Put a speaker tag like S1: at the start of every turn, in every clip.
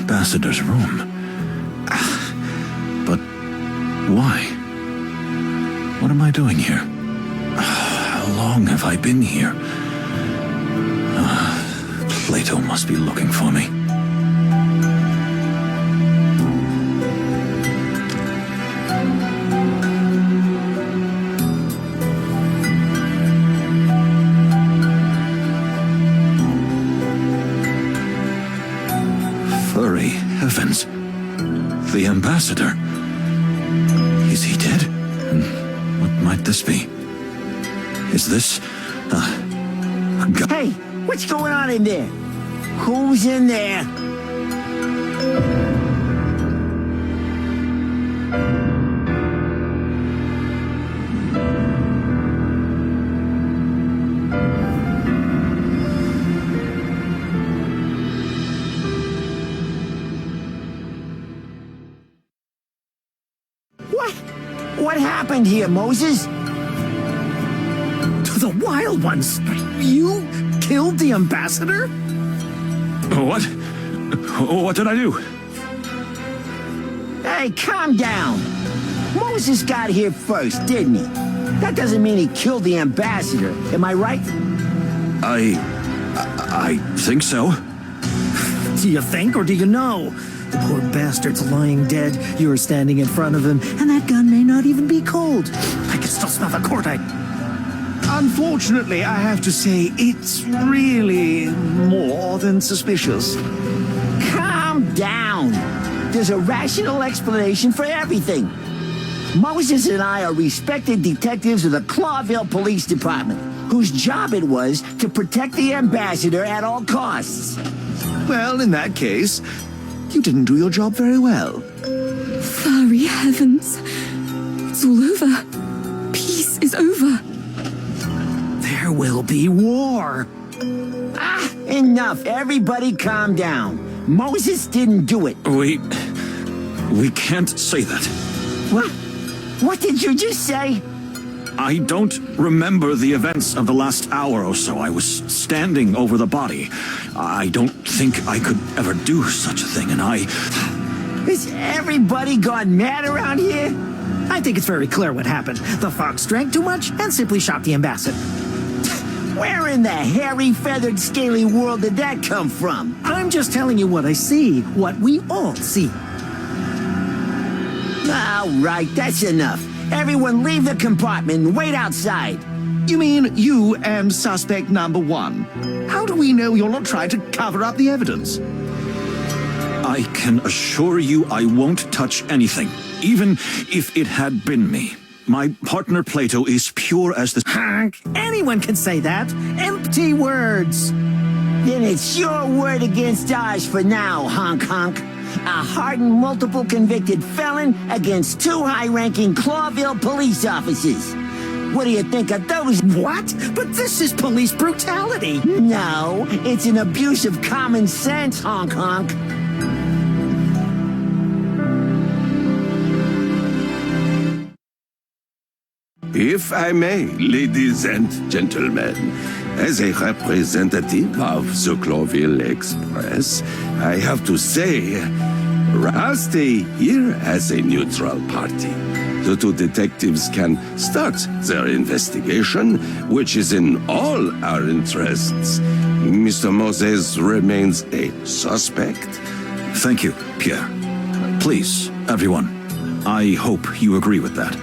S1: ambassador's room. But why? What am I doing here? How long have I been here? Plato must be looking for me. Furry heavens. The ambassador. Is he dead? What might this be? Is this a guy?
S2: Hey, what's going on in there? Who's in there? What happened here, Moses?
S3: The Wild Ones! You killed the ambassador?
S1: What? What did I do?
S2: Hey, calm down. Moses got here first, didn't he? That doesn't mean he killed the ambassador. Am I right?
S1: I think so.
S3: Do you think or do you know? The poor bastard's lying dead. You're standing in front of him, and that gun may not even be cold. I can still smell the cordite.
S4: Unfortunately, I have to say, it's really more than suspicious.
S2: Calm down. There's a rational explanation for everything. Moses and I are respected detectives of the Clawville Police Department, whose job it was to protect the ambassador at all costs.
S4: Well, in that case, you didn't do your job very well.
S5: Furry heavens. It's all over. Peace is over.
S3: There will be war.
S2: Enough. Everybody calm down. Moses didn't do it.
S1: We can't say that.
S2: What? What did you just say?
S1: I don't remember the events of the last hour or so. I was standing over the body. I don't think I could ever do such a thing, and
S2: Is everybody gone mad around here?
S3: I think it's very clear what happened. The fox drank too much and simply shot the ambassador.
S2: Where in the hairy, feathered, scaly world did that come from?
S3: I'm just telling you what I see, what we all see.
S2: All right, that's enough. Everyone leave the compartment and wait outside.
S4: You mean you and suspect number one? How do we know you're not trying to cover up the evidence?
S1: I can assure you I won't touch anything, even if it had been me. My partner Plato is pure as the...
S3: Honk. Anyone can say that. Empty words.
S2: Then it's your word against ours for now, honk. A hardened, multiple convicted felon against two high-ranking Clawville police officers. What do you think of those?
S3: What? But this is police brutality.
S2: No, it's an abuse of common sense, honk.
S6: If I may, ladies and gentlemen, as a representative of the Clawville Express, I have to say, I'll stay here as a neutral party. The two detectives can start their investigation, which is in all our interests. Mr. Moses remains a suspect.
S1: Thank you, Pierre. Please, everyone, I hope you agree with that.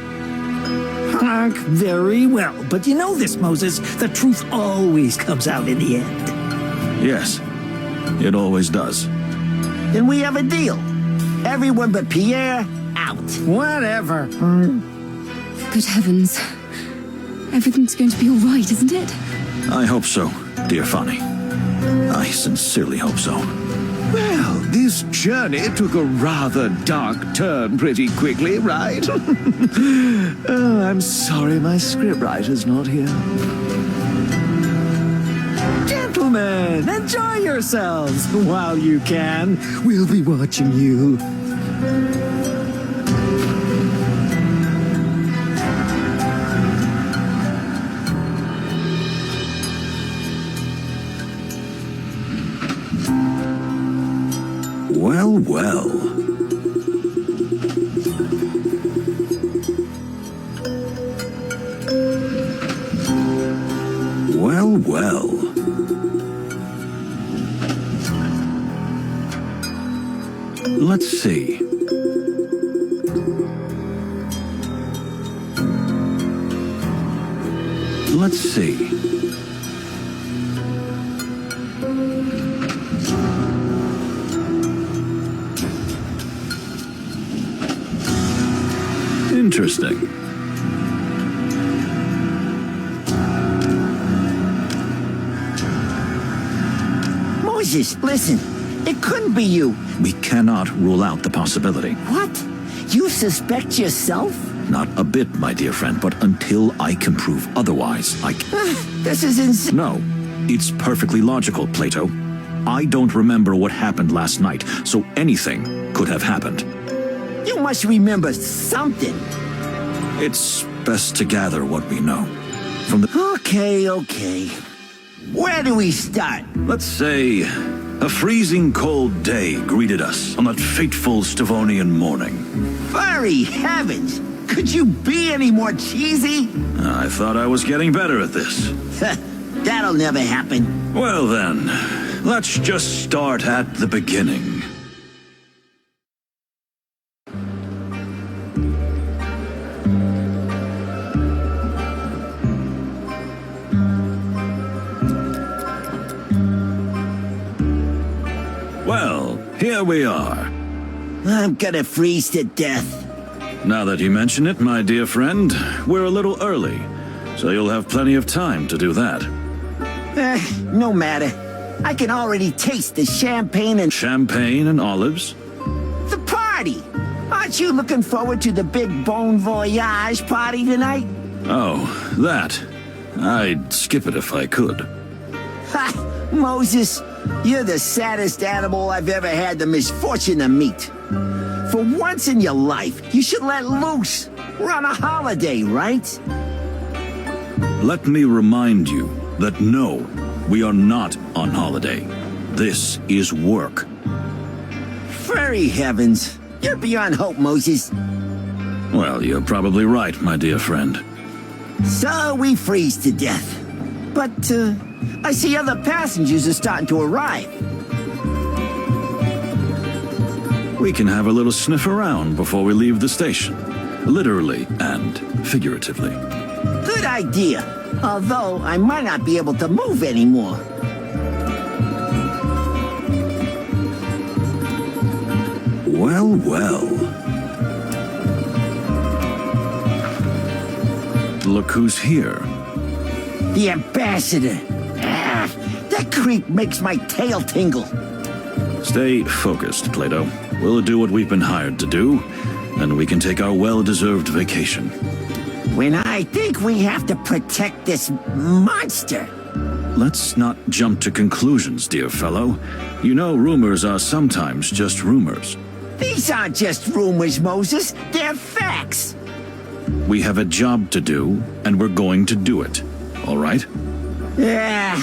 S3: Honk. Very well. But you know this, Moses. The truth always comes out in the end.
S1: Yes, it always does.
S2: Then we have a deal. Everyone but Pierre, out.
S3: Whatever.
S5: Good heavens. Everything's going to be all right, isn't it?
S1: I hope so, dear Fanny. I sincerely hope so.
S4: Well, this journey took a rather dark turn pretty quickly, right? Oh, I'm sorry my scriptwriter's not here.
S3: Gentlemen, enjoy yourselves while you can. We'll be watching you.
S1: Well, well. Well, well. Let's see. Let's see. Interesting.
S2: Moses, listen. It couldn't be you.
S1: We cannot rule out the possibility.
S2: What? You suspect yourself?
S1: Not a bit, my dear friend, but until I can prove otherwise,
S2: This is insane.
S1: No, it's perfectly logical, Plato. I don't remember what happened last night, so anything could have happened.
S2: You must remember something.
S1: It's best to gather what we know. From the...
S2: Okay. Where do we start?
S1: Let's say, a freezing cold day greeted us on that fateful Stavonian morning.
S2: Furry heavens! Could you be any more cheesy?
S1: I thought I was getting better at this.
S2: That'll never happen.
S1: Well then, let's just start at the beginning. Well, here we are.
S2: I'm gonna freeze to death.
S1: Now that you mention it, my dear friend, we're a little early, so you'll have plenty of time to do that.
S2: No matter. I can already taste the champagne and
S1: Champagne and olives?
S2: the party. Aren't you looking forward to the big Bon Voyage party tonight?
S1: Oh, that. I'd skip it if I could.
S2: Ha! Moses, you're the saddest animal I've ever had the misfortune to meet. For once in your life, you should let loose. We're on a holiday, right?
S1: Let me remind you that no, we are not on holiday. This is work.
S2: Furry heavens. You're beyond hope, Moses.
S1: Well, you're probably right, my dear friend.
S2: So we freeze to death. But, I see other passengers are starting to arrive.
S1: We can have a little sniff around before we leave the station. Literally and figuratively.
S2: Good idea. Although I might not be able to move anymore.
S1: Well, well. Look who's here.
S2: The ambassador. Ah, that creep makes my tail tingle.
S1: Stay focused, Plato. We'll do what we've been hired to do, and we can take our well-deserved vacation.
S2: When I think we have to protect this monster.
S1: Let's not jump to conclusions, dear fellow. You know rumors are sometimes just rumors.
S2: These aren't just rumors, Moses. They're facts.
S1: We have a job to do, and we're going to do it. All right?
S2: Yeah,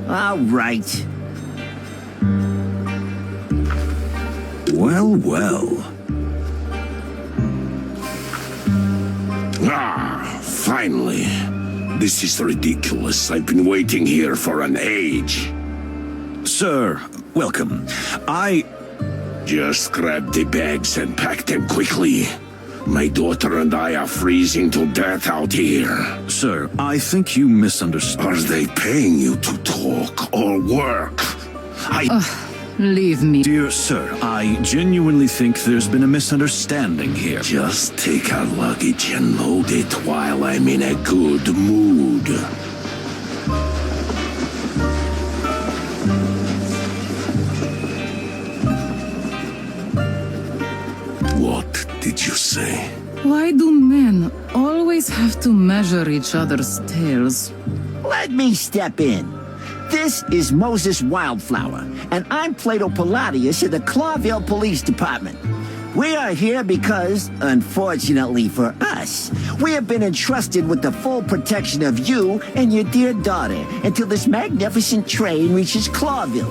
S2: all right.
S1: Well, well.
S6: Finally. This is ridiculous. I've been waiting here for an age.
S1: Sir, welcome.
S6: Just grab the bags and pack them quickly. My daughter and I are freezing to death out here.
S1: Sir, I think you misunderstood.
S6: Are they paying you to talk or work?
S5: Leave me.
S1: Dear sir, I genuinely think there's been a misunderstanding here.
S6: Just take our luggage and load it while I'm in a good mood. What did you say?
S7: Why do men always have to measure each other's tails?
S2: Let me step in. This is Moses Wildflower, and I'm Plato Palladius of the Clawville Police Department. We are here because, unfortunately for us, we have been entrusted with the full protection of you and your dear daughter until this magnificent train reaches Clawville.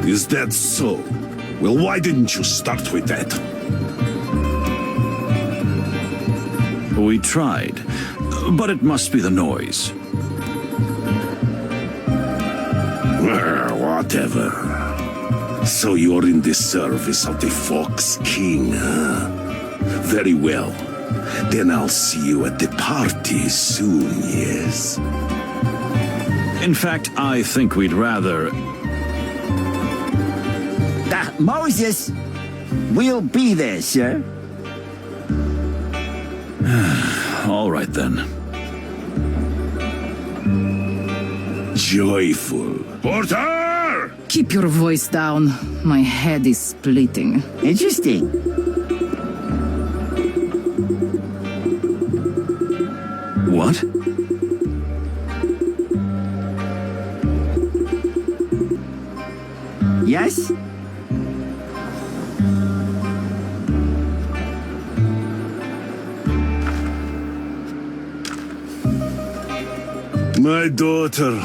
S6: Is that so? Well, why didn't you start with that?
S1: We tried, but it must be the noise.
S6: Whatever. So you're in the service of the Fox King, huh? Very well. Then I'll see you at the party soon, yes?
S1: In fact, I think we'd rather...
S2: Moses, we'll be there, sir.
S1: All right, then.
S6: Joyful. Porter!
S7: Keep your voice down. My head is splitting.
S2: Interesting.
S1: What?
S2: Yes?
S6: My daughter,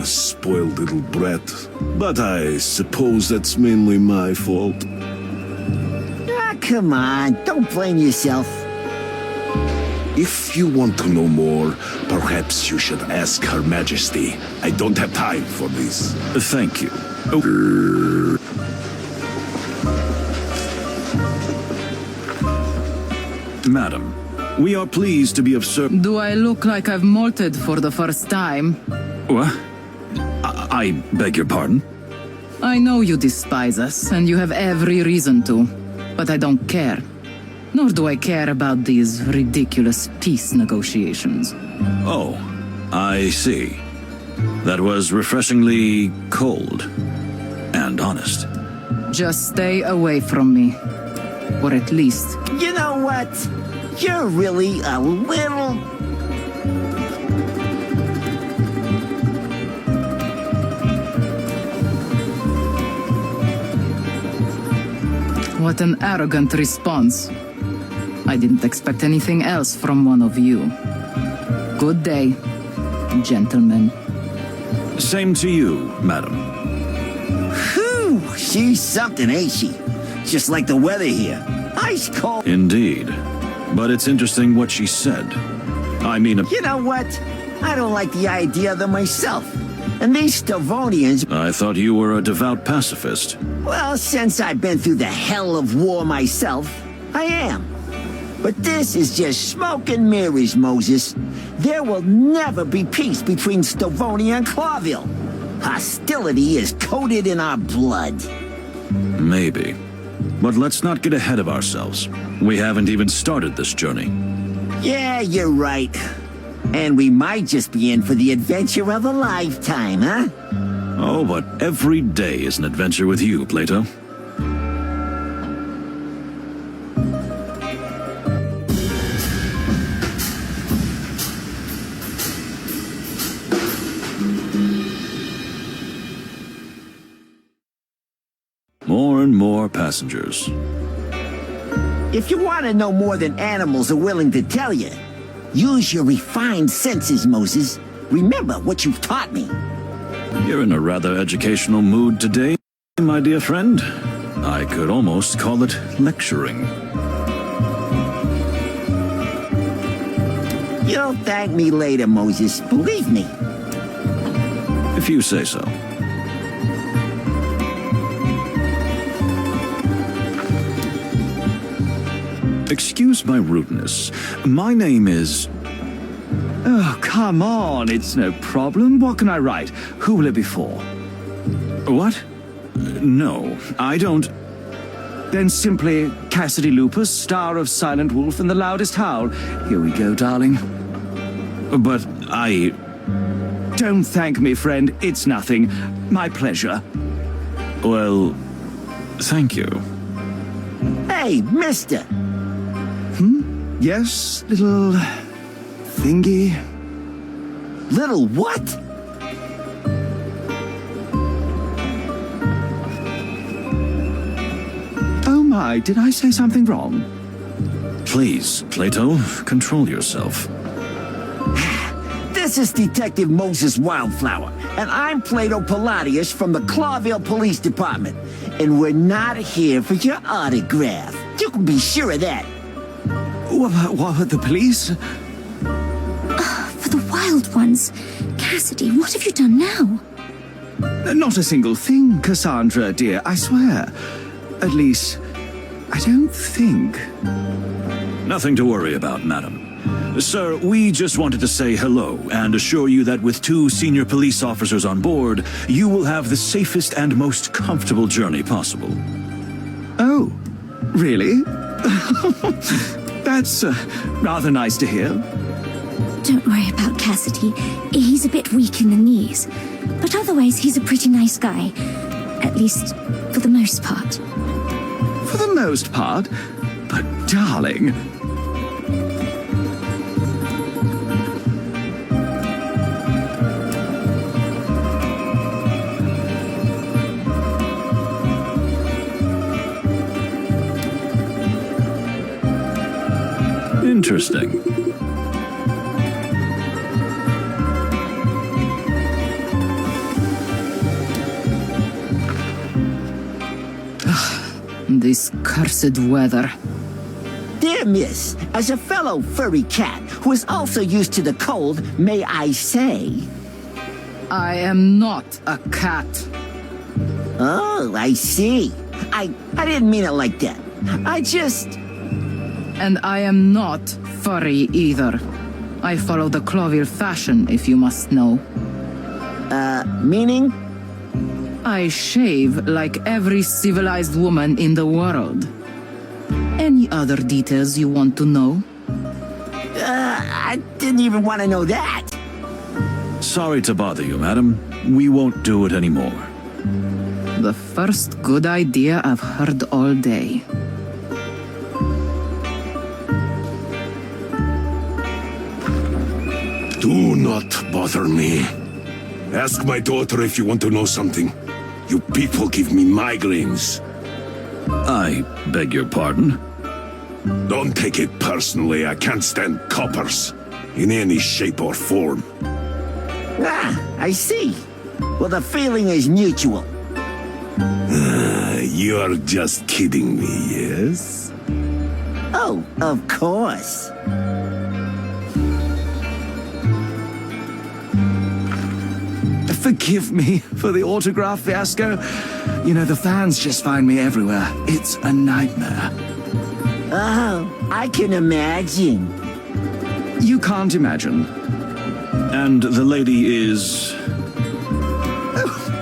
S6: spoiled little brat. But I suppose that's mainly my fault.
S2: Ah, come on, don't blame yourself.
S6: If you want to know more, perhaps you should ask Her Majesty. I don't have time for this.
S1: Thank you. Madam, we are pleased to be of service.
S7: Do I look like I've molted for the first time?
S1: What? I beg your pardon?
S7: I know you despise us, and you have every reason to. But I don't care. Nor do I care about these ridiculous peace negotiations.
S1: Oh, I see. That was refreshingly cold and honest.
S7: Just stay away from me. Or at least...
S2: You know what? You're really a little...
S7: What an arrogant response. I didn't expect anything else from one of you. Good day, gentlemen.
S1: Same to you, madam.
S2: Whew, she's something, ain't she? Just like the weather here. Ice cold.
S1: Indeed. But it's interesting what she said. I mean...
S2: You know what? I don't like the idea of them myself. And these Stavonians...
S1: I thought you were a devout pacifist.
S2: Well, since I've been through the hell of war myself, I am. But this is just smoke and mirrors, Moses. There will never be peace between Stavonia and Clawville. Hostility is coated in our blood.
S1: Maybe. But let's not get ahead of ourselves. We haven't even started this journey.
S2: Yeah, you're right. And we might just be in for the adventure of a lifetime, huh?
S1: Oh, but every day is an adventure with you, Plato. More and more passengers.
S2: If you want to know more than animals are willing to tell you, use your refined senses, Moses. Remember what you've taught me.
S1: You're in a rather educational mood today, my dear friend. I could almost call it lecturing.
S2: You'll thank me later, Moses. Believe me.
S1: If you say so. Excuse my rudeness. My name is...
S4: Oh, come on, it's no problem. What can I write? Who will it be for?
S1: What? No, I don't...
S4: Then simply Cassidy Lupus, star of Silent Wolf and the Loudest Howl. Here we go, darling.
S1: But I...
S4: Don't thank me, friend. It's nothing. My pleasure.
S1: Well, thank you.
S2: Hey, mister.
S4: Yes, little... thingy?
S2: Little what?
S4: Oh my, did I say something wrong?
S1: Please, Plato, control yourself.
S2: This is Detective Moses Wildflower, and I'm Plato Palladius from the Clawville Police Department. And we're not here for your autograph. You can be sure of that.
S4: What, the police?
S8: For the wild ones. Cassidy, what have you done now?
S4: Not a single thing, Cassandra, dear, I swear. At least, I don't think.
S1: Nothing to worry about, madam. Sir, we just wanted to say hello and assure you that with 2 senior police officers on board, you will have the safest and most comfortable journey possible.
S4: Oh, really? That's rather nice to hear.
S8: Don't worry about Cassidy. He's a bit weak in the knees. But otherwise, he's a pretty nice guy. At least, for the most part.
S4: For the most part? But darling...
S1: Interesting.
S7: This cursed weather.
S2: Dear miss, as a fellow furry cat who is also used to the cold, may I say...
S7: I am not a cat.
S2: Oh, I see. I didn't mean it like that. I just...
S7: And I am not furry either. I follow the Clawville fashion, if you must know.
S2: Meaning?
S7: I shave like every civilized woman in the world. Any other details you want to know?
S2: I didn't even want to know that.
S1: Sorry to bother you, madam. We won't do it anymore.
S7: The first good idea I've heard all day.
S6: Do not bother me. Ask my daughter if you want to know something. You people give me migraines.
S1: I beg your pardon?
S6: Don't take it personally. I can't stand coppers. In any shape or form.
S2: Ah, I see. Well, the feeling is mutual.
S6: You're just kidding me, yes?
S2: Oh, of course.
S4: Forgive me for the autograph fiasco. You know, the fans just find me everywhere. It's a nightmare.
S2: Oh, I can imagine.
S4: You can't imagine.
S1: And the lady is...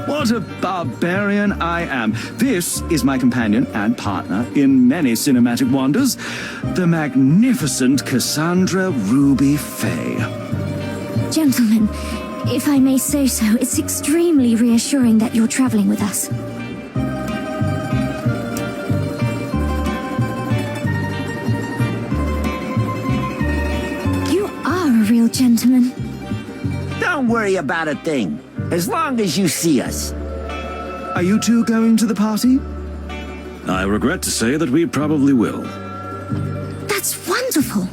S4: What a barbarian I am. This is my companion and partner in many cinematic wonders, the magnificent Cassandra Ruby Faye.
S8: Gentlemen, if I may say so, it's extremely reassuring that you're traveling with us. You are a real gentleman.
S2: Don't worry about a thing, as long as you see us.
S4: Are you two going to the party?
S1: I regret to say that we probably will.
S8: That's wonderful.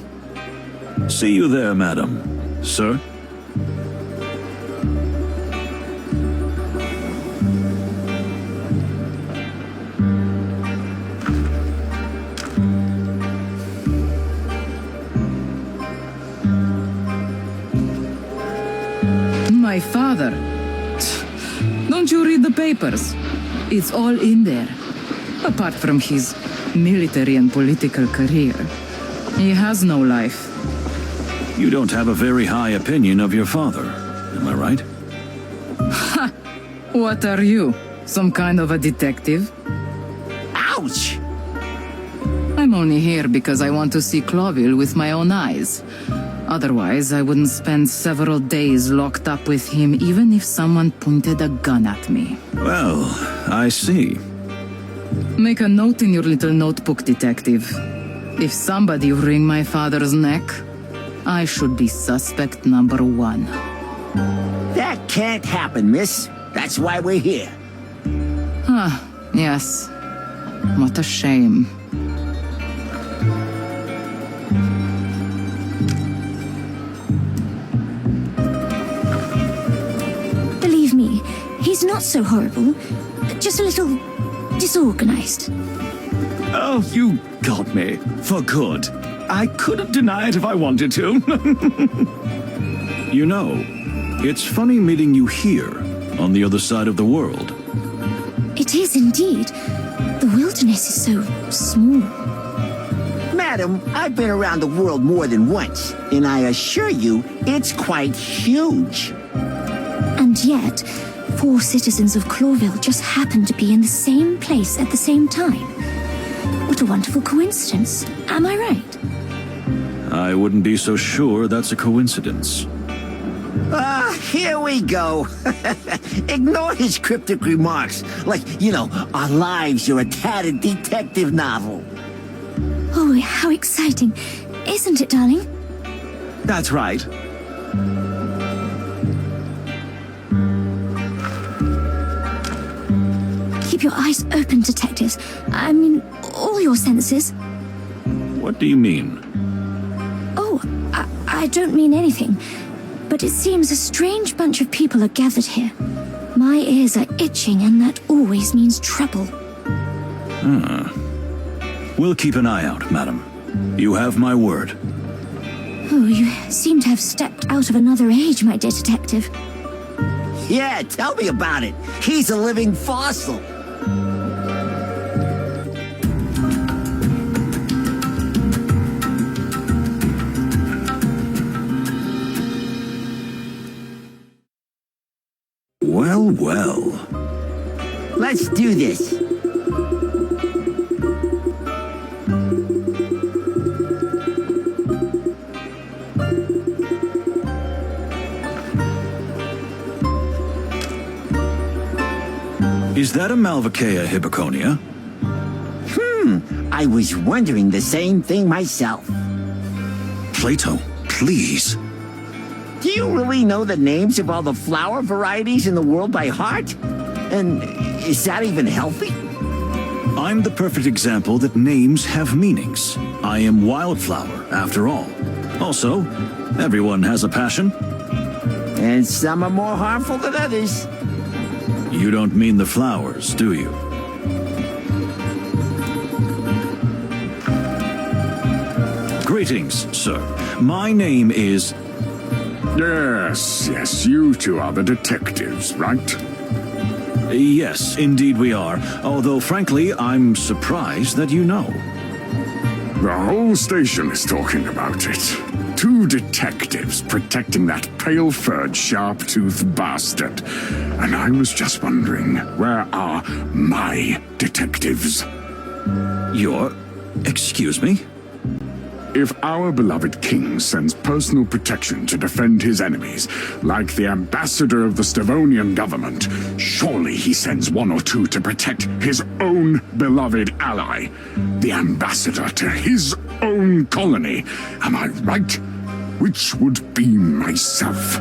S1: See you there, madam. Sir?
S7: My father. Don't you read the papers? It's all in there. Apart from his military and political career, he has no life.
S1: You don't have a very high opinion of your father, am I right?
S7: Ha! What are you? Some kind of a detective?
S2: Ouch!
S7: I'm only here because I want to see Clawville with my own eyes. Otherwise, I wouldn't spend several days locked up with him even if someone pointed a gun at me.
S1: Well, I see.
S7: Make a note in your little notebook, detective. If somebody wring my father's neck, I should be suspect number 1.
S2: That can't happen, miss. That's why we're here.
S7: Ah, yes. What a shame.
S8: he's not so horrible. Just a little disorganized.
S4: Oh, you got me. For good. I couldn't deny it if I wanted to.
S1: You know, it's funny meeting you here, on the other side of the world.
S8: It is indeed. The wilderness is so small.
S2: Madam, I've been around the world more than once, and I assure you, it's quite huge.
S8: And yet, 4 citizens of Clawville just happened to be in the same place at the same time. What a wonderful coincidence. Am I right?
S1: I wouldn't be so sure that's a coincidence.
S2: Here we go. Ignore his cryptic remarks, like, our lives are a tattered detective novel.
S8: Oh, how exciting. Isn't it, darling?
S4: That's right.
S8: Keep your eyes open, detectives. I mean, all your senses.
S1: What do you mean?
S8: Oh, I don't mean anything. But it seems a strange bunch of people are gathered here. My ears are itching, and that always means trouble.
S1: We'll keep an eye out, madam. You have my word.
S8: Oh, you seem to have stepped out of another age, my dear detective.
S2: Yeah, tell me about it. He's a living fossil.
S1: Well, well.
S2: Let's do this.
S1: Is that a Malvaceae hippoconia?
S2: I was wondering the same thing myself.
S1: Plato, please.
S2: Do you really know the names of all the flower varieties in the world by heart? And is that even healthy?
S1: I'm the perfect example that names have meanings. I am Wildflower, after all. Also, everyone has a passion.
S2: And some are more harmful than others.
S1: You don't mean the flowers, do you? Greetings, sir. My name is...
S9: Yes, you two are the detectives, right?
S1: Yes, indeed we are. Although, frankly, I'm surprised that you know.
S9: The whole station is talking about it. 2 detectives protecting that pale-furred, sharp-toothed bastard. And I was just wondering, where are my detectives?
S1: Your... excuse me?
S9: If our beloved king sends personal protection to defend his enemies, like the ambassador of the Stavonian government, surely he sends 1 or 2 to protect his own beloved ally, the ambassador to his own colony. Am I right? Which would be myself.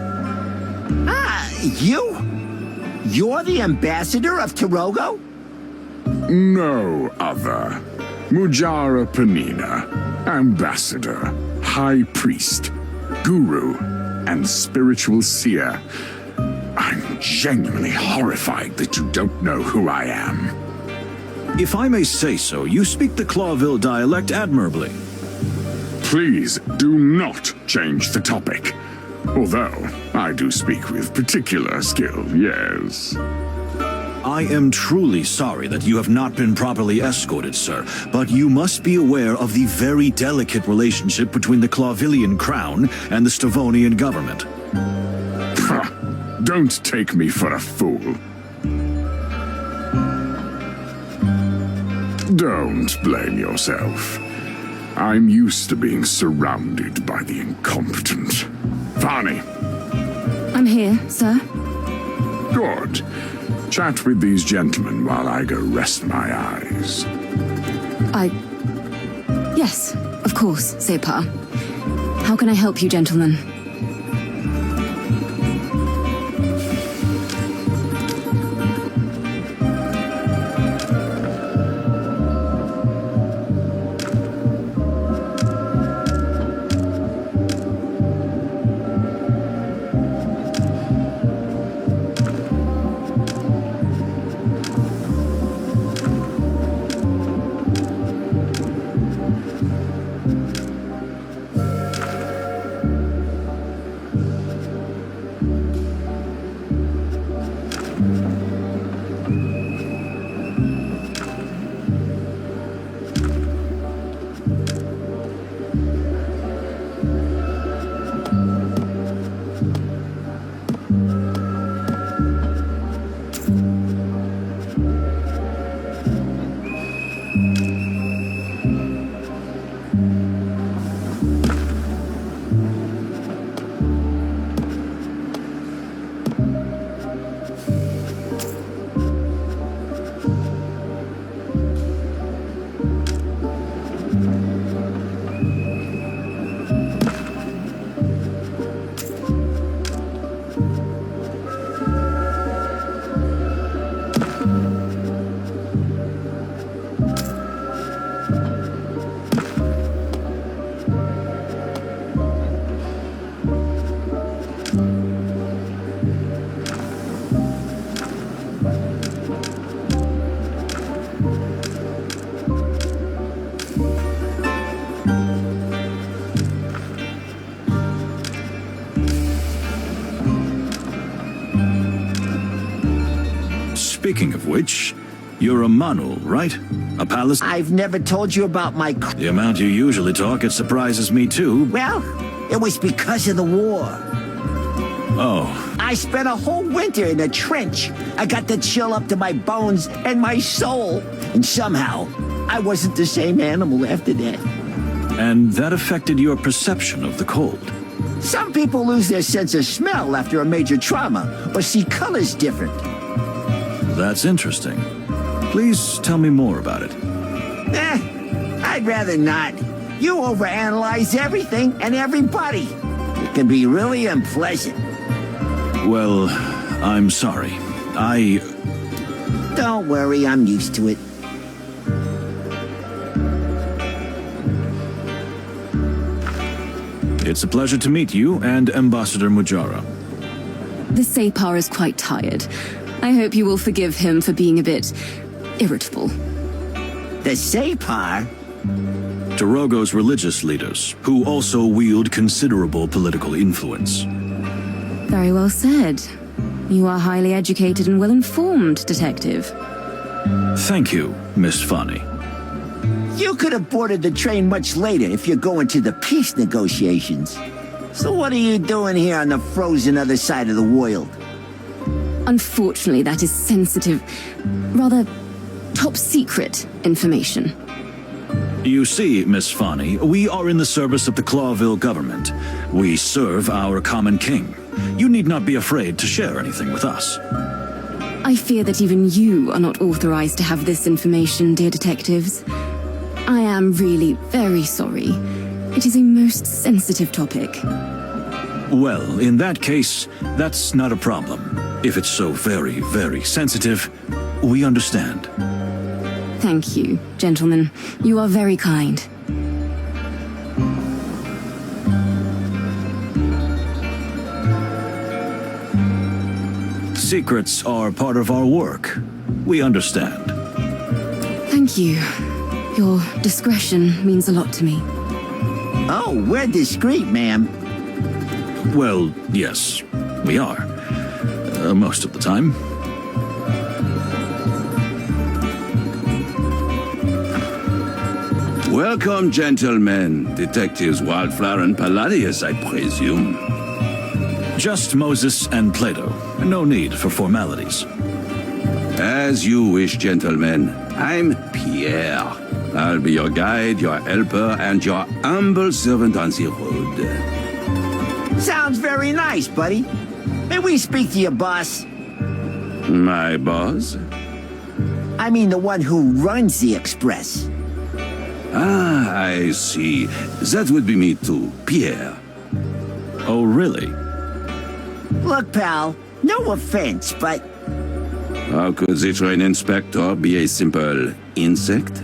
S2: You? You're the ambassador of Tirogo?
S9: No other. Mujara Panina, ambassador, high priest, guru, and spiritual seer. I'm genuinely horrified that you don't know who I am.
S1: If I may say so, you speak the Clawville dialect admirably.
S9: Please do not change the topic. Although, I do speak with particular skill, yes.
S1: I am truly sorry that you have not been properly escorted, sir, but you must be aware of the very delicate relationship between the Clawvillian crown and the Stavonian government.
S9: Don't take me for a fool. Don't blame yourself. I'm used to being surrounded by the incompetent. Varney.
S5: I'm here, sir.
S9: Good. Chat with these gentlemen while I go rest my eyes.
S5: Yes, of course, Sepa. How can I help you, gentlemen?
S1: Speaking of which, you're a Manul, right? A palace?
S2: I've never told you about my...
S1: The amount you usually talk, it surprises me too.
S2: Well, it was because of the war.
S1: Oh.
S2: I spent a whole winter in a trench. I got the chill up to my bones and my soul. And somehow, I wasn't the same animal after that.
S1: And that affected your perception of the cold.
S2: Some people lose their sense of smell after a major trauma, or see colors different.
S1: That's interesting. Please tell me more about it.
S2: I'd rather not. You overanalyze everything and everybody. It can be really unpleasant.
S1: Well, I'm sorry.
S2: Don't worry, I'm used to it.
S1: It's a pleasure to meet you and Ambassador Mujara.
S5: The Separ is quite tired. I hope you will forgive him for being a bit irritable.
S2: The Separ?
S1: Torogo's religious leaders, who also wield considerable political influence.
S5: Very well said. You are highly educated and well-informed, Detective.
S1: Thank you, Miss Fani.
S2: You could have boarded the train much later if you're going to the peace negotiations. So what are you doing here on the frozen other side of the world?
S5: Unfortunately, that is sensitive, rather top-secret information.
S1: You see, Miss Fani, we are in the service of the Clawville government. We serve our common king. You need not be afraid to share anything with us.
S5: I fear that even you are not authorized to have this information, dear detectives. I am really very sorry. It is a most sensitive topic.
S1: Well, in that case, that's not a problem. If it's so very, very sensitive, we understand.
S5: Thank you, gentlemen. You are very kind.
S1: Secrets are part of our work. We understand.
S5: Thank you. Your discretion means a lot to me.
S2: Oh, we're discreet, ma'am.
S1: Well, yes, we are. Most of the time.
S6: Welcome, gentlemen. Detectives Wildflower and Palladius, I presume.
S1: Just Moses and Plato. No need for formalities.
S6: As you wish, gentlemen. I'm Pierre. I'll be your guide, your helper, and your humble servant on the road.
S2: Sounds very nice, buddy. May we speak to your boss?
S6: My boss?
S2: I mean the one who runs the Express.
S6: Ah, I see. That would be me too, Pierre.
S1: Oh, really?
S2: Look, pal, no offense, but...
S6: How could the train inspector be a simple insect?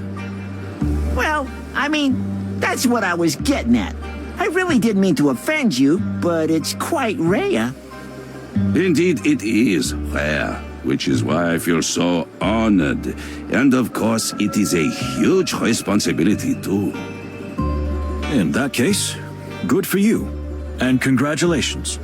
S2: Well, I mean, that's what I was getting at. I really didn't mean to offend you, but it's quite rare.
S6: Indeed, it is rare, which is why I feel so honored. And of course, it is a huge responsibility too.
S1: In that case, good for you. And congratulations.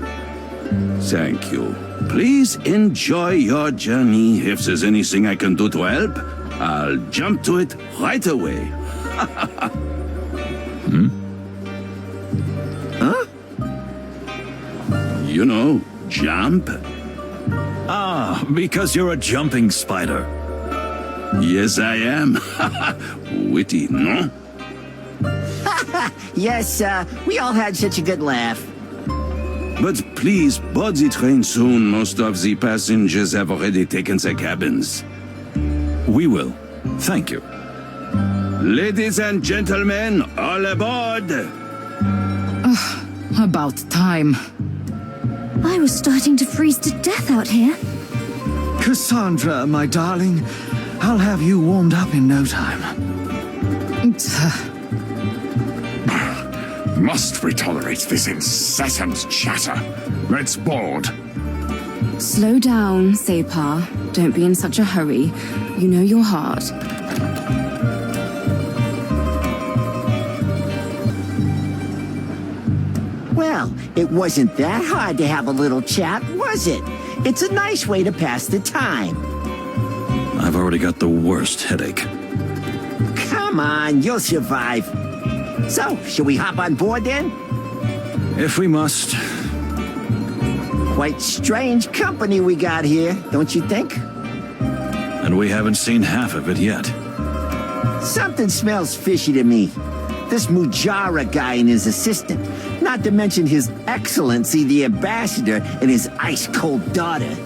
S6: Thank you. Please enjoy your journey. If there's anything I can do to help, I'll jump to it right away.
S2: Huh?
S6: You know, jump.
S1: Ah, because you're a jumping spider.
S6: Yes, I am. Witty, no?
S2: Yes, we all had such a good laugh.
S6: But please board the train soon. Most of the passengers have already taken their cabins.
S1: We will. Thank you.
S6: Ladies and gentlemen, all aboard!
S7: About time.
S8: I was starting to freeze to death out here.
S3: Cassandra, my darling, I'll have you warmed up in no time.
S9: Must we tolerate this incessant chatter? Let's board.
S5: Slow down, Separ. Don't be in such a hurry. You know your heart.
S2: Well, it wasn't that hard to have a little chat, was it? It's a nice way to pass the time.
S1: I've already got the worst headache.
S2: Come on, you'll survive. So, should we hop on board then?
S1: If we must.
S2: Quite strange company we got here, don't you think?
S1: And we haven't seen half of it yet.
S2: Something smells fishy to me. This Mujara guy and his assistant. Not to mention His Excellency the Ambassador and his ice-cold daughter.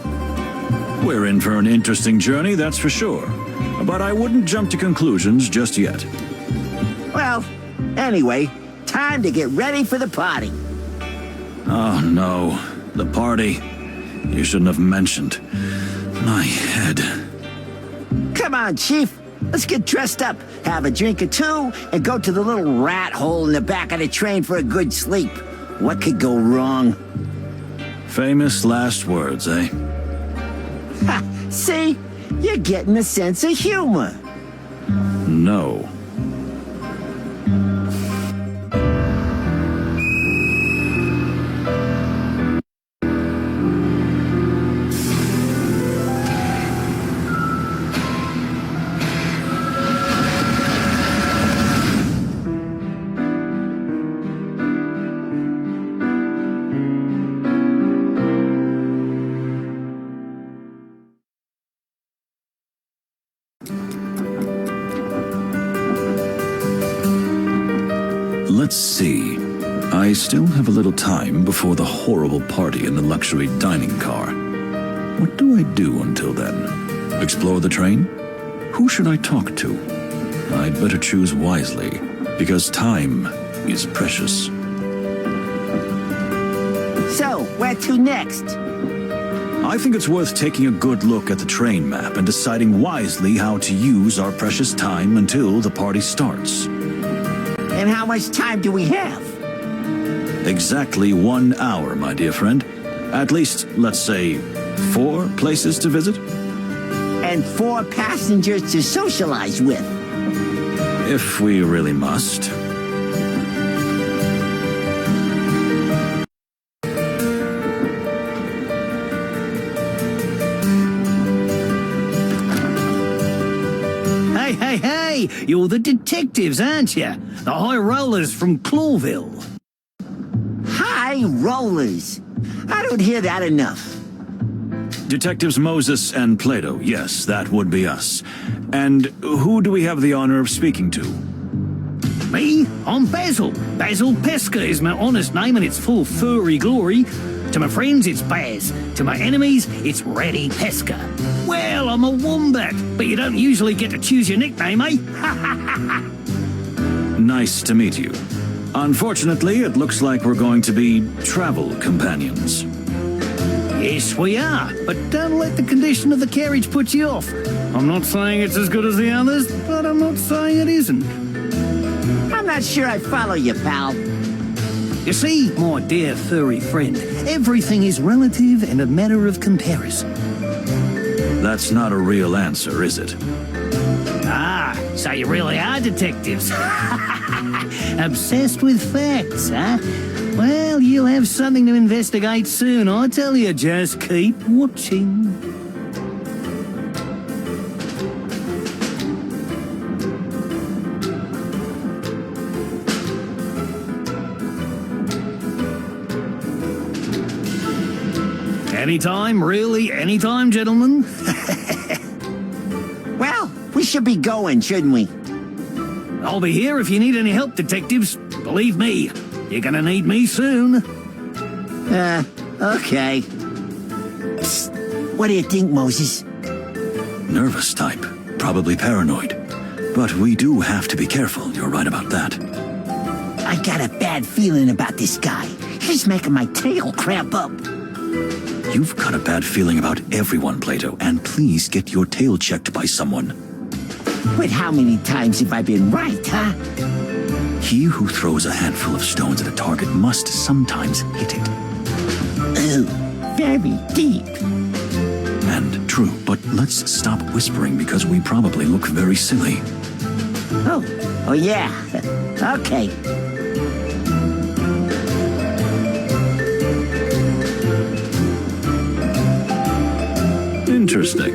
S1: We're in for an interesting journey, that's for sure. But I wouldn't jump to conclusions just yet.
S2: Well, anyway, time to get ready for the party.
S1: Oh no, the party. You shouldn't have mentioned. My head.
S2: Come on, Chief. Let's get dressed up, have a drink or two, and go to the little rat hole in the back of the train for a good sleep. What could go wrong?
S1: Famous last words, eh?
S2: Ha! See? You're getting a sense of humor.
S1: No. Let's see. I still have a little time before the horrible party in the luxury dining car. What do I do until then? Explore the train? Who should I talk to? I'd better choose wisely, because time is precious.
S2: So, where to next?
S1: I think it's worth taking a good look at the train map and deciding wisely how to use our precious time until the party starts.
S2: And how much time do we have?
S1: Exactly 1 hour, my dear friend. At least, let's say, 4 places to visit?
S2: And 4 passengers to socialize with.
S1: If we really must.
S3: Hey, you're the detectives, aren't you? The high rollers from Clawville.
S2: High rollers. I don't hear that enough.
S1: Detectives Moses and Plato, yes, that would be us. And who do we have the honor of speaking to?
S3: Me? I'm Basil. Basil Pesca is my honest name and it's full furry glory. To my friends, it's Baz. To my enemies, it's Ratty Pesca. Well, I'm a wombat, but you don't usually get to choose your nickname, eh?
S1: Nice to meet you. Unfortunately, it looks like we're going to be travel companions.
S3: Yes, we are, but don't let the condition of the carriage put you off. I'm not saying it's as good as the others, but I'm not saying it isn't.
S2: I'm not sure I follow you, pal.
S3: You see, my dear furry friend, everything is relative and a matter of comparison.
S1: That's not a real answer, is it?
S3: Ah, so you really are detectives. Obsessed with facts, huh? Well, you'll have something to investigate soon, I tell you. Just keep watching. Anytime, really, anytime, gentlemen.
S2: Well, we should be going, shouldn't we?
S3: I'll be here if you need any help, detectives. Believe me, you're gonna need me soon.
S2: Okay. Psst. What do you think, Moses?
S1: Nervous type, probably paranoid. But we do have to be careful, you're right about that.
S2: I got a bad feeling about this guy. He's making my tail cramp up.
S1: You've got a bad feeling about everyone, Plato, and please get your tail checked by someone.
S2: But how many times have I been right, huh?
S1: He who throws a handful of stones at a target must sometimes hit it.
S2: Ooh, very deep.
S1: And true, but let's stop whispering because we probably look very silly.
S2: Oh yeah. Okay.
S1: Interesting.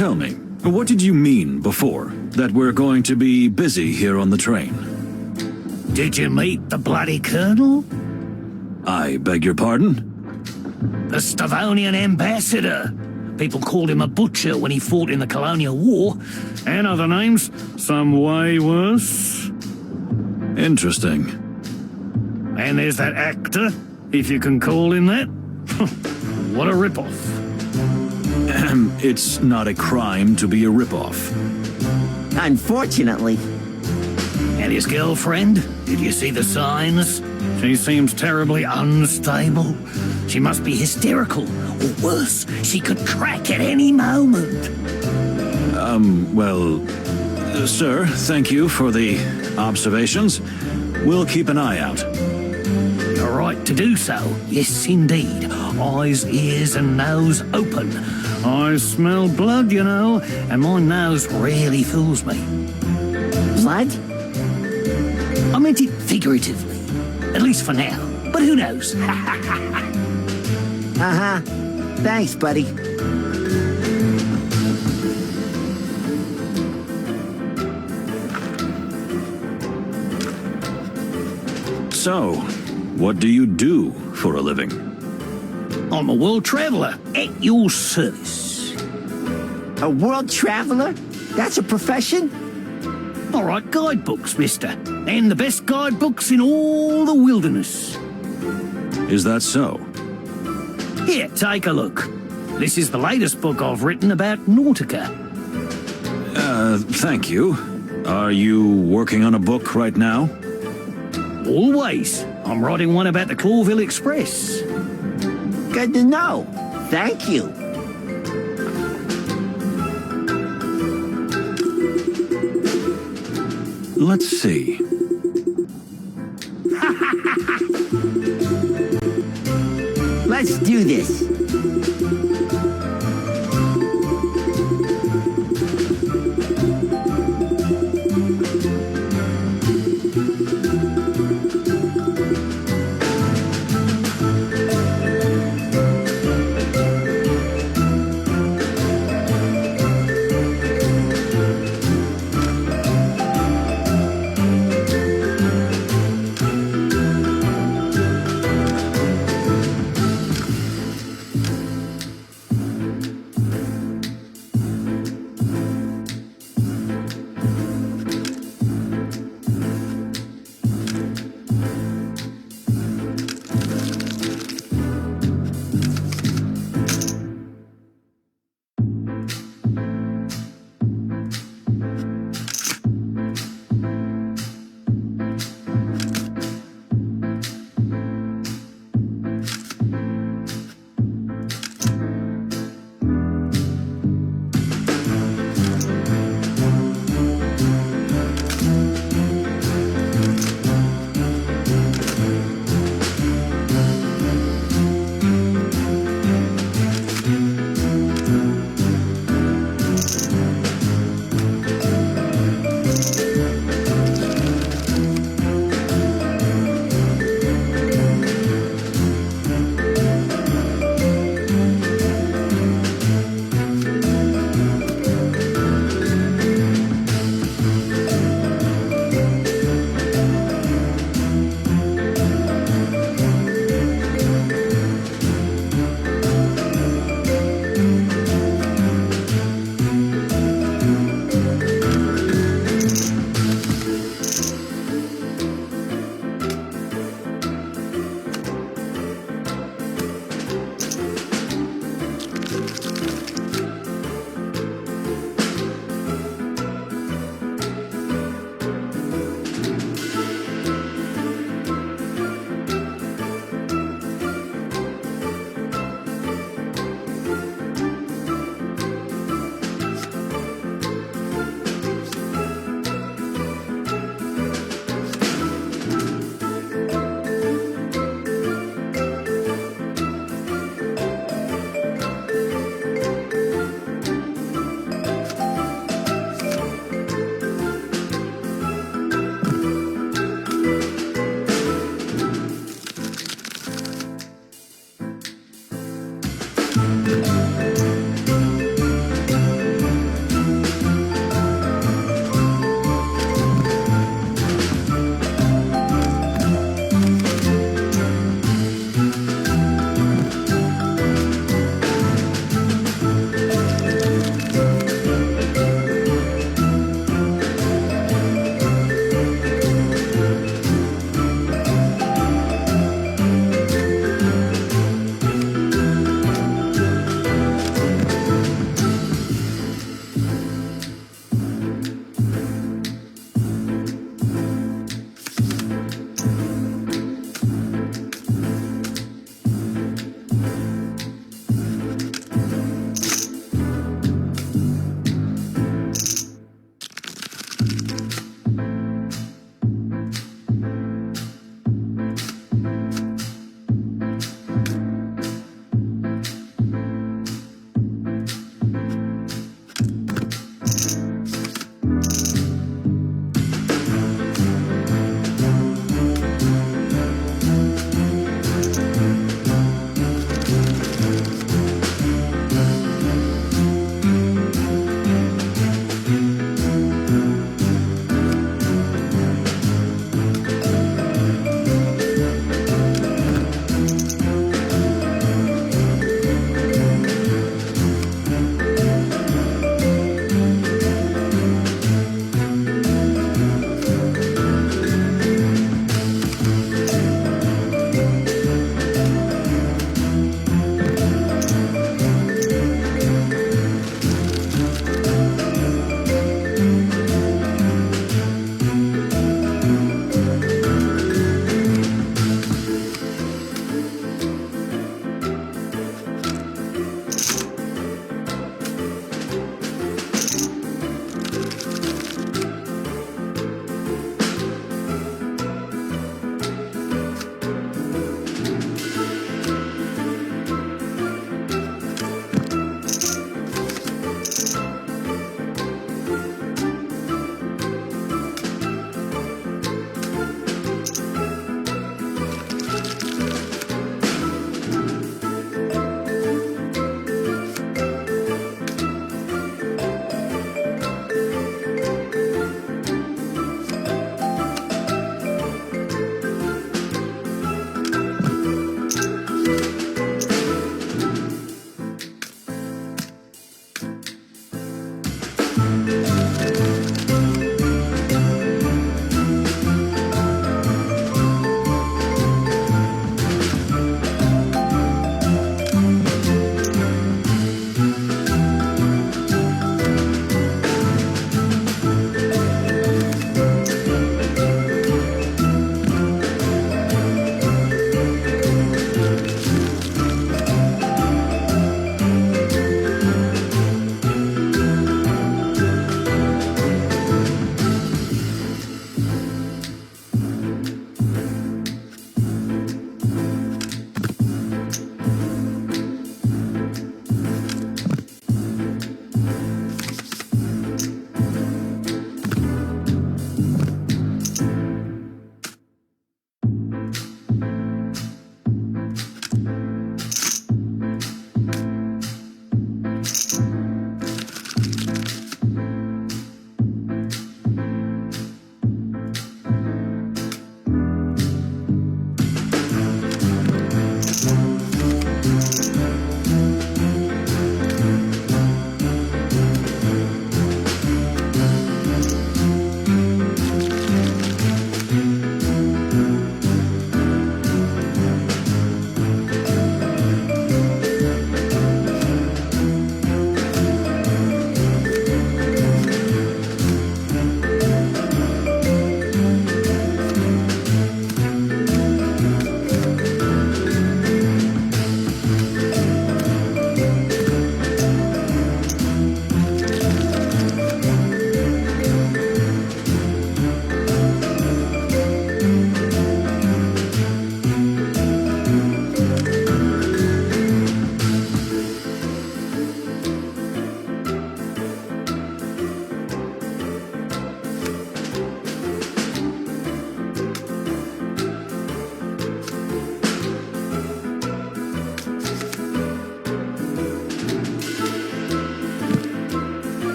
S1: Tell me, what did you mean before? That we're going to be busy here on the train?
S3: Did you meet the bloody colonel?
S1: I beg your pardon?
S3: The Stavonian ambassador. People called him a butcher when he fought in the Colonial War, and other names, some way worse.
S1: Interesting.
S3: And there's that actor, if you can call him that. What a ripoff.
S1: It's not a crime to be a ripoff.
S2: Unfortunately.
S3: And his girlfriend? Did you see the signs? She seems terribly unstable. She must be hysterical, or worse, she could crack at any moment.
S1: Well, sir, thank you for the observations. We'll keep an eye out.
S3: You're right to do so. Yes, indeed. Eyes, ears, and nose open. I smell blood, you know, and my nose rarely fools me.
S2: Blood?
S3: I meant it figuratively. At least for now. But who knows?
S2: Uh-huh. Thanks, buddy.
S1: So, what do you do for a living?
S3: I'm a world traveler at your service.
S2: A world traveler? That's a profession?
S3: I write guidebooks, mister. And the best guidebooks in all the wilderness.
S1: Is that so?
S3: Here, take a look. This is the latest book I've written about Nautica.
S1: Thank you. Are you working on a book right now?
S3: Always. I'm writing one about the Clawville Express.
S2: Good to know. Thank you.
S1: Let's see.
S2: Let's do this.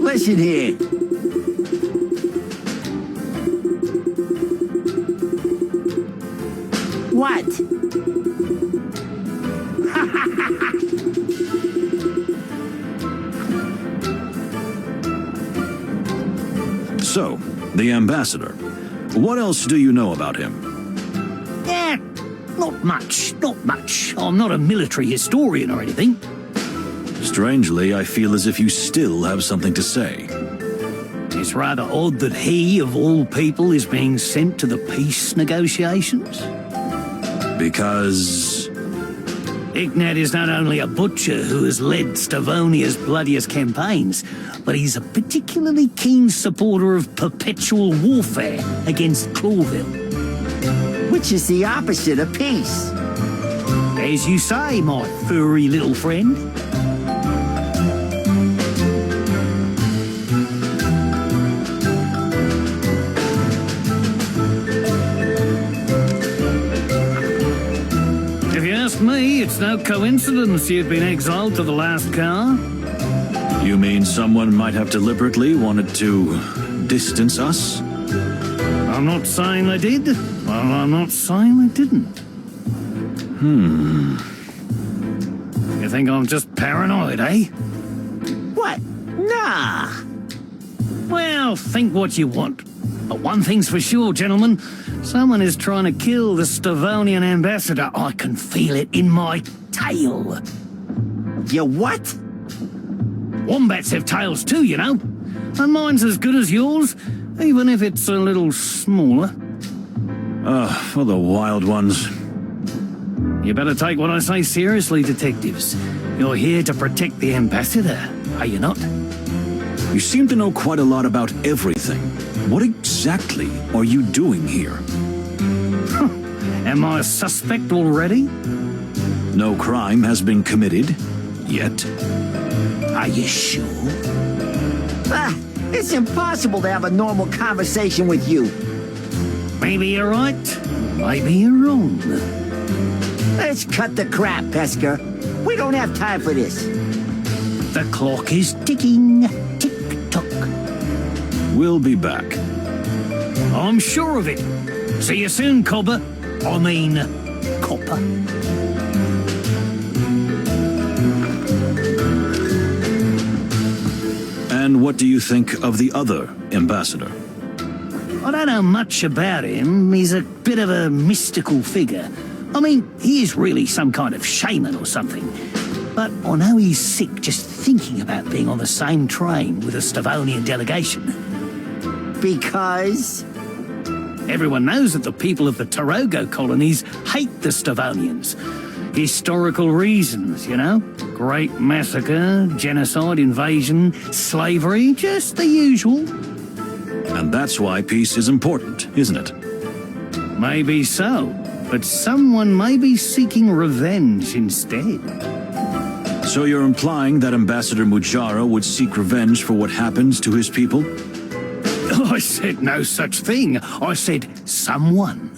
S2: Listen here. What?
S1: So, the ambassador. What else do you know about him?
S3: Yeah, not much. I'm not a military historian or anything.
S1: Strangely, I feel as if you still have something to say.
S3: It's rather odd that he, of all people, is being sent to the peace negotiations.
S1: Because...
S3: Ignat is not only a butcher who has led Stavonia's bloodiest campaigns, but he's a particularly keen supporter of perpetual warfare against Clawville.
S2: Which is the opposite of peace.
S3: As you say, my furry little friend. If you ask me, it's no coincidence you've been exiled to the last car.
S1: You mean someone might have deliberately wanted to distance us?
S3: I'm not saying they did. Well, I'm not saying they didn't. You think I'm just paranoid, eh?
S2: What? Nah.
S3: Well, think what you want. But one thing's for sure, gentlemen. Someone is trying to kill the Stavonian ambassador. I can feel it in my tail.
S2: You what?
S3: Wombats have tails too, you know. And mine's as good as yours, even if it's a little smaller.
S1: For the wild ones.
S3: You better take what I say seriously, detectives. You're here to protect the ambassador, are you not?
S1: You seem to know quite a lot about everything. What exactly are you doing here?
S3: Am I a suspect already?
S1: No crime has been committed. Yet.
S3: Are you sure?
S2: It's impossible to have a normal conversation with you.
S3: Maybe you're right. Maybe you're wrong.
S2: Let's cut the crap, Pesker. We don't have time for this.
S3: The clock is ticking. Tick-tock.
S1: We'll be back.
S3: I'm sure of it. See you soon, Copper. I mean, Copper.
S1: And what do you think of the other ambassador?
S3: I don't know much about him. He's a bit of a mystical figure. I mean, he is really some kind of shaman or something. But I know he's sick just thinking about being on the same train with a Stavonian delegation.
S2: Because?
S3: Everyone knows that the people of the Tarago colonies hate the Stavonians. Historical reasons, you know? Great massacre, genocide, invasion, slavery, just the usual.
S1: And that's why peace is important, isn't it?
S3: Maybe so, but someone may be seeking revenge instead.
S1: So you're implying that Ambassador Mujara would seek revenge for what happened to his people?
S3: I said no such thing. I said someone.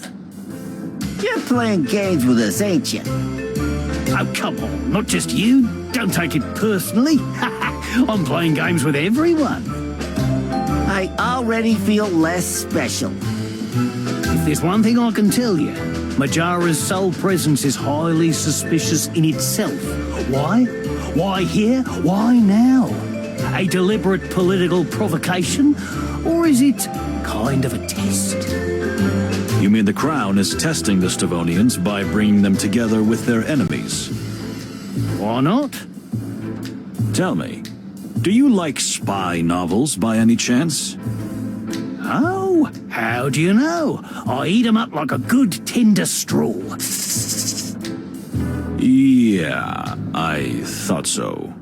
S2: You're playing games with us, ain't you?
S3: Oh, come on, not just you. Don't take it personally. I'm playing games with everyone.
S2: I already feel less special.
S3: If there's one thing I can tell you, Mujara's sole presence is highly suspicious in itself. Why? Why here? Why now? A deliberate political provocation? Or is it kind of a test?
S1: You mean the Crown is testing the Stavonians by bringing them together with their enemies?
S3: Why not?
S1: Tell me, do you like spy novels by any chance?
S3: Oh, how do you know? I eat 'em up like a good tender straw.
S1: Yeah, I thought so.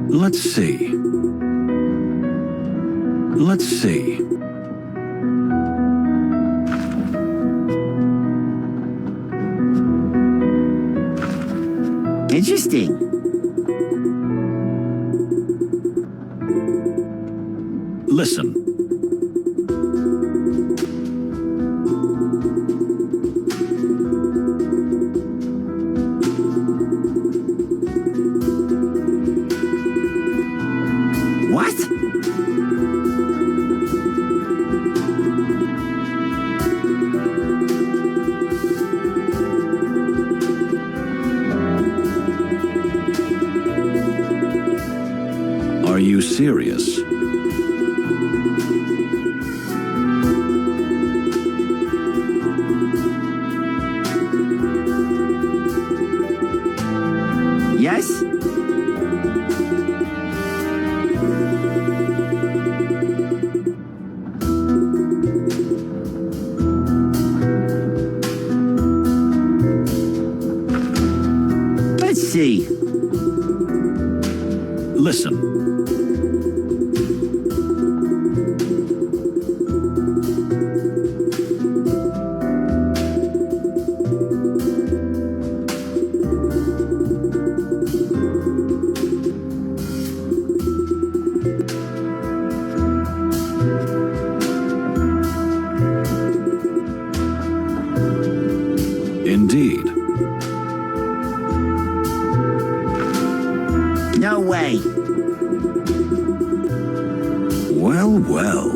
S1: Let's see. Let's see.
S2: Interesting.
S1: Listen.
S2: What?
S1: Are you serious?
S2: Yes? Let's see.
S1: Listen. Indeed.
S2: No way.
S1: Well, well.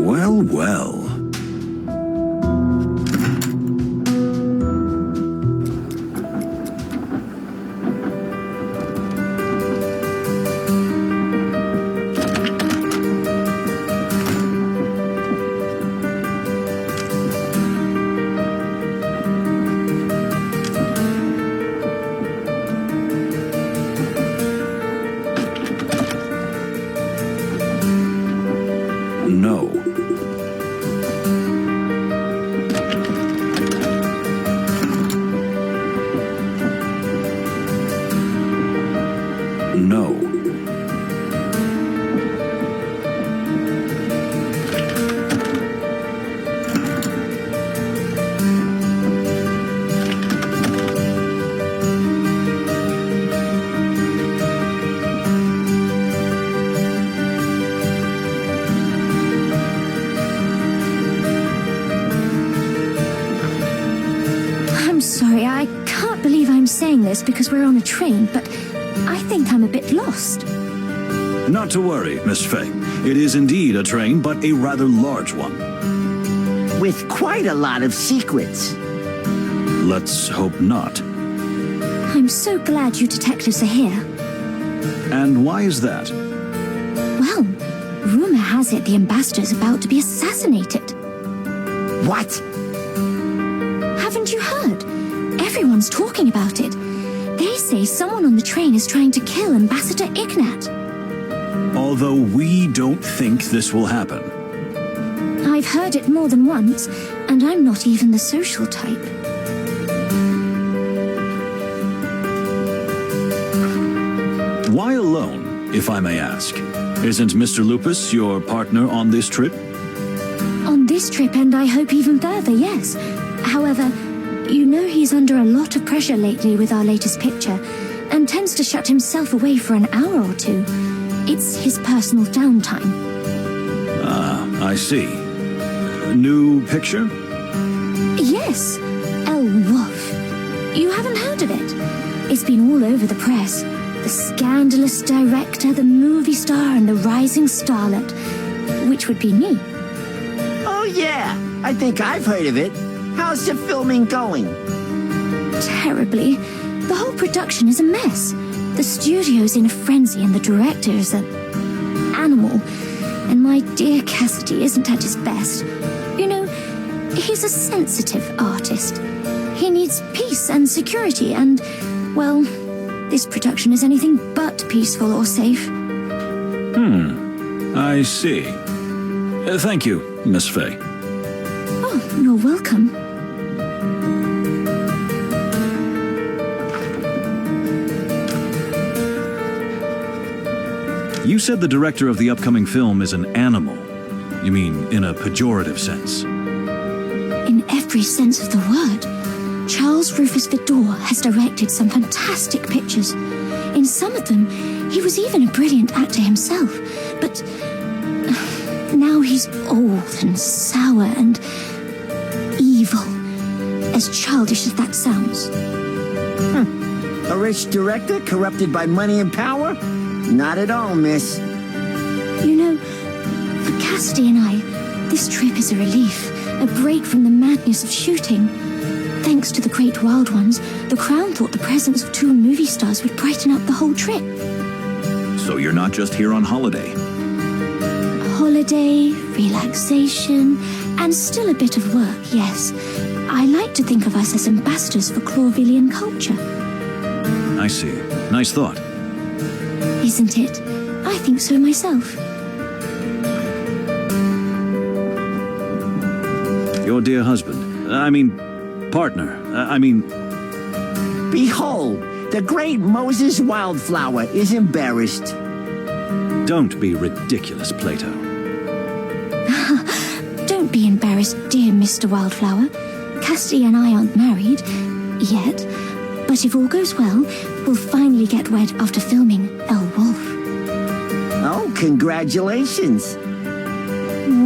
S1: Well, well.
S8: saying this because we're on a train, but I think I'm a bit lost.
S1: Not to worry, Miss Fay. It is indeed a train, but a rather large one.
S2: With quite a lot of secrets.
S1: Let's hope not.
S8: I'm so glad you detectives are here.
S1: And why is that?
S8: Well, rumor has it the ambassador's about to be assassinated.
S2: What?
S8: Haven't you heard? Everyone's talking about it. They say someone on the train is trying to kill Ambassador Ignat.
S1: Although we don't think this will happen.
S8: I've heard it more than once, and I'm not even the social type.
S1: Why alone, if I may ask? Isn't Mr. Lupus your partner on this trip?
S8: On this trip, and I hope even further, yes. However, you know he's under a lot of pressure lately with our latest picture, and tends to shut himself away for an hour or two. It's his personal downtime.
S1: Ah, I see. New picture?
S8: Yes, El Wolf. You haven't heard of it? It's been all over the press. The scandalous director, the movie star, and the rising starlet. Which would be me.
S2: Oh, yeah. I think I've heard of it. How's the filming going?
S8: Terribly. The whole production is a mess. The studio's in a frenzy and the director is an animal. And my dear Cassidy isn't at his best. You know, he's a sensitive artist. He needs peace and security and, well, this production is anything but peaceful or safe.
S1: I see. Thank you, Miss Fay.
S8: Oh, you're welcome.
S1: You said the director of the upcoming film is an animal. You mean in a pejorative sense?
S8: In every sense of the word. Charles Rufus Vidor has directed some fantastic pictures. In some of them, he was even a brilliant actor himself. But now he's old and sour and evil. As childish as that sounds.
S2: A rich director corrupted by money and power? Not at all, miss.
S8: You know, for Cassidy and I, this trip is a relief. A break from the madness of shooting. Thanks to the Great Wild Ones, the Crown thought the presence of 2 movie stars would brighten up the whole trip.
S1: So you're not just here on holiday?
S8: Holiday, relaxation, and still a bit of work, yes. I like to think of us as ambassadors for Clawvillian culture.
S1: I see. Nice thought.
S8: Isn't it? I think so myself.
S1: Your dear husband. Partner.
S2: Behold, the great Moses Wildflower is embarrassed.
S1: Don't be ridiculous, Plato.
S8: Don't be embarrassed, dear Mr. Wildflower. Cassidy and I aren't married yet, but if all goes well, we'll finally get wed after filming El Wolf.
S2: Oh, congratulations.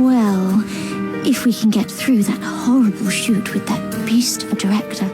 S8: Well, if we can get through that horrible shoot with that beast of a director.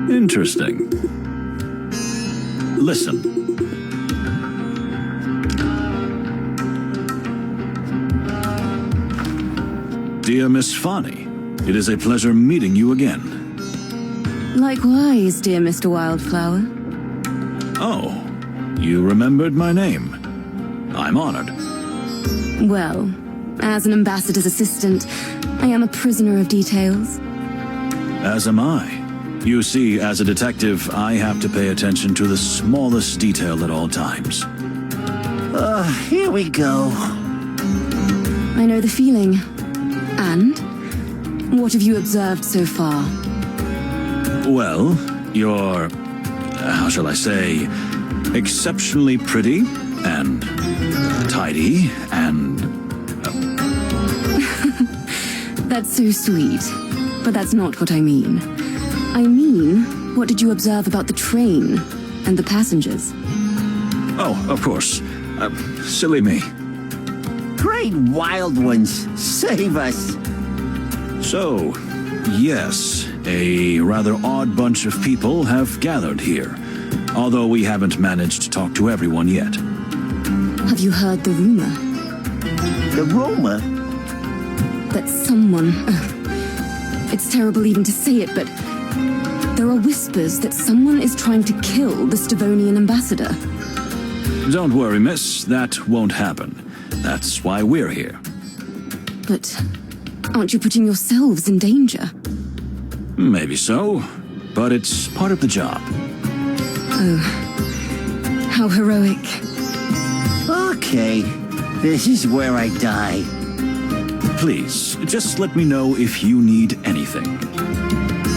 S1: Interesting. Listen. Dear Miss Fani, it is a pleasure meeting you again.
S5: Likewise, dear Mr. Wildflower.
S1: Oh, You remembered my name. I'm honored.
S5: Well, as an ambassador's assistant, I am a prisoner of details.
S1: As am I. You see, as a detective, I have to pay attention to the smallest detail at all times.
S2: Here we go.
S5: I know the feeling. And? What have you observed so far?
S1: Well, you're, how shall I say, exceptionally pretty and tidy and...
S5: That's so sweet, but that's not what I mean. I mean, what did you observe about the train and the passengers?
S1: Oh, of course. Silly me.
S2: Great wild ones, save us.
S1: So, yes, a rather odd bunch of people have gathered here, although we haven't managed to talk to everyone yet.
S5: Have you heard the rumor?
S2: The rumor?
S5: That someone... it's terrible even to say it, but... there are whispers that someone is trying to kill the Stavonian ambassador.
S1: Don't worry, miss. That won't happen. That's why we're here.
S5: But aren't you putting yourselves in danger?
S1: Maybe so, but it's part of the job.
S5: Oh, how heroic.
S2: Okay, this is where I die.
S1: Please, just let me know if you need anything.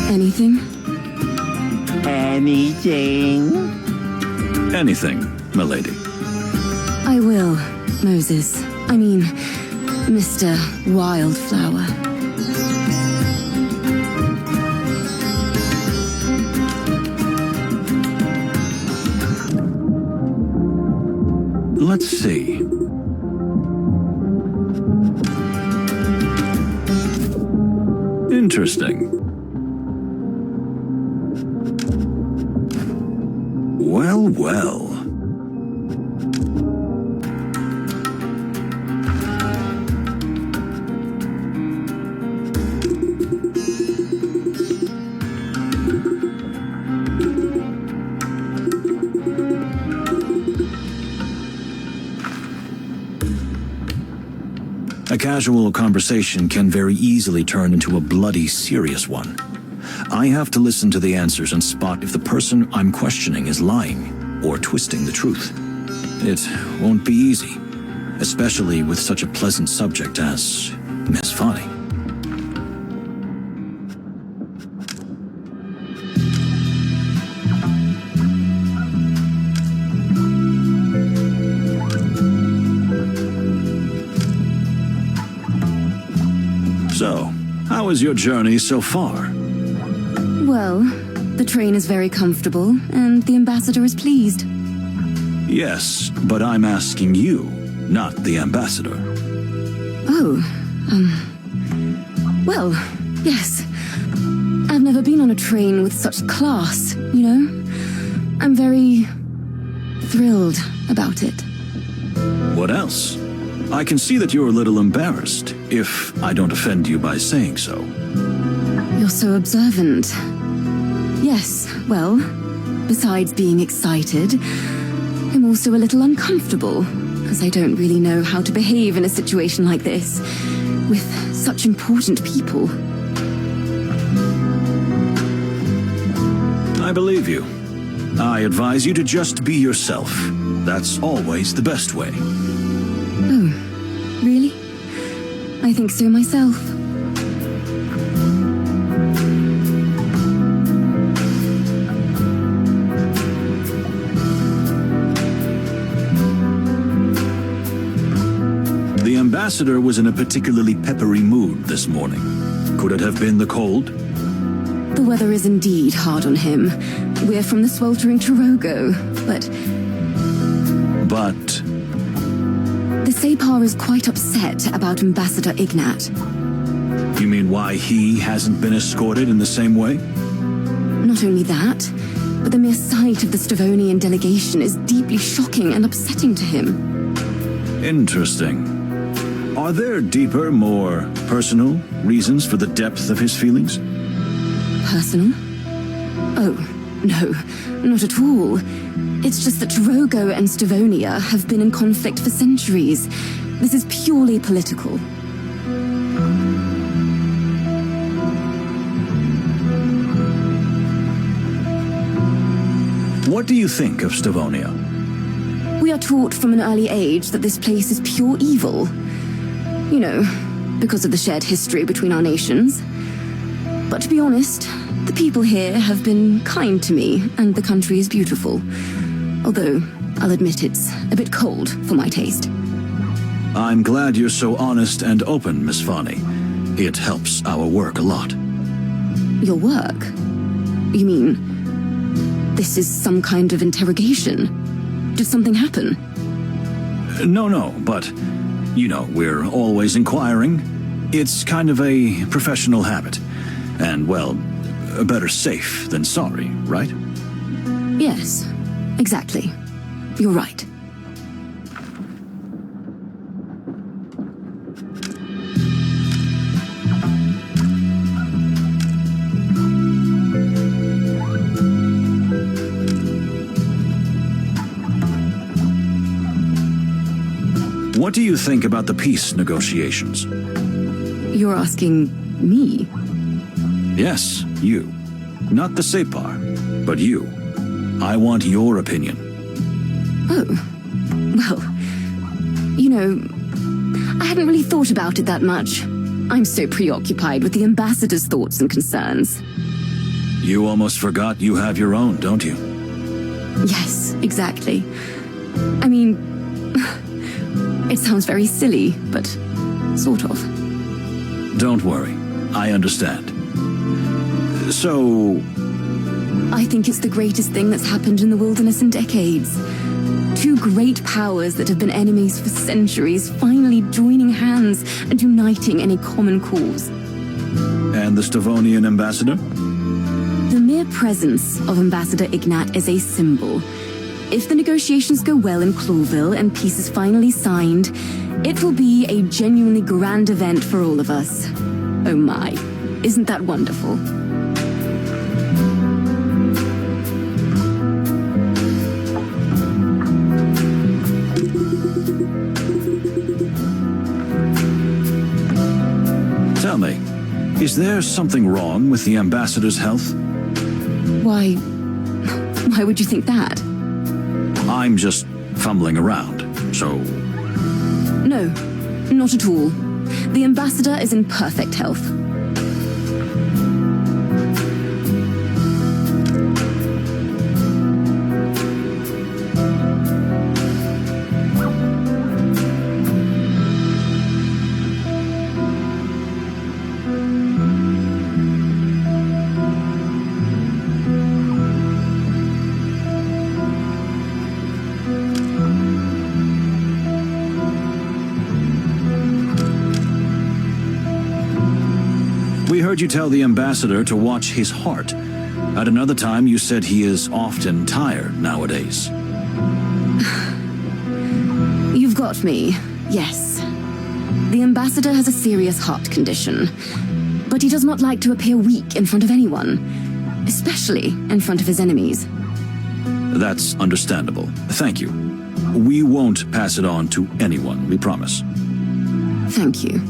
S5: Anything?
S2: Anything?
S1: Anything, milady.
S5: I will, Moses. I mean, Mr. Wildflower.
S1: Let's see. Interesting. Well, well. A casual conversation can very easily turn into a bloody serious one. I have to listen to the answers and spot if the person I'm questioning is lying or twisting the truth. It won't be easy, especially with such a pleasant subject as Miss Fanny. So, how is your journey so far?
S5: Well, the train is very comfortable, and the ambassador is pleased.
S1: Yes, but I'm asking you, not the ambassador.
S5: Oh, well, yes. I've never been on a train with such class, you know? I'm very thrilled about it.
S1: What else? I can see that you're a little embarrassed, if I don't offend you by saying so.
S5: You're so observant. Yes, well, besides being excited, I'm also a little uncomfortable, as I don't really know how to behave in a situation like this, with such important people.
S1: I believe you. I advise you to just be yourself. That's always the best way.
S5: Oh, really? I think so myself.
S1: The ambassador was in a particularly peppery mood this morning. Could it have been the cold?
S5: The weather is indeed hard on him. We're from the sweltering Toronto, but... The Sapar is quite upset about Ambassador Ignat.
S1: You mean why he hasn't been escorted in the same way?
S5: Not only that, but the mere sight of the Stavonian delegation is deeply shocking and upsetting to him.
S1: Interesting. Are there deeper, more personal reasons for the depth of his feelings?
S5: Personal? Oh, No, not at all. It's just that Drogo and Stavonia have been in conflict for centuries. This is purely political.
S1: What do you think of Stavonia?
S5: We are taught from an early age that this place is pure evil. You know, because of the shared history between our nations. But to be honest, the people here have been kind to me, and the country is beautiful. Although, I'll admit it's a bit cold for my taste.
S1: I'm glad you're so honest and open, Miss Fani. It helps our work a lot.
S5: Your work? You mean, this is some kind of interrogation? Did something happen?
S1: No, but, you know, we're always inquiring. It's kind of a professional habit. And, well, better safe than sorry, right?
S5: Yes, exactly. You're right.
S1: What do you think about the peace negotiations?
S5: You're asking me?
S1: Yes, you. Not the Separ, but you. I want your opinion.
S5: Oh. Well, you know, I hadn't really thought about it that much. I'm so preoccupied with the ambassador's thoughts and concerns.
S1: You almost forgot you have your own, don't you?
S5: Yes, exactly. I mean, it sounds very silly, but sort of.
S1: Don't worry. I understand. So...
S5: I think it's the greatest thing that's happened in the wilderness in decades. Two great powers that have been enemies for centuries finally joining hands and uniting in a common cause.
S1: And the Stavonian ambassador?
S5: The mere presence of Ambassador Ignat is a symbol. If the negotiations go well in Clawville and peace is finally signed, it will be a genuinely grand event for all of us. Oh my, isn't that wonderful?
S1: Tell me, is there something wrong with the ambassador's health?
S5: Why would you think that?
S1: I'm just fumbling around, so...
S5: No, not at all. The ambassador is in perfect health.
S1: We heard you tell the ambassador to watch his heart. At another time, you said he is often tired nowadays.
S5: You've got me, yes. The ambassador has a serious heart condition, but he does not like to appear weak in front of anyone, especially in front of his enemies.
S1: That's understandable. Thank you. We won't pass it on to anyone, we promise.
S5: Thank you.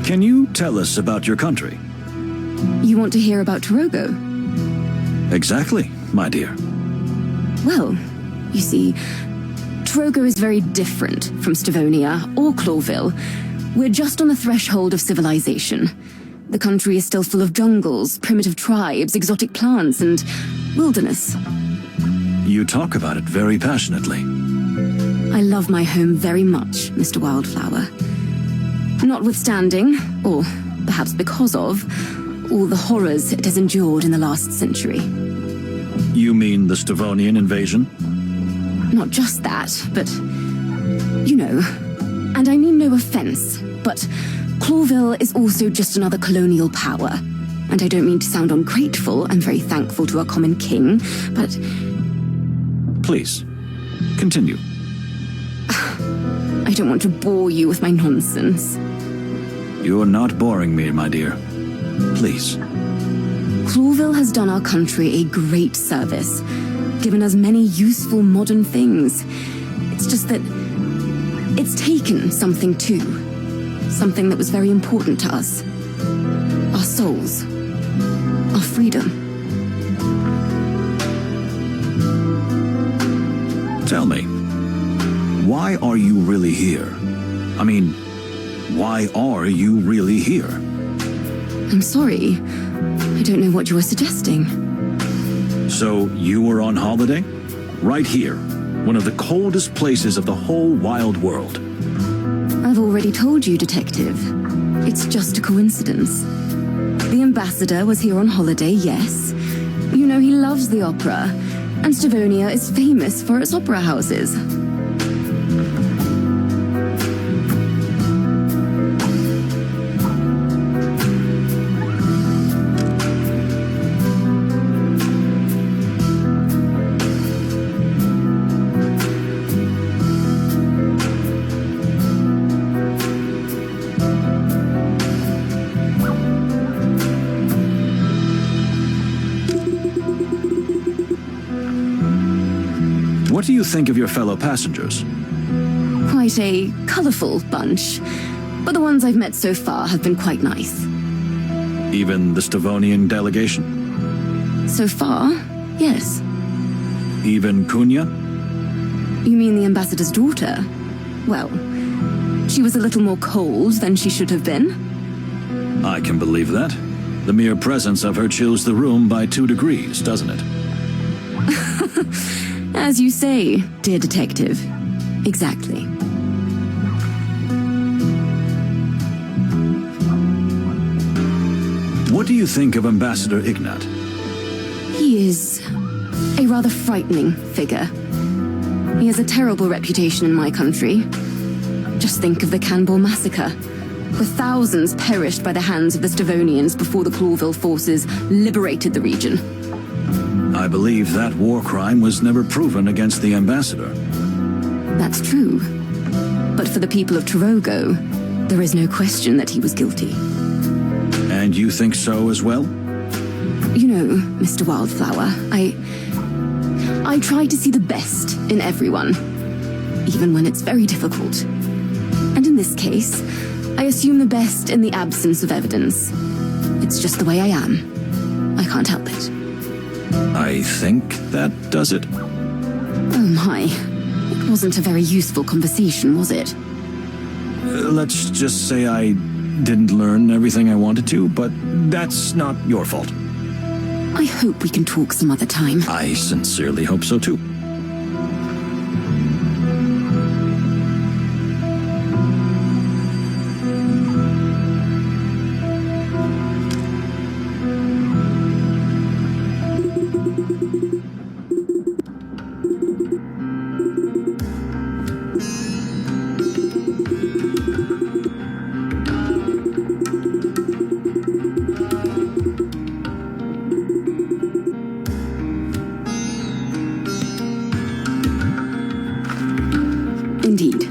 S1: Can you tell us about your country?
S5: You want to hear about Drogo?
S1: Exactly, my dear.
S5: Well, you see, Drogo is very different from Stavonia or Clawville. We're just on the threshold of civilization. The country is still full of jungles, primitive tribes, exotic plants, and wilderness.
S1: You talk about it very passionately.
S5: I love my home very much, Mr. Wildflower. Notwithstanding, or perhaps because of, all the horrors it has endured in the last century.
S1: You mean the Stavonian invasion?
S5: Not just that, but, you know, and I mean no offense, but Clawville is also just another colonial power. And I don't mean to sound ungrateful, I'm very thankful to our common king, but...
S1: Please, continue.
S5: I don't want to bore you with my nonsense.
S1: You're not boring me, my dear. Please.
S5: Clawville has done our country a great service, given us many useful modern things. It's just that it's taken something too. Something that was very important to us. Our souls. Our freedom.
S1: Tell me, why are you really here? I mean, why are you really here?
S5: I'm sorry. I don't know what you were suggesting.
S1: So you were on holiday? Right here, one of the coldest places of the whole wild world.
S5: I've already told you, Detective. It's just a coincidence. The ambassador was here on holiday, yes. You know he loves the opera, and Stavonia is famous for its opera houses.
S1: What do you think of your fellow passengers?
S5: Quite a colorful bunch, but the ones I've met so far have been quite nice.
S1: Even the Stavonian delegation?
S5: So far, yes.
S1: Even Cunha?
S5: You mean the ambassador's daughter? Well, she was a little more cold than she should have been.
S1: I can believe that. The mere presence of her chills the room by 2 degrees, doesn't it?
S5: As you say, dear detective. Exactly.
S1: What do you think of Ambassador Ignat?
S5: He is a rather frightening figure. He has a terrible reputation in my country. Just think of the Canberra massacre, where thousands perished by the hands of the Stavonians before the Clawville forces liberated the region.
S1: I believe that war crime was never proven against the ambassador.
S5: That's true. But for the people of Torogo, there is no question that he was guilty.
S1: And you think so as well?
S5: You know, Mr. Wildflower, I try to see the best in everyone, even when it's very difficult. And in this case, I assume the best in the absence of evidence. It's just the way I am. I can't help it.
S1: I think that does it.
S5: Oh my. It wasn't a very useful conversation, was it?
S1: Let's just say I didn't learn everything I wanted to, but that's not your fault.
S5: I hope we can talk some other time.
S1: I sincerely hope so too.
S5: Indeed.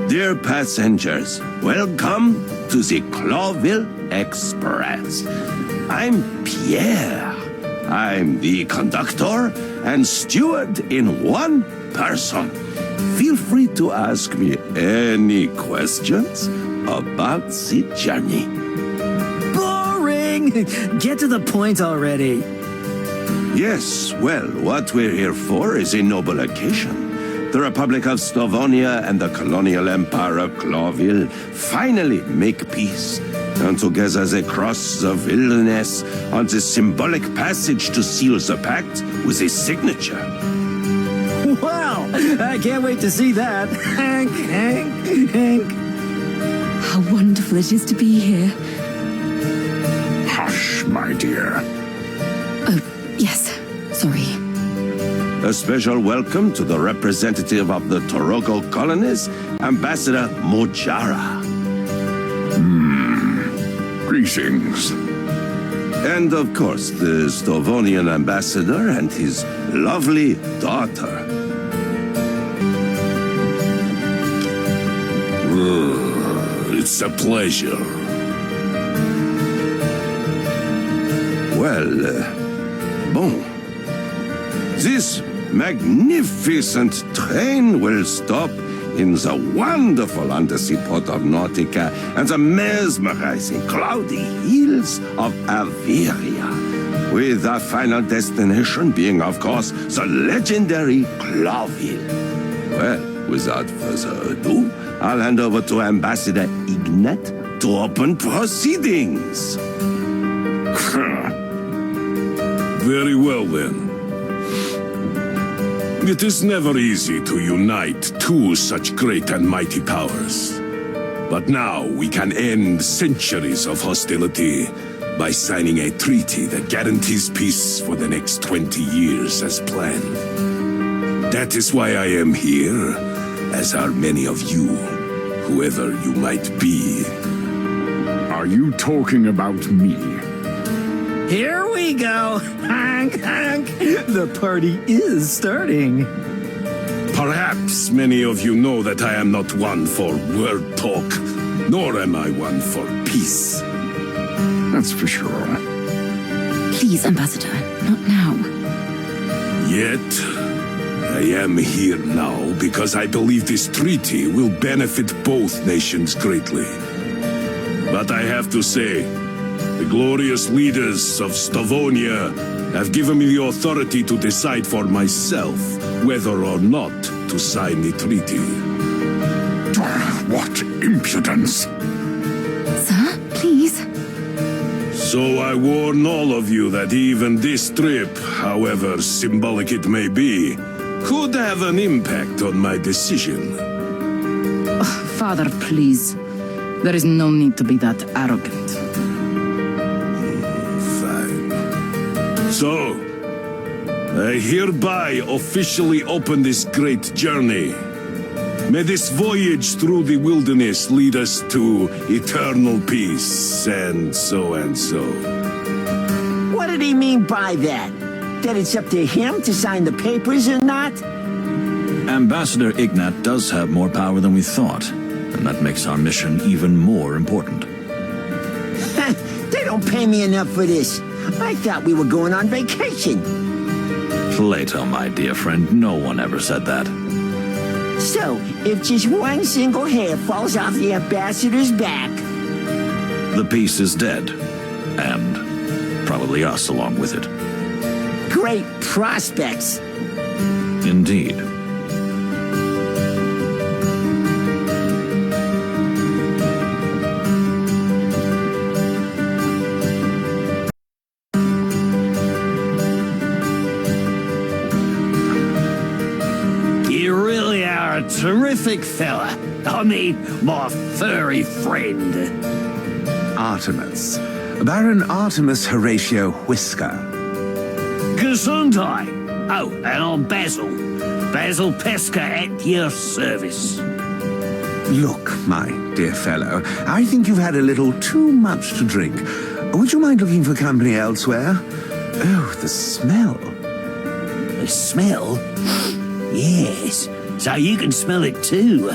S6: Dear passengers, welcome to the Clawville Express. I'm Pierre. I'm the conductor and steward in one person. Feel free to ask me any questions. about the journey.
S3: Boring! Get to the point already.
S6: Yes, well, what we're here for is a noble occasion. The Republic of Slavonia and the colonial empire of Clawville finally make peace. And together they cross the wilderness on the symbolic passage to seal the pact with a signature.
S3: Wow! I can't wait to see that. Hank, Hank, Hank.
S5: How wonderful it is to be here.
S9: Hush, my dear.
S5: Oh, yes. Sorry.
S6: A special welcome to the representative of the Torogo colonies, Ambassador Mojara.
S9: Greetings.
S6: And of course, the Slavonian ambassador and his lovely daughter.
S10: It's a pleasure.
S6: Well, bon. This magnificent train will stop in the wonderful undersea port of Nautica and the mesmerizing cloudy hills of Averia, with the final destination being, of course, the legendary Clawville. Well, without further ado, I'll hand over to Ambassador Ignat to open proceedings.
S10: Very well, then. It is never easy to unite two such great and mighty powers. But now we can end centuries of hostility by signing a treaty that guarantees peace for the next 20 years as planned. That is why I am here, as are many of you, whoever you might be.
S9: Are you talking about me?
S3: Here we go. Hank, Hank. The party is starting.
S10: Perhaps many of you know that I am not one for word talk, nor am I one for peace.
S9: That's for sure.
S5: Please, Ambassador, not now.
S10: Yet, I am here now because I believe this treaty will benefit both nations greatly. But I have to say, the glorious leaders of Slavonia have given me the authority to decide for myself whether or not to sign the treaty.
S9: What impudence!
S5: Sir, please.
S10: So I warn all of you that even this trip, however symbolic it may be, could have an impact on my decision.
S7: Father, please. There is no need to be that arrogant.
S10: Fine. So, I hereby officially open this great journey. May this voyage through the wilderness lead us to eternal peace, and so and so.
S2: What did he mean by that? That it's up to him to sign the papers or not?
S1: Ambassador Ignat does have more power than we thought, and that makes our mission even more important.
S2: They don't pay me enough for this. I thought we were going on vacation.
S1: Plato, my dear friend, no one ever said that.
S2: So, if just one single hair falls off the ambassador's back...
S1: The peace is dead, and probably us along with it.
S2: Great prospects.
S1: Indeed.
S3: You really are a terrific fella. I mean, my furry friend.
S11: Artemis. Baron Artemis Horatio Whisker.
S3: Gesundheit. Oh, and I'm Basil. Basil Pesca at your service.
S11: Look, my dear fellow, I think you've had a little too much to drink. Would you mind looking for company elsewhere? Oh, the smell.
S3: The smell? Yes. So you can smell it too.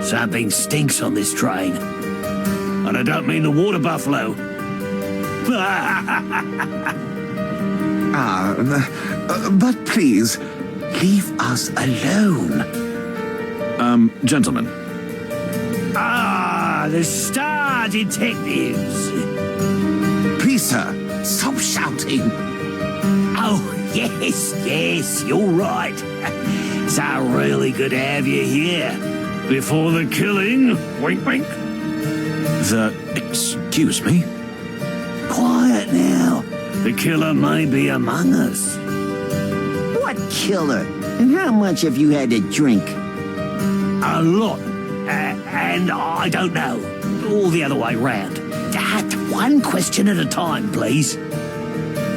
S3: Something stinks on this train. And I don't mean the water buffalo.
S11: But please, leave us alone.
S1: Gentlemen.
S3: the Star Detectives.
S11: Please, sir, stop shouting.
S3: Oh, yes, you're right. It's really good to have you here. Before the killing, wink, wink.
S1: Excuse me?
S3: Quiet now. The killer may be among us.
S2: What killer? And how much have you had to drink?
S3: A lot. And I don't know. All the other way round. One question at a time, please.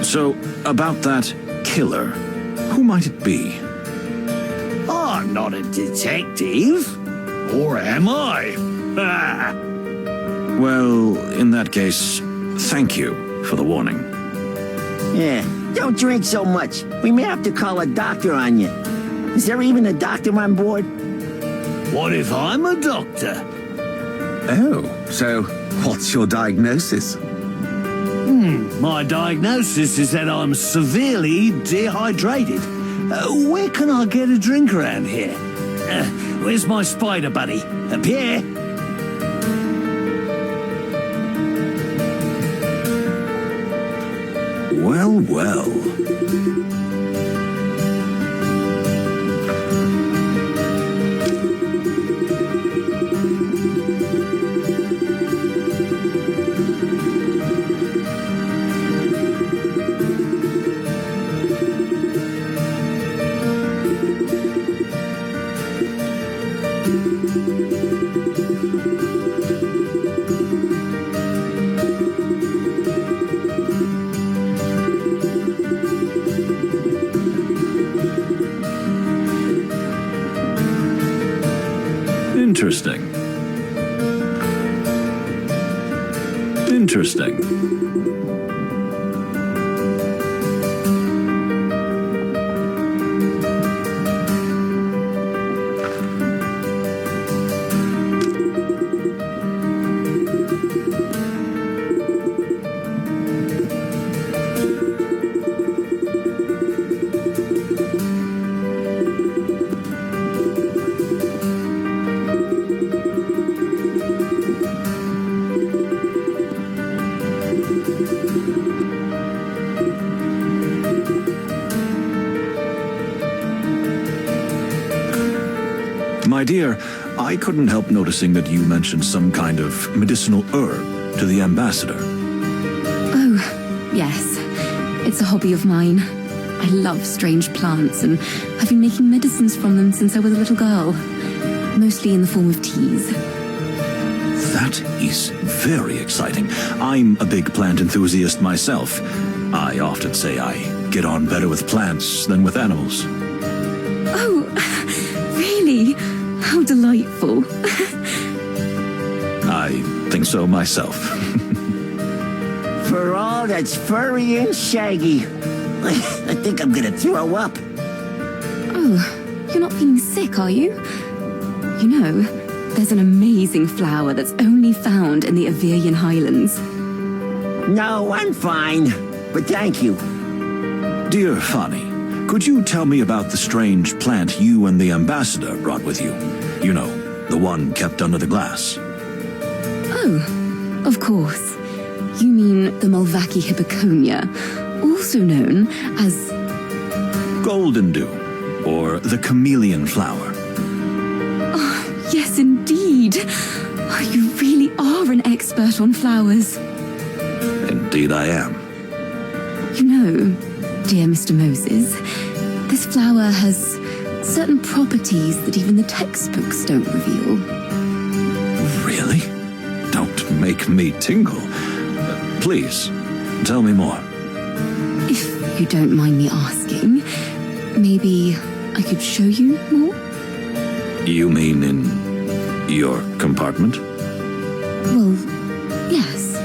S1: So, about that killer, who might it be?
S3: I'm not a detective. Or am I?
S1: Well, in that case, thank you for the warning.
S2: Yeah, don't drink so much. We may have to call a doctor on you. Is there even a doctor on board?
S3: What if I'm a doctor?
S11: Oh, so what's your diagnosis?
S3: My diagnosis is that I'm severely dehydrated. Where can I get a drink around here? Where's my spider buddy? Pierre?
S1: Well. Interesting. My dear, I couldn't help noticing that you mentioned some kind of medicinal herb to the ambassador.
S5: Oh, yes. It's a hobby of mine. I love strange plants, and I've been making medicines from them since I was a little girl. Mostly in the form of teas.
S1: That is very exciting. I'm a big plant enthusiast myself. I often say I get on better with plants than with animals.
S5: Oh, really? How delightful.
S1: I think so myself.
S2: For all that's furry and shaggy. I think I'm gonna throw up.
S5: Oh, you're not feeling sick, are you? You know, there's an amazing flower that's only found in the Averian Highlands.
S2: No, I'm fine. But thank you.
S1: Dear Fanny, could you tell me about the strange plant you and the ambassador brought with you? You know, the one kept under the glass.
S5: Oh, of course. You mean the Mulvaki hippoconia, also known as
S1: Golden Dew, or the chameleon flower.
S5: Oh, yes, indeed. Oh, you really are an expert on flowers.
S1: Indeed I am.
S5: You know, dear Mr. Moses, this flower has certain properties that even the textbooks don't reveal.
S1: Really? Don't make me tingle. Please, tell me more.
S5: If you don't mind me asking, maybe I could show you more?
S1: You mean in your compartment?
S5: Well, yes.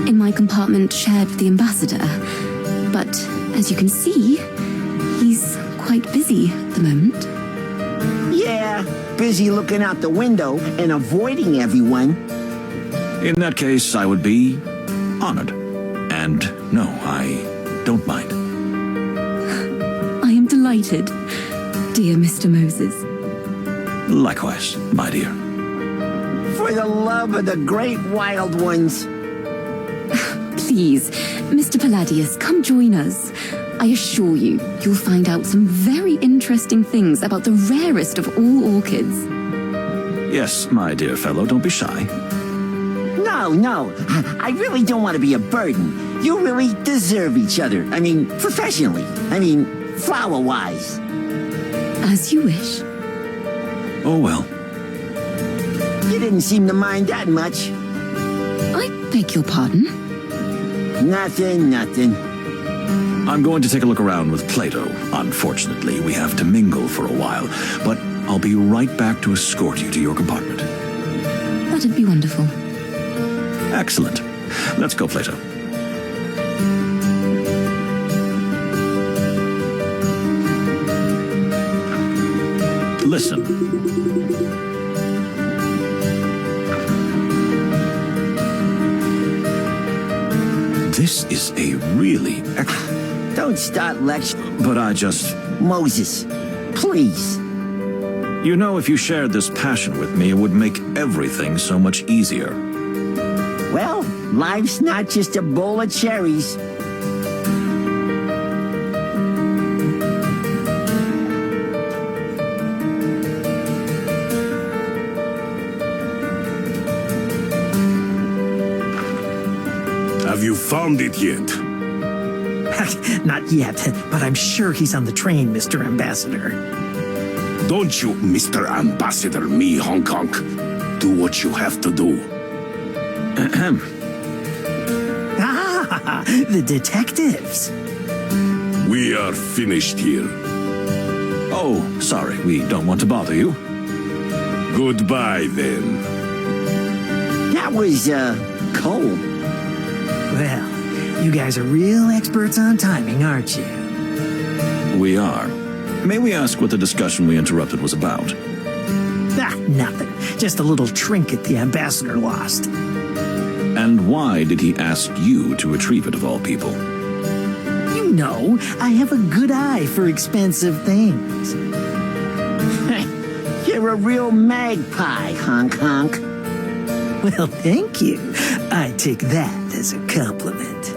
S5: In my compartment shared with the ambassador. But, as you can see, he's quite busy at the moment.
S2: Yeah, busy looking out the window and avoiding everyone.
S1: In that case, I would be honored. And no, I don't mind.
S5: I am delighted, dear Mr. Moses.
S1: Likewise, my dear.
S2: For For the love of the great wild ones.
S5: Please, Mr. Palladius, come join us. I assure you, you'll find out some very interesting things about the rarest of all orchids.
S1: Yes, my dear fellow, don't be shy.
S2: No. I really don't want to be a burden. You really deserve each other. I mean, professionally. I mean, flower-wise.
S5: As you wish.
S1: Oh, well.
S2: You didn't seem to mind that much.
S5: I beg your pardon?
S2: Nothing.
S1: I'm going to take a look around with Plato. Unfortunately, we have to mingle for a while, but I'll be right back to escort you to your compartment.
S5: That'd be wonderful.
S1: Excellent. Let's go, Plato. Listen. This is a really
S2: Don't start lecturing.
S1: But I just...
S2: Moses, please.
S1: You know, if you shared this passion with me, it would make everything so much easier.
S2: Well, life's not just a bowl of cherries.
S10: Have you found it yet?
S3: Not yet, but I'm sure he's on the train, Mr. Ambassador.
S10: Don't you, Mr. Ambassador, me, Hong Kong. Do what you have to do.
S3: The detectives.
S10: We are finished here.
S1: Oh, sorry, we don't want to bother you.
S10: Goodbye, then.
S2: That was, cold.
S3: Well, you guys are real experts on timing, aren't you?
S1: We are. May we ask what the discussion we interrupted was about?
S3: Nothing. Just a little trinket the ambassador lost.
S1: And why did he ask you to retrieve it, of all people?
S3: You know, I have a good eye for expensive things.
S2: You're a real magpie, honk.
S3: Well, thank you. I take that as a compliment.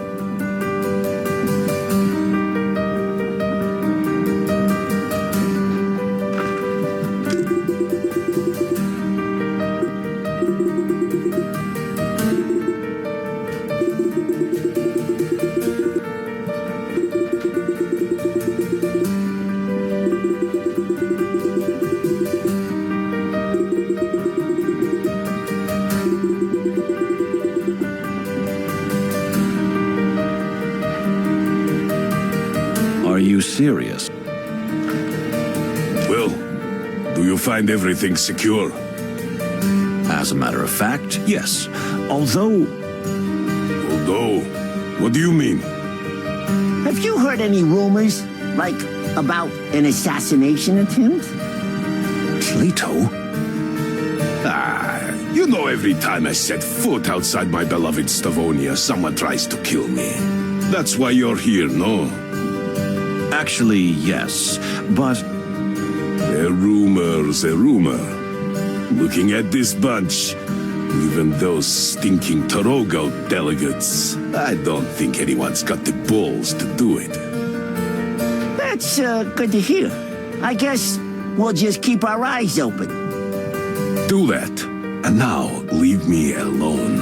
S1: Are you serious?
S10: Well, do you find everything secure?
S1: As a matter of fact, yes. Although...
S10: Although? What do you mean?
S2: Have you heard any rumors, like, about an assassination attempt?
S1: Plato?
S10: You know, every time I set foot outside my beloved Stavonia, someone tries to kill me. That's why you're here, no?
S1: Actually, yes, but...
S10: A rumor. Looking at this bunch, even those stinking Torogo delegates, I don't think anyone's got the balls to do it.
S2: That's, good to hear. I guess we'll just keep our eyes open.
S10: Do that. And now, leave me alone.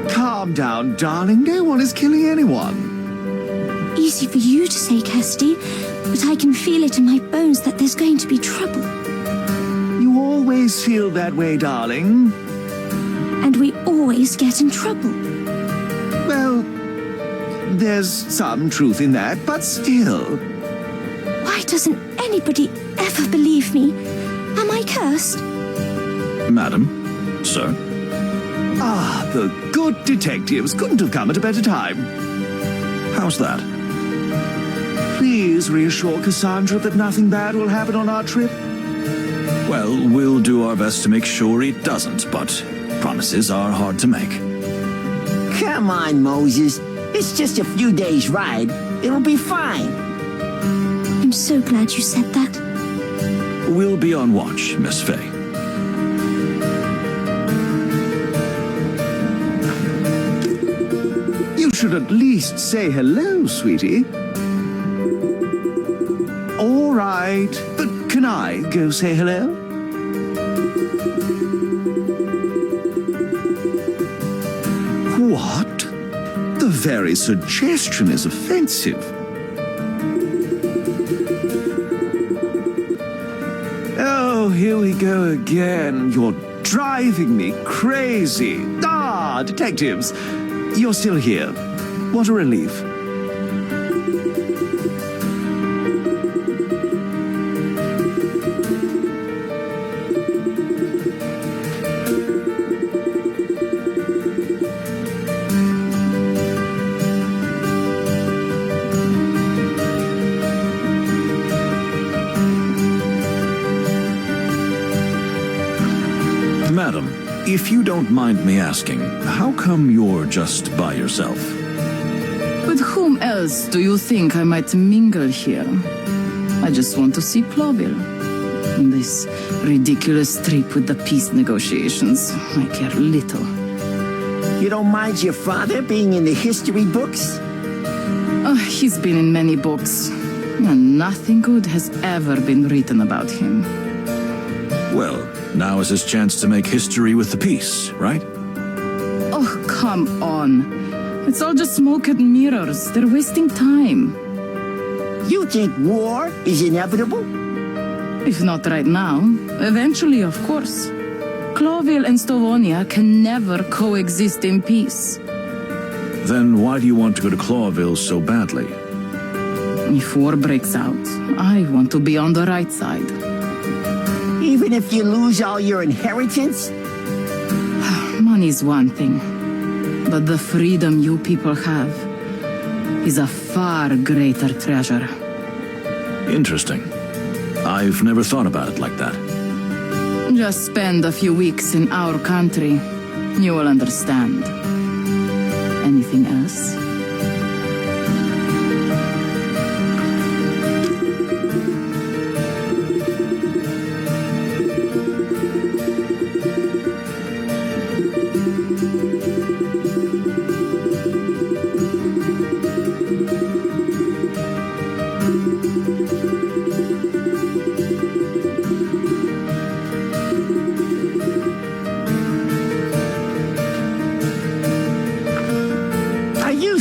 S4: Calm down, darling. No one is killing anyone.
S8: Easy for you to say, Cassidy, but I can feel it in my bones that there's going to be trouble.
S4: You always feel that way, darling.
S8: And we always get in trouble.
S4: Well, there's some truth in that, but still.
S8: Why doesn't anybody ever believe me? Am I cursed?
S1: Madam? Sir?
S4: Ah, the good detectives couldn't have come at a better time.
S1: How's that?
S4: Please reassure Cassandra that nothing bad will happen on our trip.
S1: Well, we'll do our best to make sure it doesn't, but promises are hard to make.
S2: Come on, Moses. It's just a few days' ride. It'll be fine.
S8: I'm so glad you said that.
S1: We'll be on watch, Miss Fay.
S4: You should at least say hello, sweetie. All right, but can I go say hello? What? The very suggestion is offensive. Oh, here we go again. You're driving me crazy. Ah, detectives, you're still here. What a relief.
S1: Madam, if you don't mind me asking, how come you're just by yourself?
S7: With whom else do you think I might mingle here? I just want to see Clawville. This ridiculous trip with the peace negotiations, I care little.
S2: You don't mind your father being in the history books?
S7: Oh, he's been in many books, and nothing good has ever been written about him.
S1: Well, now is his chance to make history with the peace, right?
S7: Oh, come on. It's all just smoke and mirrors. They're wasting time.
S2: You think war is inevitable?
S7: If not right now, eventually, of course. Clawville and Stavonia can never coexist in peace.
S1: Then why do you want to go to Clawville so badly?
S7: If war breaks out, I want to be on the right side.
S2: Even if you lose all your inheritance?
S7: Money's one thing, but the freedom you people have is a far greater treasure.
S1: Interesting. I've never thought about it like that.
S7: Just spend a few weeks in our country. You will understand. Anything else?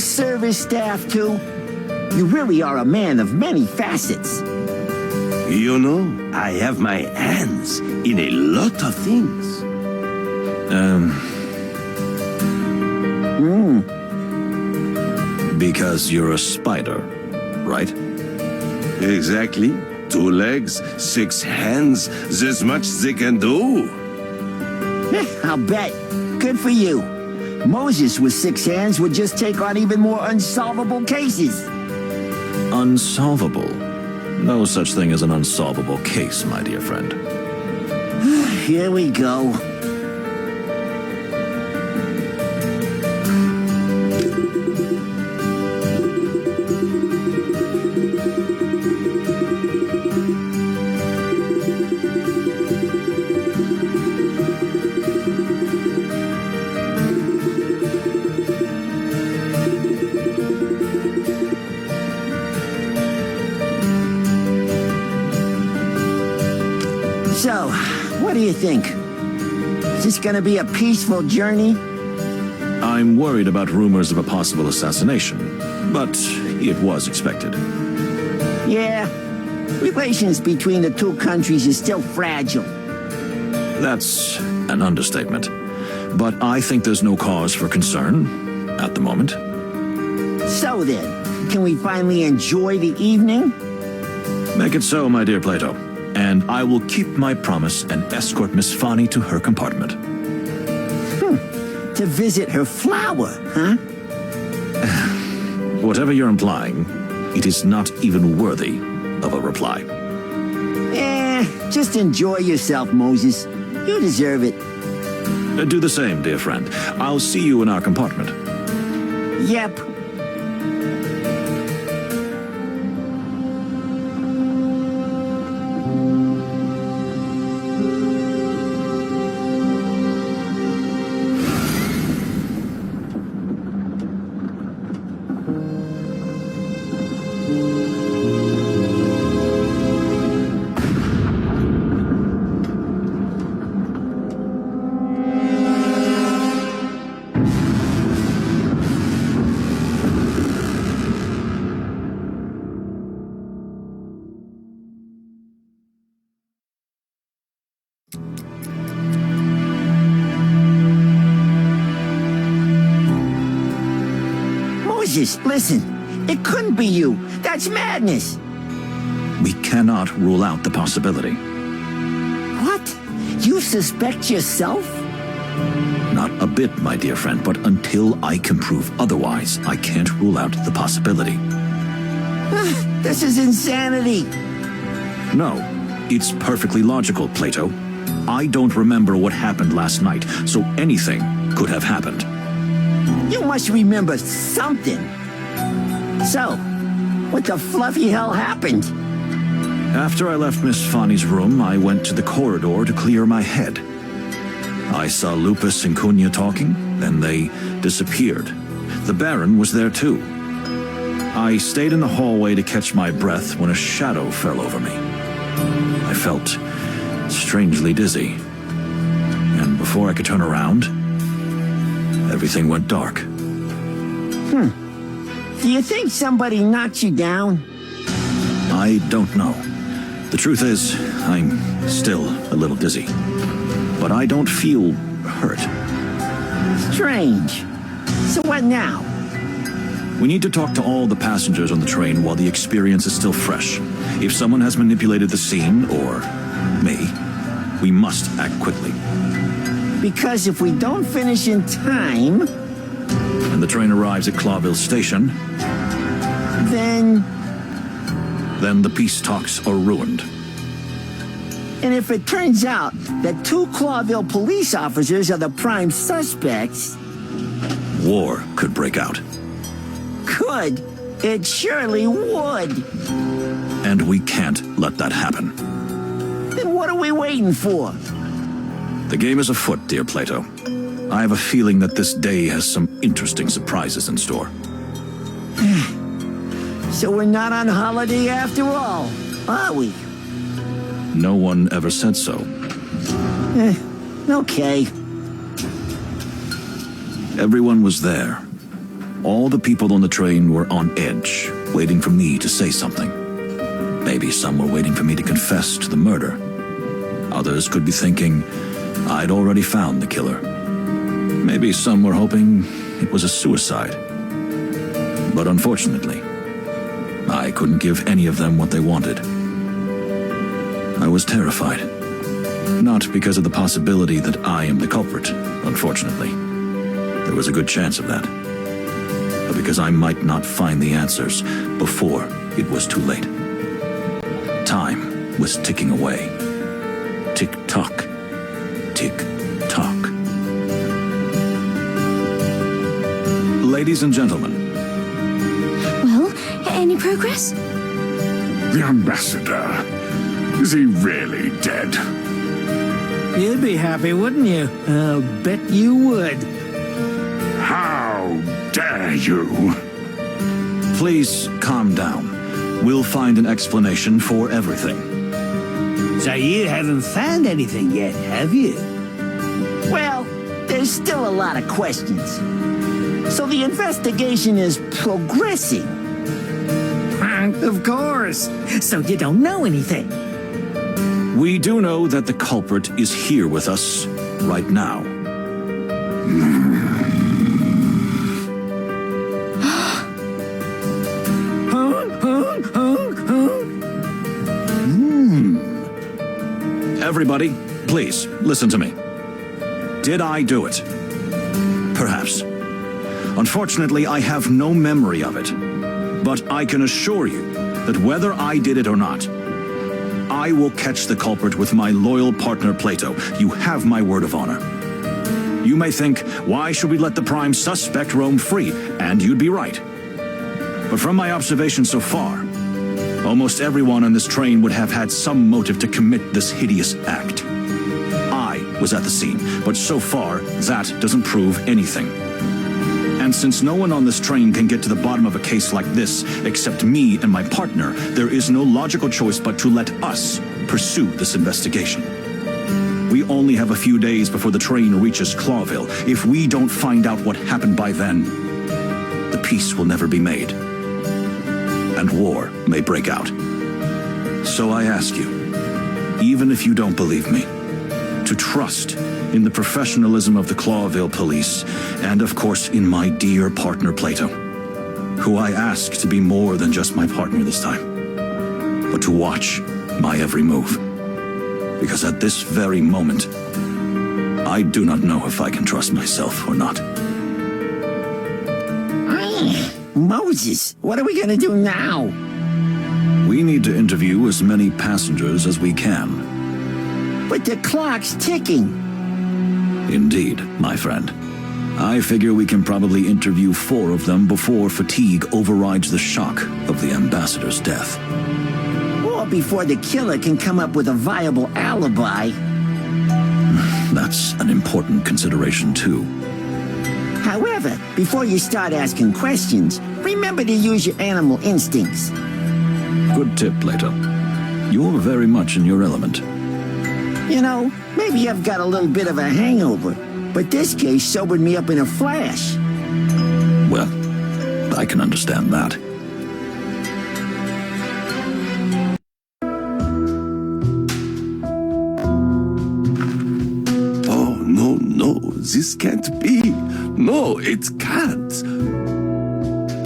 S2: Service staff too? You really are a man of many facets.
S6: You know, I have my hands in a lot of things.
S1: Because you're a spider, right?
S6: Exactly. 2 legs, 6 hands, there's much they can do.
S2: I'll bet. Good for you. Moses with 6 hands would just take on even more unsolvable cases.
S1: Unsolvable? No such thing as an unsolvable case, my dear friend.
S2: Here we go. So, what do you think? Is this gonna be a peaceful journey?
S1: I'm worried about rumors of a possible assassination, but it was expected.
S2: Yeah, relations between the 2 countries is still fragile.
S1: That's an understatement. But I think there's no cause for concern at the moment.
S2: So then, can we finally enjoy the evening?
S1: Make it so, my dear Plato. And I will keep my promise and escort Miss Fani to her compartment.
S2: To visit her flower, huh?
S1: Whatever you're implying, it is not even worthy of a reply.
S2: Just enjoy yourself, Moses. You deserve it.
S1: Do the same, dear friend. I'll see you in our compartment.
S2: Yep. Jesus, listen. It couldn't be you. That's madness.
S1: We cannot rule out the possibility.
S2: What? You suspect yourself?
S1: Not a bit, my dear friend, but until I can prove otherwise, I can't rule out the possibility.
S2: This is insanity.
S1: No, it's perfectly logical, Plato. I don't remember what happened last night, so anything could have happened.
S2: You must remember something. So, what the fluffy hell happened?
S1: After I left Miss Fanny's room, I went to the corridor to clear my head. I saw Lupus and Cunha talking, then they disappeared. The Baron was there too. I stayed in the hallway to catch my breath when a shadow fell over me. I felt strangely dizzy. And before I could turn around, everything went dark.
S2: Do you think somebody knocked you down?
S1: I don't know. The truth is, I'm still a little dizzy. But I don't feel hurt.
S2: Strange. So what now?
S1: We need to talk to all the passengers on the train while the experience is still fresh. If someone has manipulated the scene, or me, we must act quickly.
S2: Because if we don't finish in time...
S1: And the train arrives at Clawville Station...
S2: Then
S1: the peace talks are ruined.
S2: And if it turns out that 2 Clawville police officers are the prime suspects...
S1: War could break out.
S2: Could. It surely would.
S1: And we can't let that happen.
S2: Then what are we waiting for?
S1: The game is afoot, dear Plato. I have a feeling that this day has some interesting surprises in store.
S2: So we're not on holiday after all, are we?
S1: No one ever said so.
S2: Okay.
S1: Everyone was there. All the people on the train were on edge, waiting for me to say something. Maybe some were waiting for me to confess to the murder. Others could be thinking I'd already found the killer. Maybe some were hoping it was a suicide. But unfortunately, I couldn't give any of them what they wanted. I was terrified. Not because of the possibility that I am the culprit, unfortunately. There was a good chance of that. But because I might not find the answers before it was too late. Time was ticking away. Tick-tock. Tick-tock. Ladies and gentlemen.
S8: Well, any progress?
S9: The ambassador. Is he really dead?
S3: You'd be happy, wouldn't you? I'll bet you would.
S9: How dare you?
S1: Please calm down. We'll find an explanation for everything.
S3: So you haven't found anything yet, have you?
S2: Well, there's still a lot of questions. So the investigation is progressing.
S3: Of course. So you don't know anything.
S1: We do know that the culprit is here with us right now. Everybody, please, listen to me. Did I do it? Perhaps. Unfortunately, I have no memory of it. But I can assure you that whether I did it or not, I will catch the culprit with my loyal partner Plato. You have my word of honor. You may think, why should we let the prime suspect roam free? And you'd be right. But from my observation so far, almost everyone on this train would have had some motive to commit this hideous act. I was at the scene, but so far, that doesn't prove anything. And since no one on this train can get to the bottom of a case like this except me and my partner, there is no logical choice but to let us pursue this investigation. We only have a few days before the train reaches Clawville. If we don't find out what happened by then, the peace will never be made. And war may break out. So I ask you, even if you don't believe me, to trust in the professionalism of the Clawville police, and of course in my dear partner Plato. who I ask to be more than just my partner this time, but to watch my every move. Because at this very moment, I do not know if I can trust myself or not.
S2: Moses, what are we gonna do now?
S1: We need to interview as many passengers as we can.
S2: But the clock's ticking.
S1: Indeed, my friend. I figure we can probably interview 4 of them before fatigue overrides the shock of the ambassador's death.
S2: Or before the killer can come up with a viable alibi.
S1: That's an important consideration, too.
S2: However, before you start asking questions, remember to use your animal instincts.
S1: Good tip, Plato. You're very much in your element.
S2: You know, maybe I've got a little bit of a hangover, but this case sobered me up in a flash.
S1: Well, I can understand that.
S6: Oh, no, this can't be. No, it can't.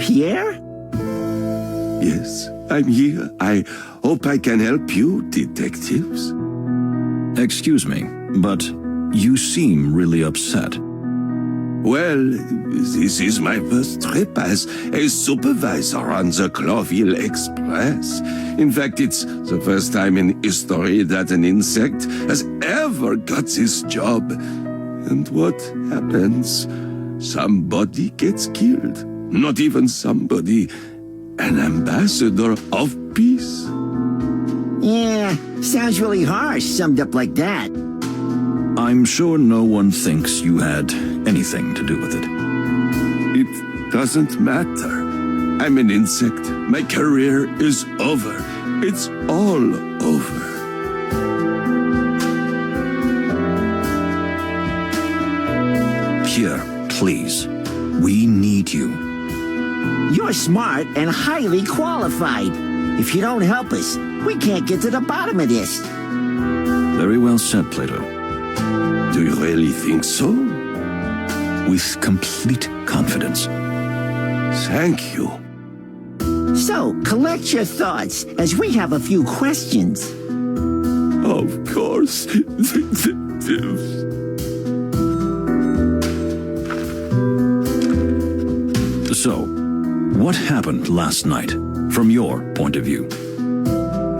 S2: Pierre?
S6: Yes, I'm here. I hope I can help you, detectives.
S1: Excuse me, but you seem really upset.
S6: Well, this is my first trip as a supervisor on the Clawville Express. In fact, it's the first time in history that an insect has ever got this job. And what happens? Somebody gets killed. Not even somebody. An ambassador of peace.
S2: Yeah, sounds really harsh, summed up like that.
S1: I'm sure no one thinks you had anything to do with it.
S6: It doesn't matter. I'm an insect. My career is over. It's all over.
S1: Pierre, please. We need you.
S2: You're smart and highly qualified. If you don't help us, we can't get to the bottom of this.
S1: Very well said, Plato.
S6: Do you really think so?
S1: With complete confidence.
S6: Thank you.
S2: So, collect your thoughts, as we have a few questions.
S6: Of course, detectives.
S1: So, what happened last night, from your point of view?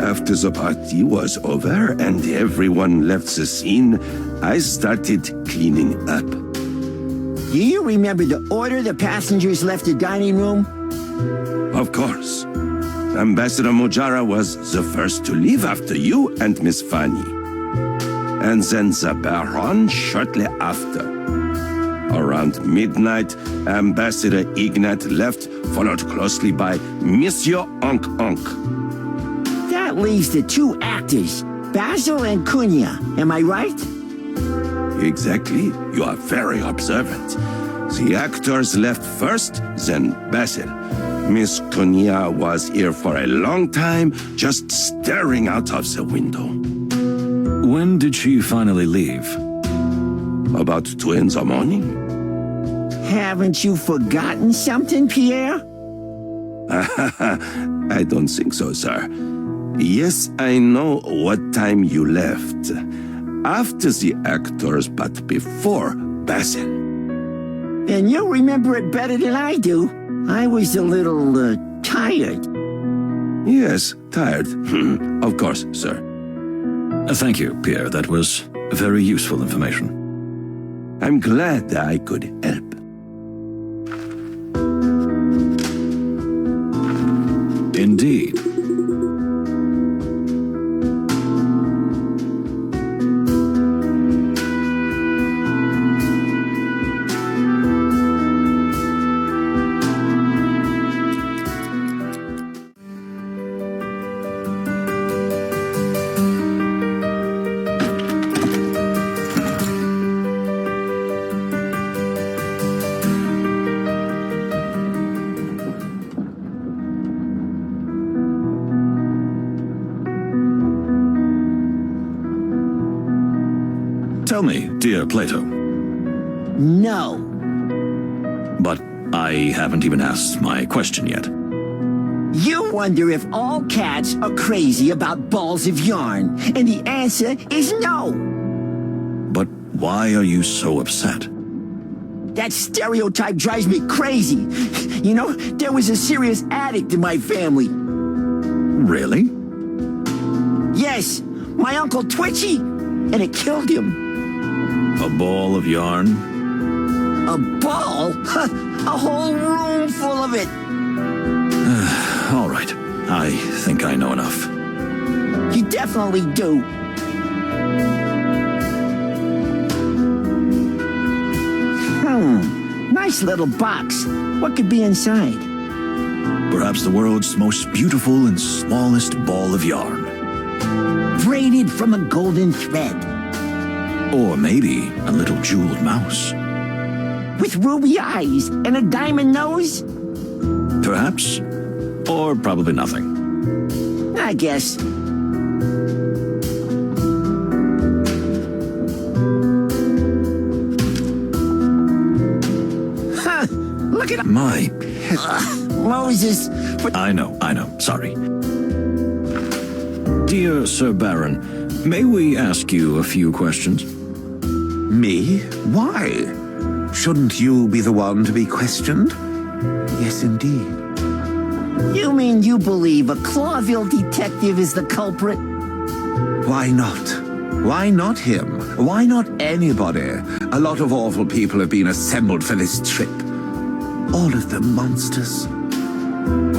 S6: After the party was over and everyone left the scene, I started cleaning up.
S2: Do you remember the order the passengers left the dining room?
S6: Of course. Ambassador Mojara was the first to leave after you and Miss Fanny. And then the Baron shortly after. Around midnight, Ambassador Ignat left, followed closely by Monsieur Onk Onk.
S2: That leaves the 2 actors, Basil and Cunha. Am I right?
S6: Exactly. You are very observant. The actors left first, then Basil. Miss Cunha was here for a long time, just staring out of the window.
S1: When did she finally leave?
S6: About 2 in the morning.
S2: Haven't you forgotten something, Pierre?
S6: I don't think so, sir. Yes, I know what time you left. After the actors, but before Basil.
S2: And you remember it better than I do. I was a little, tired.
S6: Yes, tired. Of course, sir.
S1: Thank you, Pierre. That was very useful information.
S6: I'm glad that I could help.
S1: Indeed. Tell me, dear Plato.
S2: No.
S1: But I haven't even asked my question yet.
S2: You wonder if all cats are crazy about balls of yarn, and the answer is no.
S1: But why are you so upset?
S2: That stereotype drives me crazy. You know, there was a serious addict in my family.
S1: Really?
S2: Yes, my Uncle Twitchy, and it killed him.
S1: A ball of yarn?
S2: A ball? A whole room full of it.
S1: All right. I think I know enough.
S2: You definitely do. Nice little box. What could be inside?
S1: Perhaps the world's most beautiful and smallest ball of yarn.
S2: Braided from a golden thread.
S1: Or maybe a little jeweled mouse.
S2: With ruby eyes and a diamond nose?
S1: Perhaps. Or probably nothing.
S2: I guess. Look at
S1: my
S2: Moses.
S1: I know. Sorry. Dear Sir Baron, may we ask you a few questions?
S11: Me? Why? Shouldn't you be the one to be questioned? Yes, indeed.
S2: You mean you believe a Clawville detective is the culprit?
S11: Why not? Why not him? Why not anybody? A lot of awful people have been assembled for this trip. All of them monsters.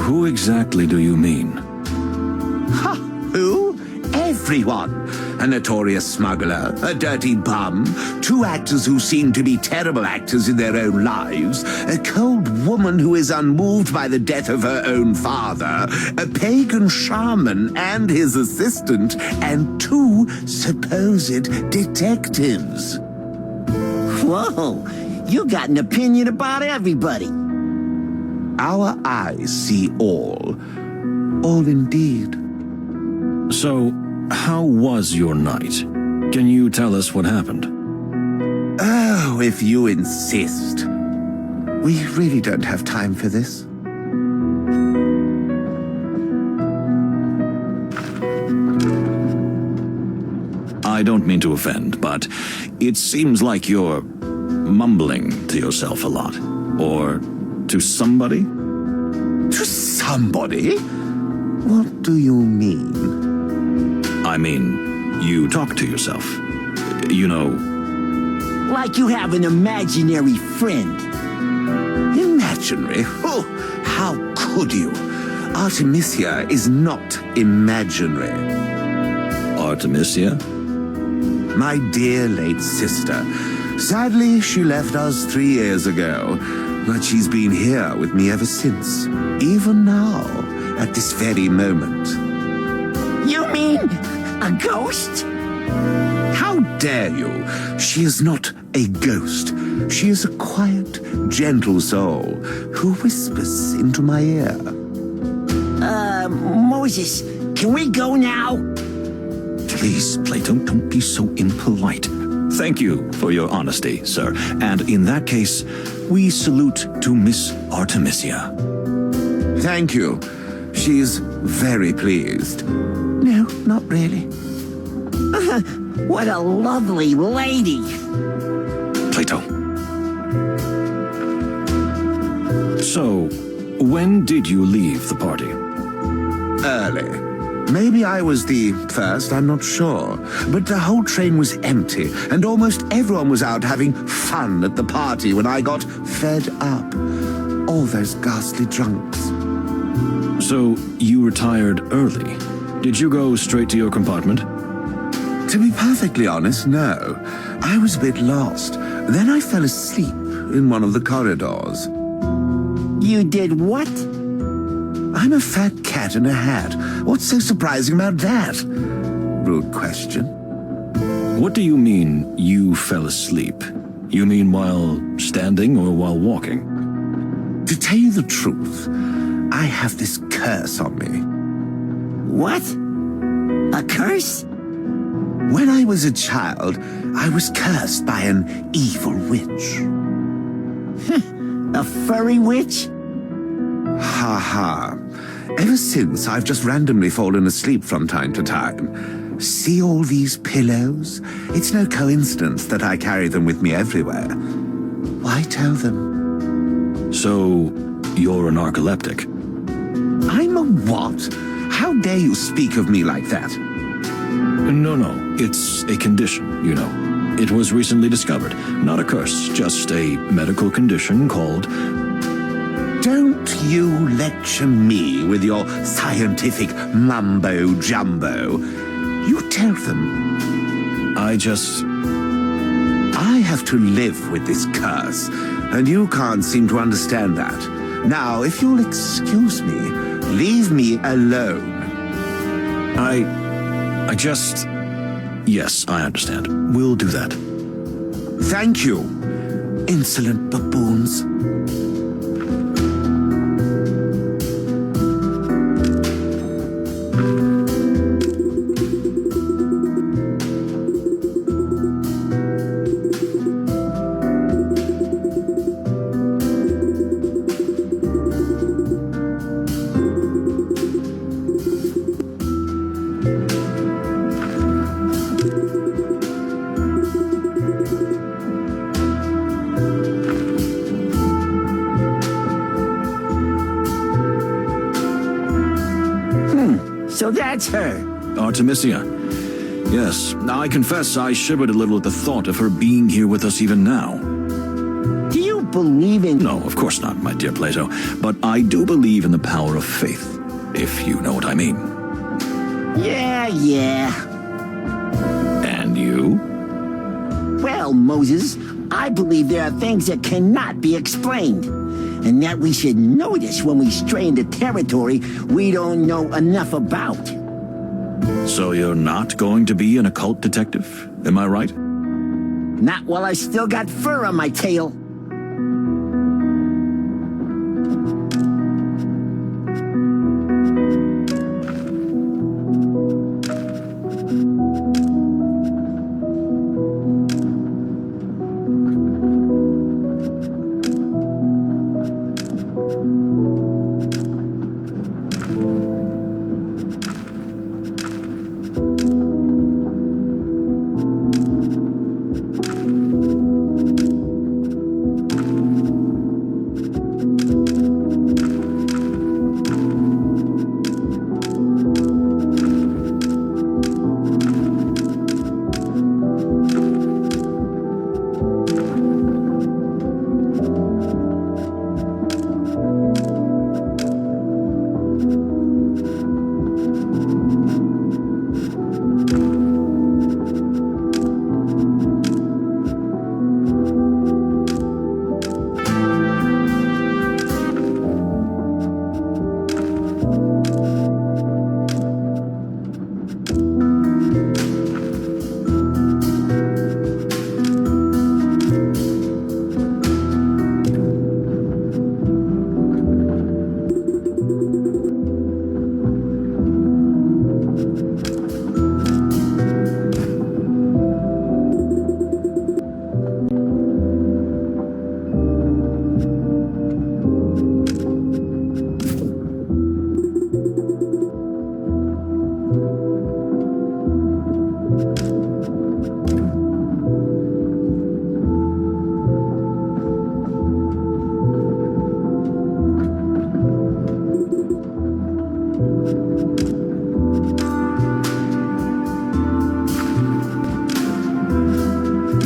S1: Who exactly do you mean?
S11: Ha! Who? Everyone. A notorious smuggler, a dirty bum, two actors who seem to be terrible actors in their own lives, a cold woman who is unmoved by the death of her own father, a pagan shaman and his assistant, and two supposed detectives.
S2: Whoa, you got an opinion about everybody.
S11: Our eyes see all. All indeed.
S1: So, how was your night? Can you tell us what happened?
S11: Oh, if you insist. We really don't have time for this.
S1: I don't mean to offend, but it seems like you're mumbling to yourself a lot. Or to somebody?
S11: To somebody? What do you mean?
S1: I mean, you talk to yourself. You know...
S2: Like you have an imaginary friend.
S11: Imaginary? Oh, how could you? Artemisia is not imaginary.
S1: Artemisia?
S11: My dear late sister. Sadly, she left us 3 years ago, but she's been here with me ever since. Even now, at this very moment.
S2: You mean a ghost?
S11: How dare you? She is not a ghost. She is a quiet, gentle soul who whispers into my ear.
S2: Moses, can we go now?
S1: Please, Plato, don't be so impolite. Thank you for your honesty, sir. And in that case, we salute to Miss Artemisia.
S11: Thank you. She's very pleased. No, not really.
S2: What a lovely lady.
S1: Plato. So, when did you leave the party?
S11: Early. Maybe I was the first, I'm not sure. But the whole train was empty, and almost everyone was out having fun at the party when I got fed up. All those ghastly drunks.
S1: So, you retired early. Did you go straight to your compartment?
S11: To be perfectly honest, no. I was a bit lost. Then I fell asleep in one of the corridors.
S2: You did what?
S11: I'm a fat cat in a hat. What's so surprising about that? Rude question.
S1: What do you mean, you fell asleep? You mean while standing or while walking?
S11: To tell you the truth, I have this curse on me.
S2: What? A curse?
S11: When I was a child, I was cursed by an evil witch.
S2: A furry witch?
S11: Ha ha. Ever since, I've just randomly fallen asleep from time to time. See all these pillows? It's no coincidence that I carry them with me everywhere. Why tell them?
S1: So, you're a narcoleptic?
S11: I'm a what? How dare you speak of me like that?
S1: No, it's a condition, you know. It was recently discovered. Not a curse, just a medical condition called...
S11: Don't you lecture me with your scientific mumbo-jumbo. You tell them.
S1: I
S11: have to live with this curse, and you can't seem to understand that. Now, if you'll excuse me, leave me alone.
S1: Yes, I understand. We'll do that.
S11: Thank you, insolent baboons.
S2: So that's her.
S1: Artemisia. Yes, I confess I shivered a little at the thought of her being here with us even now.
S2: Do you believe in...
S1: No, of course not, my dear Plato. But I do believe in the power of faith, if you know what I mean.
S2: Yeah.
S1: And you?
S2: Well, Moses, I believe there are things that cannot be explained. And that we should notice when we stray into territory we don't know enough about.
S1: So you're not going to be an occult detective? Am I right?
S2: Not while I still got fur on my tail.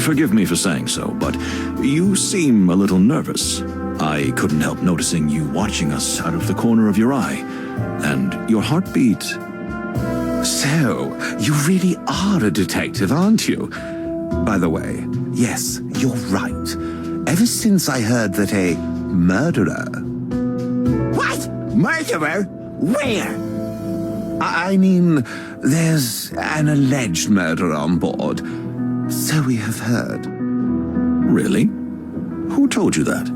S1: Forgive me for saying so, but you seem a little nervous. I couldn't help noticing you watching us out of the corner of your eye. And your heartbeat...
S11: So, you really are a detective, aren't you? By the way, yes, you're right. Ever since I heard that a murderer...
S2: What? Murderer? Where?
S11: I mean, there's an alleged murderer on board. So we have heard.
S1: Really? Who told you that?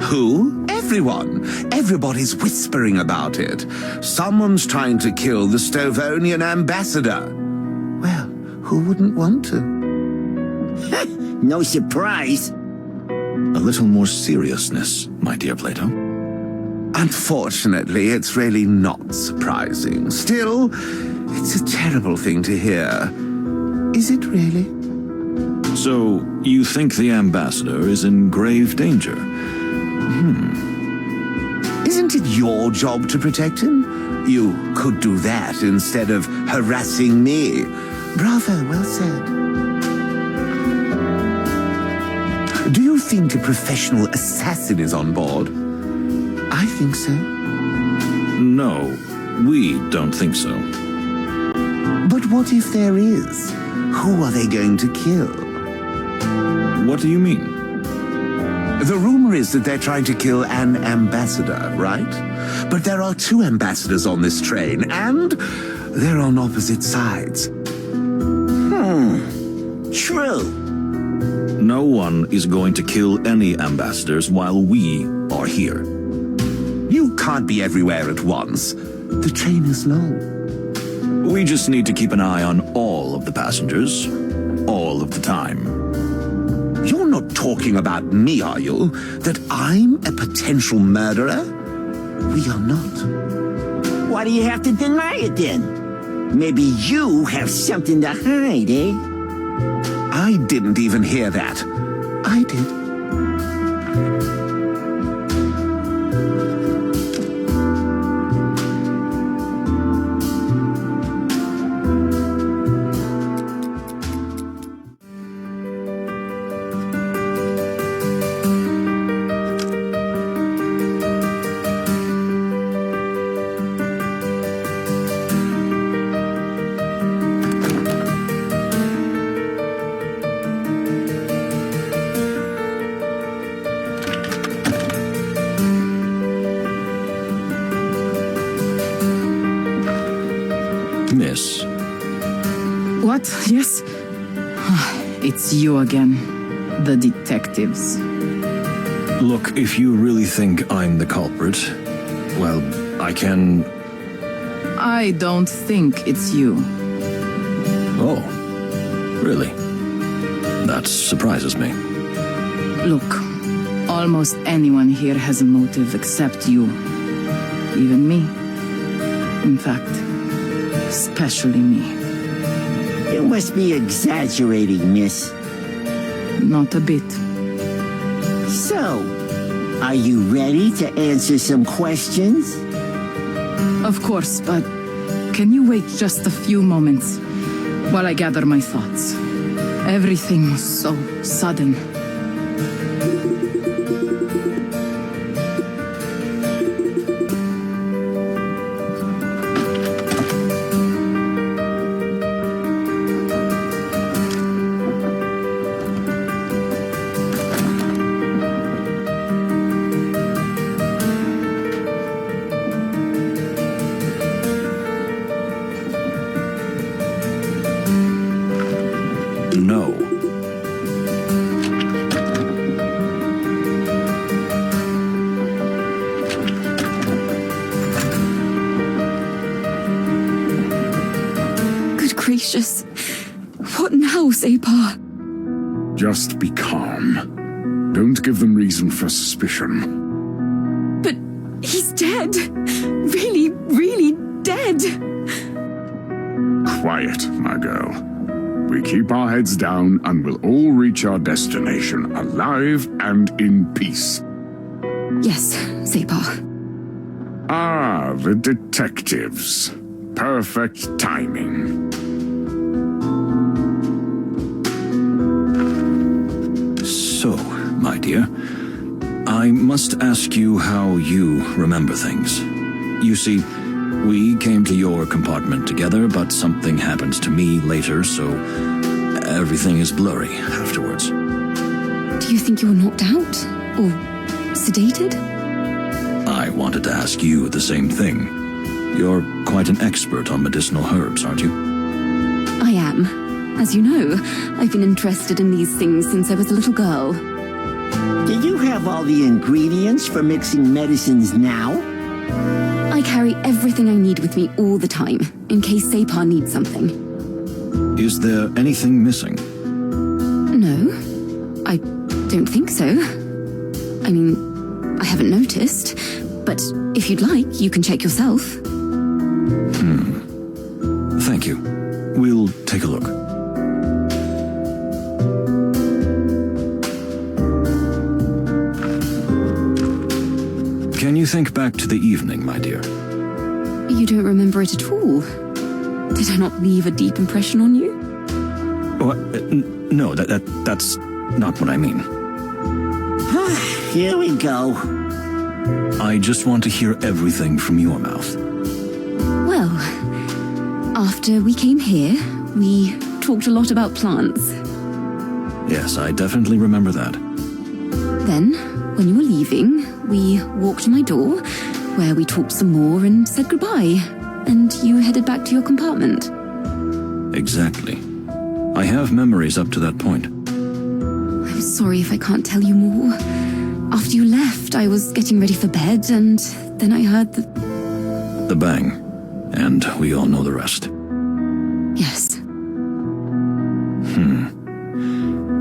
S11: Who? Everyone. Everybody's whispering about it. Someone's trying to kill the Stovonian ambassador. Well, who wouldn't want to?
S2: No surprise.
S1: A little more seriousness, my dear Plato.
S11: Unfortunately, it's really not surprising. Still, it's a terrible thing to hear. Is it really?
S1: So, you think the ambassador is in grave danger?
S11: Isn't it your job to protect him? You could do that instead of harassing me. Bravo, well said. Do you think a professional assassin is on board? I think so.
S1: No, we don't think so.
S11: But what if there is? Who are they going to kill?
S1: What do you mean?
S11: The rumor is that they're trying to kill an ambassador, right? But there are 2 ambassadors on this train, and they're on opposite sides.
S2: True.
S1: No one is going to kill any ambassadors while we are here.
S11: You can't be everywhere at once. The train is long.
S1: We just need to keep an eye on all of the passengers, all of the time.
S11: You're not talking about me, are you? That I'm a potential murderer? We are not.
S2: Why do you have to deny it then? Maybe you have something to hide, eh?
S11: I didn't even hear that. I did.
S1: Miss.
S7: What? Yes? It's you again. The detectives.
S1: Look, if you really think I'm the culprit, well, I can...
S7: I don't think it's you.
S1: Oh, really? That surprises me.
S7: Look, almost anyone here has a motive except you. Even me. In fact, especially me.
S2: You must be exaggerating, miss.
S7: Not a bit.
S2: So, are you ready to answer some questions?
S7: Of course, but can you wait just a few moments while I gather my thoughts? Everything was so sudden.
S1: No.
S5: Good gracious. What now, Separ?
S9: Just be calm. Don't give them reason for suspicion.
S5: But he's dead. Really, really dead.
S9: Quiet, my girl. We keep our heads down and we'll all reach our destination alive and in peace.
S5: Yes, Separ.
S9: Ah, the detectives. Perfect timing.
S1: So, my dear, I must ask you how you remember things. You see, we came to your compartment together, but something happened to me later, so everything is blurry afterwards.
S5: Do you think you're knocked out? Or sedated?
S1: I wanted to ask you the same thing. You're quite an expert on medicinal herbs, aren't you?
S5: I am. As you know, I've been interested in these things since I was a little girl.
S2: Do you have all the ingredients for mixing medicines now?
S5: I carry everything I need with me all the time, in case Separ needs something.
S1: Is there anything missing?
S5: No, I don't think so. mean, I haven't noticed, but if you'd like, you can check yourself.
S1: Thank you. We'll take a look. Can you think back to the evening, my dear?
S5: You don't remember it at all. Did I not leave a deep impression on you?
S1: What? No, that's not what I mean.
S2: Here we go.
S1: I just want to hear everything from your mouth.
S5: Well, after we came here, we talked a lot about plants.
S1: Yes, I definitely remember that.
S5: Then, when you were leaving, we walked to my door, where we talked some more and said goodbye, and you headed back to your compartment.
S1: Exactly. I have memories up to that point.
S5: I'm sorry if I can't tell you more. After you left, I was getting ready for bed, and then I heard
S1: the bang, and we all know the rest.
S5: Yes.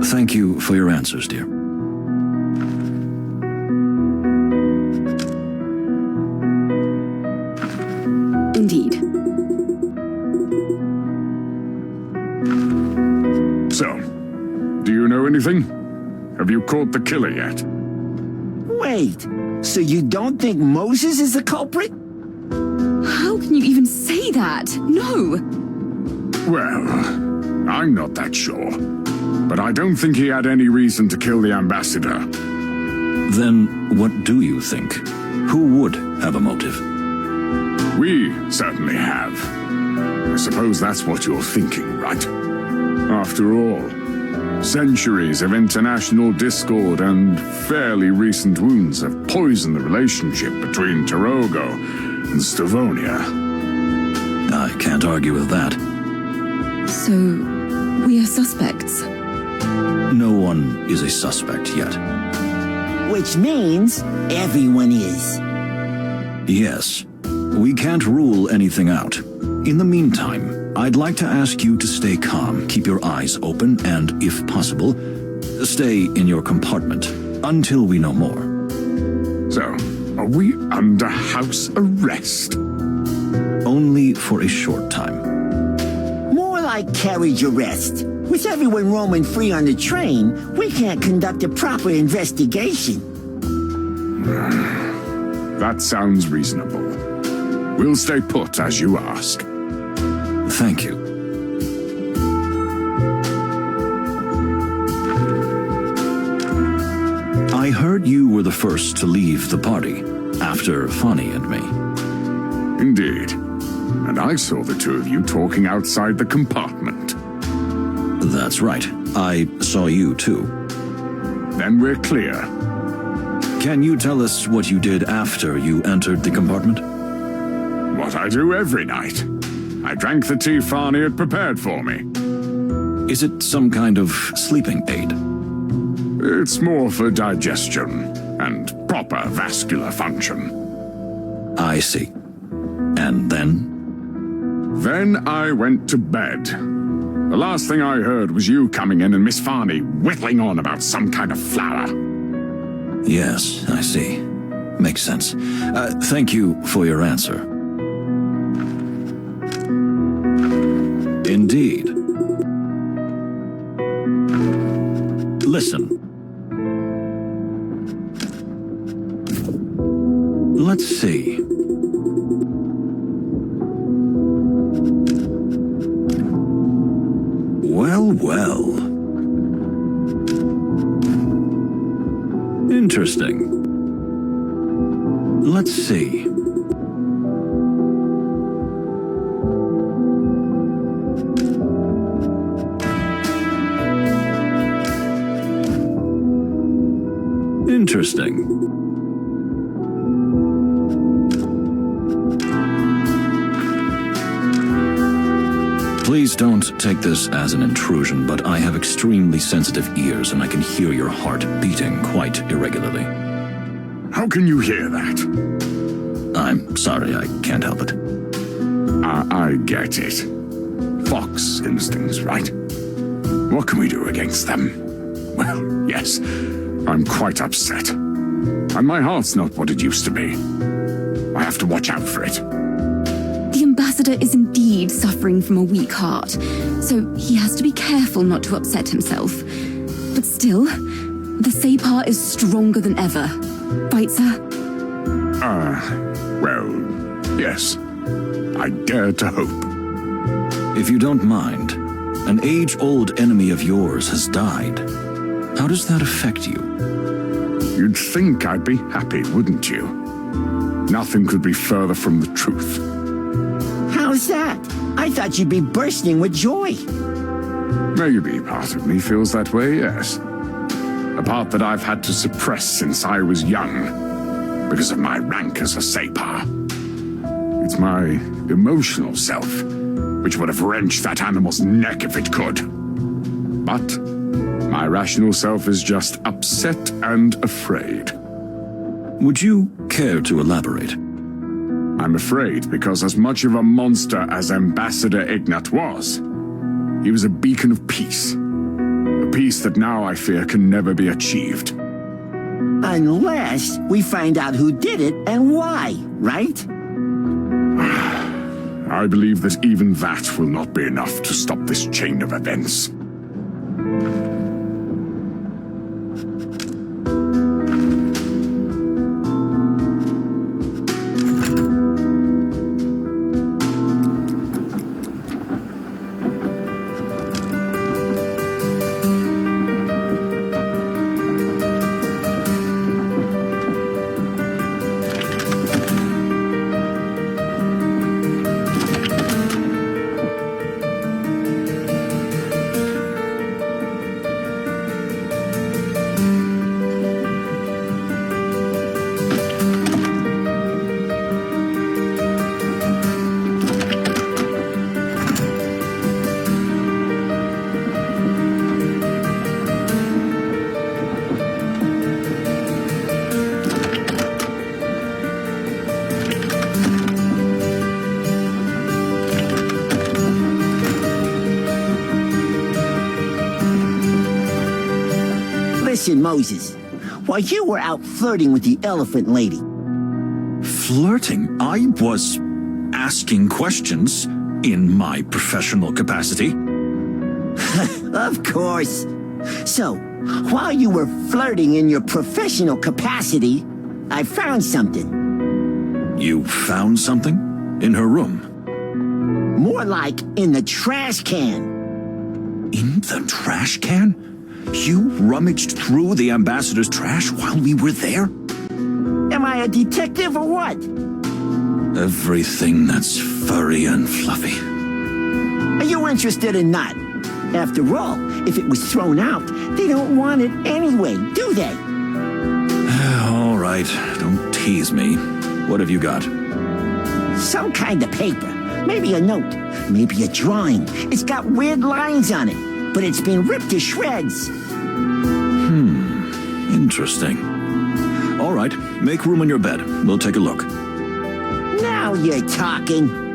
S1: Thank you for your answers, dear.
S5: Indeed.
S9: So, do you know anything? Have you caught the killer yet?
S2: Wait, so you don't think Moses is the culprit?
S5: How can you even say that? No!
S9: Well, I'm not that sure. But I don't think he had any reason to kill the ambassador.
S1: Then what do you think? Who would have a motive?
S9: We certainly have. I suppose that's what you're thinking, right? After all, centuries of international discord and fairly recent wounds have poisoned the relationship between Tarogo and Stavonia.
S1: I can't argue with that.
S5: So, we are suspects?
S1: No one is a suspect yet.
S2: Which means everyone is.
S1: Yes. We can't rule anything out. In the meantime, I'd like to ask you to stay calm, keep your eyes open, and, if possible, stay in your compartment until we know more.
S9: So, are we under house arrest?
S1: Only for a short time.
S2: More like carriage arrest. With everyone roaming free on the train, we can't conduct a proper investigation.
S9: That sounds reasonable. We'll stay put as you ask.
S1: Thank you. I heard you were the first to leave the party, after Fanny and me.
S9: Indeed. And I saw the two of you talking outside the compartment.
S1: That's right. I saw you too.
S9: Then we're clear.
S1: Can you tell us what you did after you entered the compartment?
S9: What I do every night. I drank the tea Farney had prepared for me.
S1: Is it some kind of sleeping aid?
S9: It's more for digestion and proper vascular function.
S1: I see. And then?
S9: Then I went to bed. The last thing I heard was you coming in and Miss Farney whittling on about some kind of flower.
S1: Yes, I see. Makes sense. Thank you for your answer. Indeed. Listen. Let's see. Well. Interesting. Let's see. Interesting. Please don't take this as an intrusion, but I have extremely sensitive ears and I can hear your heart beating quite irregularly.
S9: How can you hear that?
S1: I'm sorry, I can't help it.
S9: I get it. Fox instincts, right? What can we do against them? Well, yes, I'm quite upset. and my heart's not what it used to be. I have to watch out for it.
S5: The ambassador is indeed suffering from a weak heart, so he has to be careful not to upset himself. But still, the Sapar is stronger than ever. Right, sir?
S9: Well, yes. I dare to hope.
S1: If you don't mind, an age-old enemy of yours has died. How does that affect you?
S9: You'd think I'd be happy, wouldn't you? Nothing could be further from the truth.
S2: How's that? I thought you'd be bursting with joy.
S9: Maybe part of me feels that way, yes. A part that I've had to suppress since I was young, because of my rank as a Sapar. It's my emotional self, which would have wrenched that animal's neck if it could. But my rational self is just upset and afraid.
S1: Would you care to elaborate?
S9: I'm afraid because as much of a monster as Ambassador Ignat was, he was a beacon of peace. A peace that now I fear can never be achieved.
S2: Unless we find out who did it and why, right?
S9: I believe that even that will not be enough to stop this chain of events.
S2: Listen, Moses, while you were out flirting with the elephant lady.
S1: Flirting? I was asking questions in my professional capacity.
S2: Of course. So, while you were flirting in your professional capacity, I found something.
S1: You found something? In her room?
S2: More like in the trash can.
S1: In the trash can? You rummaged through the ambassador's trash while we were there?
S2: Am I a detective or what?
S1: Everything that's furry and fluffy.
S2: Are you interested in that? After all, if it was thrown out, they don't want it anyway, do they?
S1: All right, don't tease me. What have you got?
S2: Some kind of paper. Maybe a note. Maybe a drawing. It's got weird lines on it, but it's been ripped to shreds.
S1: Interesting. All right, make room on your bed. We'll take a look.
S2: Now you're talking.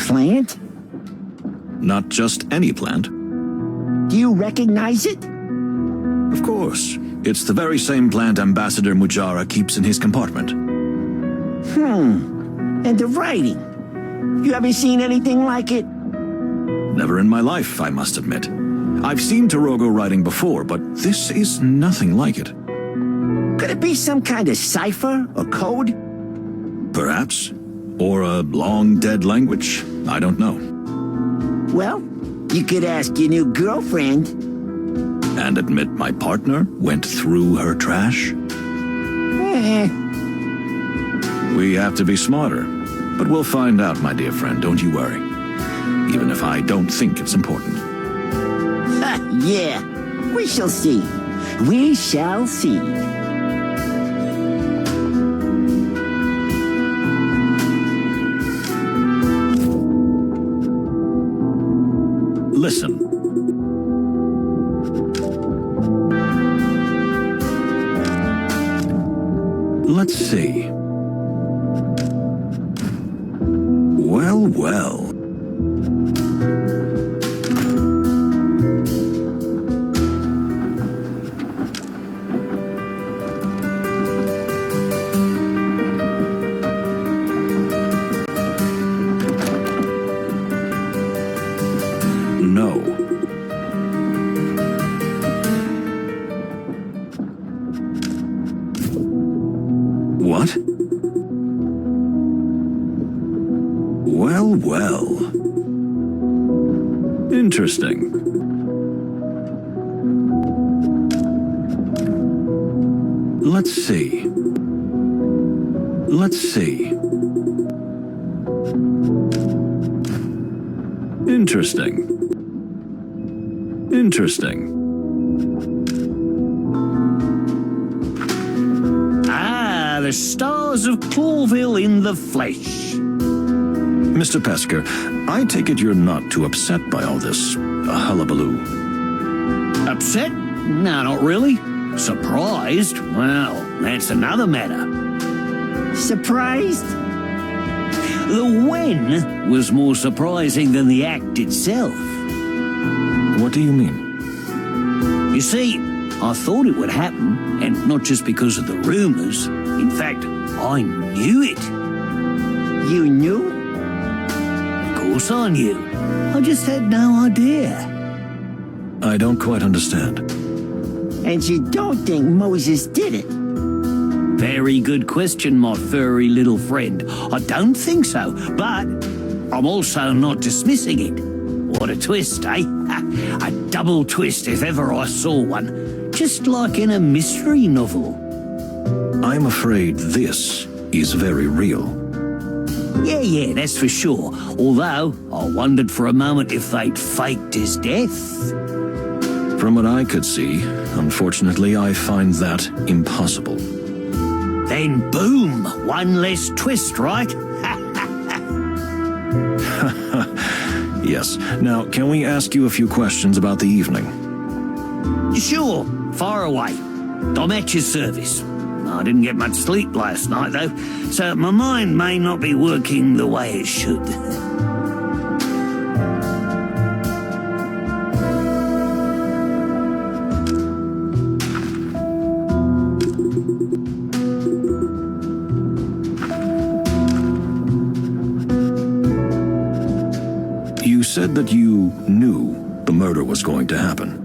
S2: plant?
S1: Not just any plant.
S2: Do you recognize it?
S1: Of course. It's the very same plant Ambassador Mujara keeps in his compartment.
S2: And the writing. You ever seen anything like it?
S1: Never in my life, I must admit. I've seen Torogo writing before, but this is nothing like it.
S2: Could it be some kind of cipher or code?
S1: Perhaps. Or a long-dead language. I don't know.
S2: Well, you could ask your new girlfriend.
S1: And admit my partner went through her trash? We have to be smarter. But we'll find out, my dear friend, don't you worry. Even if I don't think it's important.
S2: Yeah, we shall see. We shall see.
S1: Listen. Let's see. Well, well. No. What? Well, well. Interesting. Let's see. Let's see. Interesting. Interesting.
S3: Ah, the stars of Clawville in the flesh.
S1: Mr. Pesker, I take it you're not too upset by all this hullabaloo.
S3: Upset? No, not really. Surprised? Well, that's another matter.
S2: Surprised?
S3: The when was more surprising than the act itself.
S1: What do you mean?
S3: You see, I thought it would happen, and not just because of the rumors. In fact, I knew it.
S2: You knew?
S3: Of course I knew. I just had no idea.
S1: I don't quite understand.
S2: And you don't think Moses did it?
S3: Very good question, my furry little friend. I don't think so, but I'm also not dismissing it. What a twist, eh? A double twist if ever I saw one. Just like in a mystery novel.
S1: I'm afraid this is very real.
S3: Yeah, that's for sure. Although, I wondered for a moment if they'd faked his death.
S1: From what I could see, unfortunately, I find that impossible.
S3: Then boom! One less twist, right?
S1: Yes. Now, can we ask you a few questions about the evening?
S3: Sure, far away. I'm at your service. I didn't get much sleep last night, though, so my mind may not be working the way it should.
S1: You said that you knew the murder was going to happen.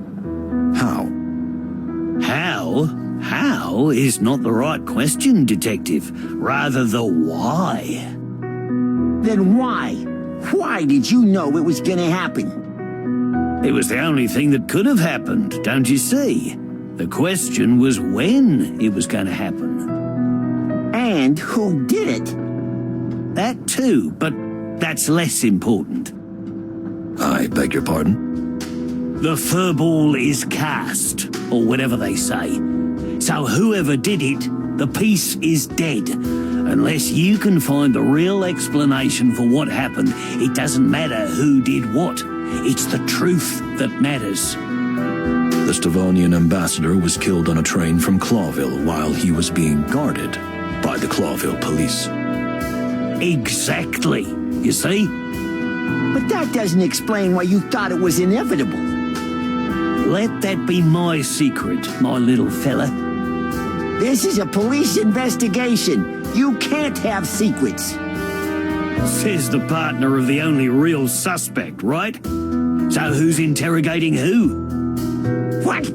S1: How?
S3: How is not the right question, Detective. Rather the why.
S2: Then why? Why did you know it was gonna happen?
S3: It was the only thing that could have happened, don't you see? The question was when it was going to happen.
S2: And who did it?
S3: That too, but that's less important.
S1: I beg your pardon?
S3: The furball is cast, or whatever they say. So whoever did it, the piece is dead. Unless you can find the real explanation for what happened, it doesn't matter who did what. It's the truth that matters.
S1: The Stavonian ambassador was killed on a train from Clawville while he was being guarded by the Clawville police.
S3: Exactly. You see?
S2: But that doesn't explain why you thought it was inevitable.
S3: Let that be my secret, my little fella.
S2: This is a police investigation. You can't have secrets.
S3: Says the partner of the only real suspect, right? So who's interrogating who?
S2: What?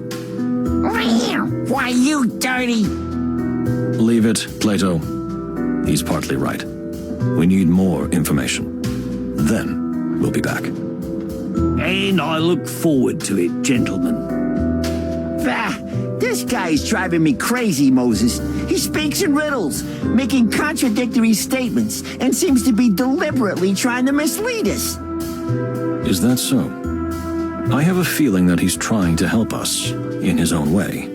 S2: Why, you dirty...
S1: Leave it, Plato. He's partly right. We need more information. Then we'll be back.
S3: And I look forward to it, gentlemen.
S2: This guy's driving me crazy, Moses. He speaks in riddles, making contradictory statements, and seems to be deliberately trying to mislead us.
S1: Is that so? I have a feeling that he's trying to help us, in his own way.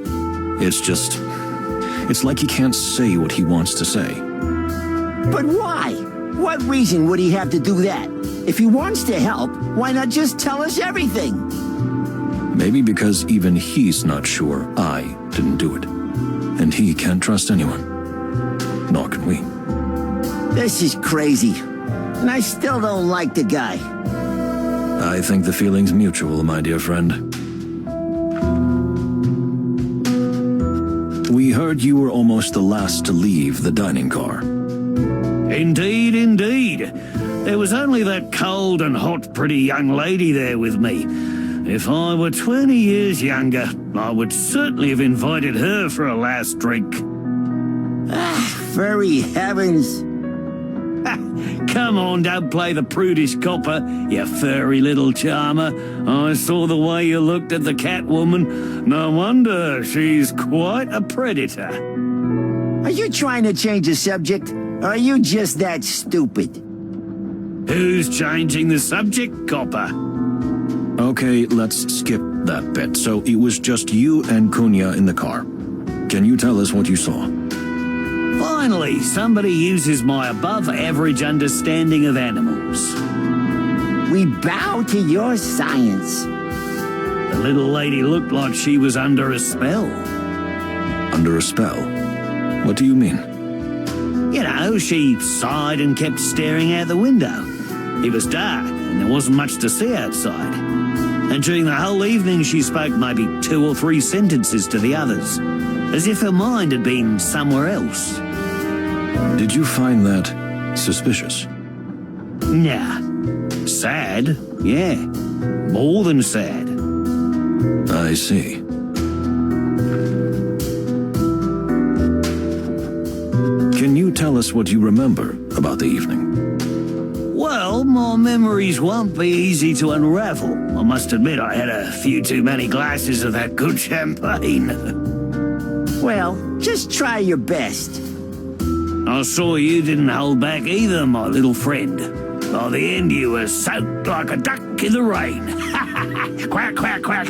S1: It's like he can't say what he wants to say.
S2: But why? What reason would he have to do that? If he wants to help, why not just tell us everything?
S1: Maybe because even he's not sure I didn't do it. And he can't trust anyone. Nor can we.
S2: This is crazy. And I still don't like the guy.
S1: I think the feeling's mutual, my dear friend. We heard you were almost the last to leave the dining car.
S3: Indeed, indeed. There was only that cold and hot pretty young lady there with me. If I were 20 years younger, I would certainly have invited her for a last drink.
S2: Furry heavens.
S3: Come on, don't play the prudish copper, you furry little charmer. I saw the way you looked at the Catwoman. No wonder she's quite a predator.
S2: Are you trying to change the subject? Or are you just that stupid?
S3: Who's changing the subject, copper?
S1: Okay, let's skip that bit. So it was just you and Cunha in the car. Can you tell us what you saw?
S3: Finally, somebody uses my above-average understanding of animals.
S2: We bow to your science.
S3: The little lady looked like she was under a spell.
S1: Under a spell? What do you mean?
S3: You know, she sighed and kept staring out the window. It was dark, and there wasn't much to see outside. And during the whole evening, she spoke maybe 2 or 3 sentences to the others, as if her mind had been somewhere else.
S1: Did you find that suspicious?
S3: Nah. Sad, yeah. More than sad.
S1: I see. Can you tell us what you remember about the evening?
S3: Well, my memories won't be easy to unravel. I must admit I had a few too many glasses of that good champagne.
S2: Well, just try your best.
S3: I saw you didn't hold back either, my little friend. By the end, you were soaked like a duck in the rain. Quack, quack, quack.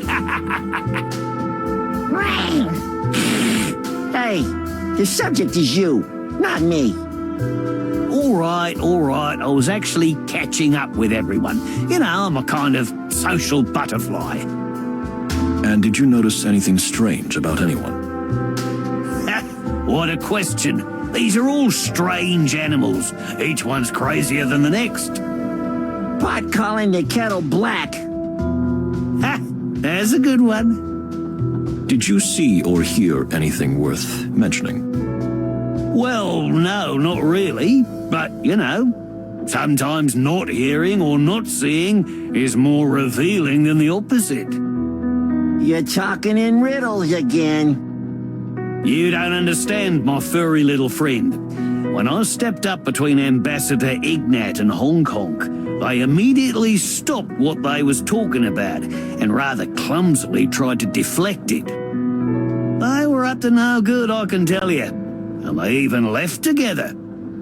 S2: Hey, the subject is you, not me.
S3: All right. I was actually catching up with everyone. You know, I'm a kind of social butterfly.
S1: And did you notice anything strange about anyone?
S3: What a question. These are all strange animals. Each one's crazier than the next.
S2: Pot calling the kettle black.
S3: Ha! There's a good one.
S1: Did you see or hear anything worth mentioning?
S3: Well, no, not really. But, you know, sometimes not hearing or not seeing is more revealing than the opposite.
S2: You're talking in riddles again.
S3: You don't understand, my furry little friend. When I stepped up between Ambassador Ignat and Hong Kong, they immediately stopped what they was talking about and rather clumsily tried to deflect it. They were up to no good, I can tell you. And they even left together.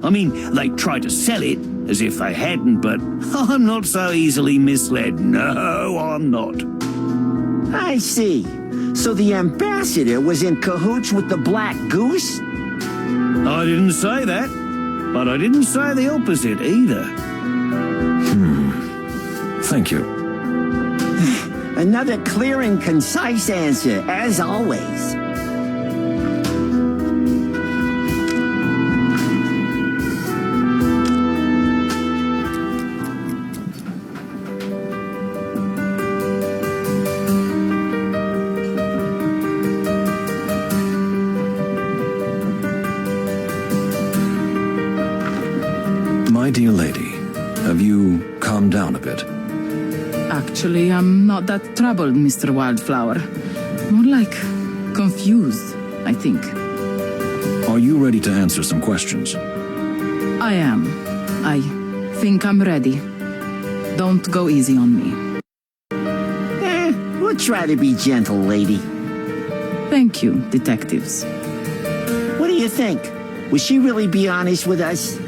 S3: I mean, they tried to sell it as if they hadn't, but I'm not so easily misled. No, I'm not.
S2: I see. So the ambassador was in cahoots with the Black Goose?
S3: I didn't say that, but I didn't say the opposite either.
S1: Thank you.
S2: Another clear and concise answer, as always.
S1: Have you calmed down a bit?
S7: Actually, I'm not that troubled, Mr. Wildflower. More like confused, I think.
S1: Are you ready to answer some questions?
S7: I am. I think I'm ready. Don't go easy on me.
S2: We'll try to be gentle, lady.
S7: Thank you, detectives.
S2: What do you think? Will she really be honest with us?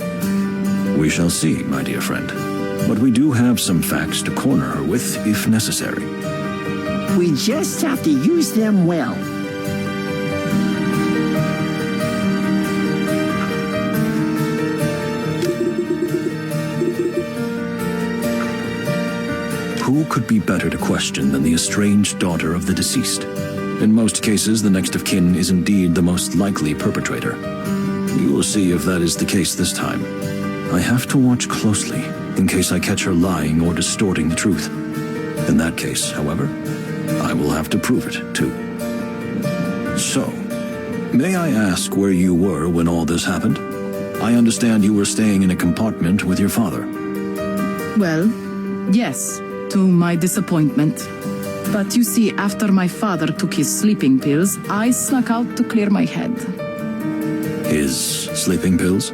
S1: We shall see, my dear friend. But we do have some facts to corner her with, if necessary.
S2: We just have to use them well.
S1: Who could be better to question than the estranged daughter of the deceased? In most cases, the next of kin is indeed the most likely perpetrator. You will see if that is the case this time. I have to watch closely, in case I catch her lying or distorting the truth. In that case, however, I will have to prove it, too. So, may I ask where you were when all this happened? I understand you were staying in a compartment with your father.
S7: Well, yes, to my disappointment. But you see, after my father took his sleeping pills, I snuck out to clear my head.
S1: His sleeping pills?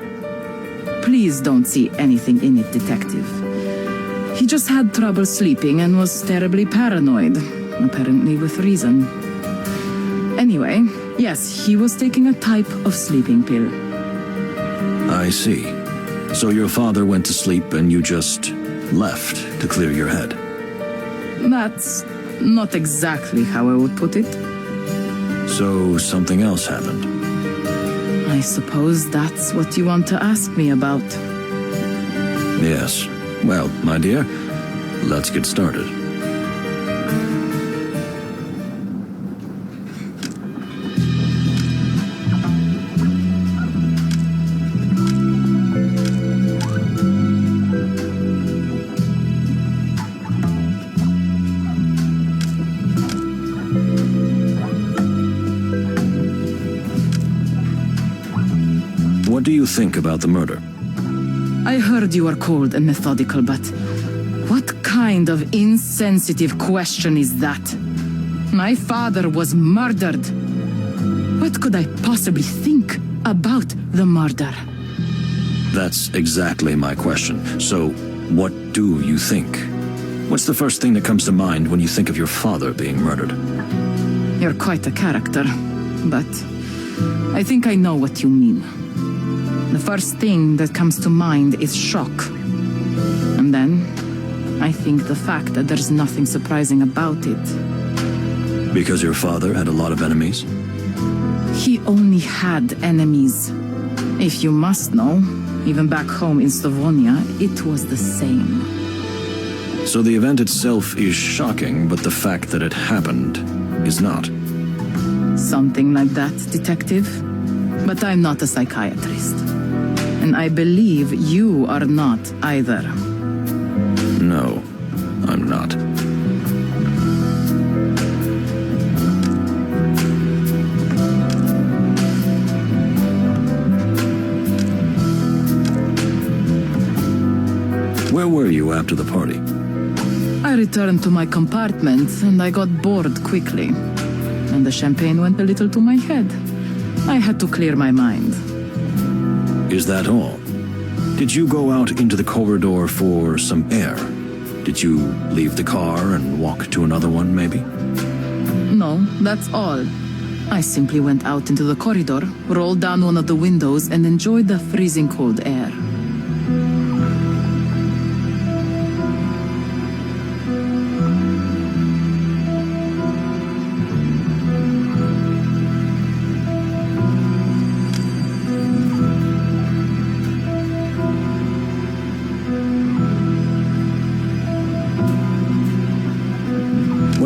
S7: Please don't see anything in it, detective. He just had trouble sleeping and was terribly paranoid, apparently with reason. Anyway, yes, he was taking a type of sleeping pill.
S1: I see. So your father went to sleep and you just left to clear your head.
S7: That's not exactly how I would put it.
S1: So something else happened?
S7: I suppose that's what you want to ask me about.
S1: Yes. Well, my dear, let's get started. What do you think about the murder?
S7: I heard you are cold and methodical, but what kind of insensitive question is that? My father was murdered. What could I possibly think about the murder?
S1: That's exactly my question. So, what do you think? What's the first thing that comes to mind when you think of your father being murdered?
S7: You're quite a character, but I think I know what you mean. The first thing that comes to mind is shock. And then, I think the fact that there's nothing surprising about it.
S1: Because your father had a lot of enemies?
S7: He only had enemies. If you must know, even back home in Slavonia, it was the same.
S1: So the event itself is shocking, but the fact that it happened is not.
S7: Something like that, detective. But I'm not a psychiatrist. And I believe you are not either.
S1: No, I'm not. Where were you after the party?
S7: I returned to my compartment and I got bored quickly. And the champagne went a little to my head. I had to clear my mind.
S1: Is that all? Did you go out into the corridor for some air? Did you leave the car and walk to another one, maybe?
S7: No, that's all. I simply went out into the corridor, rolled down one of the windows, and enjoyed the freezing cold air.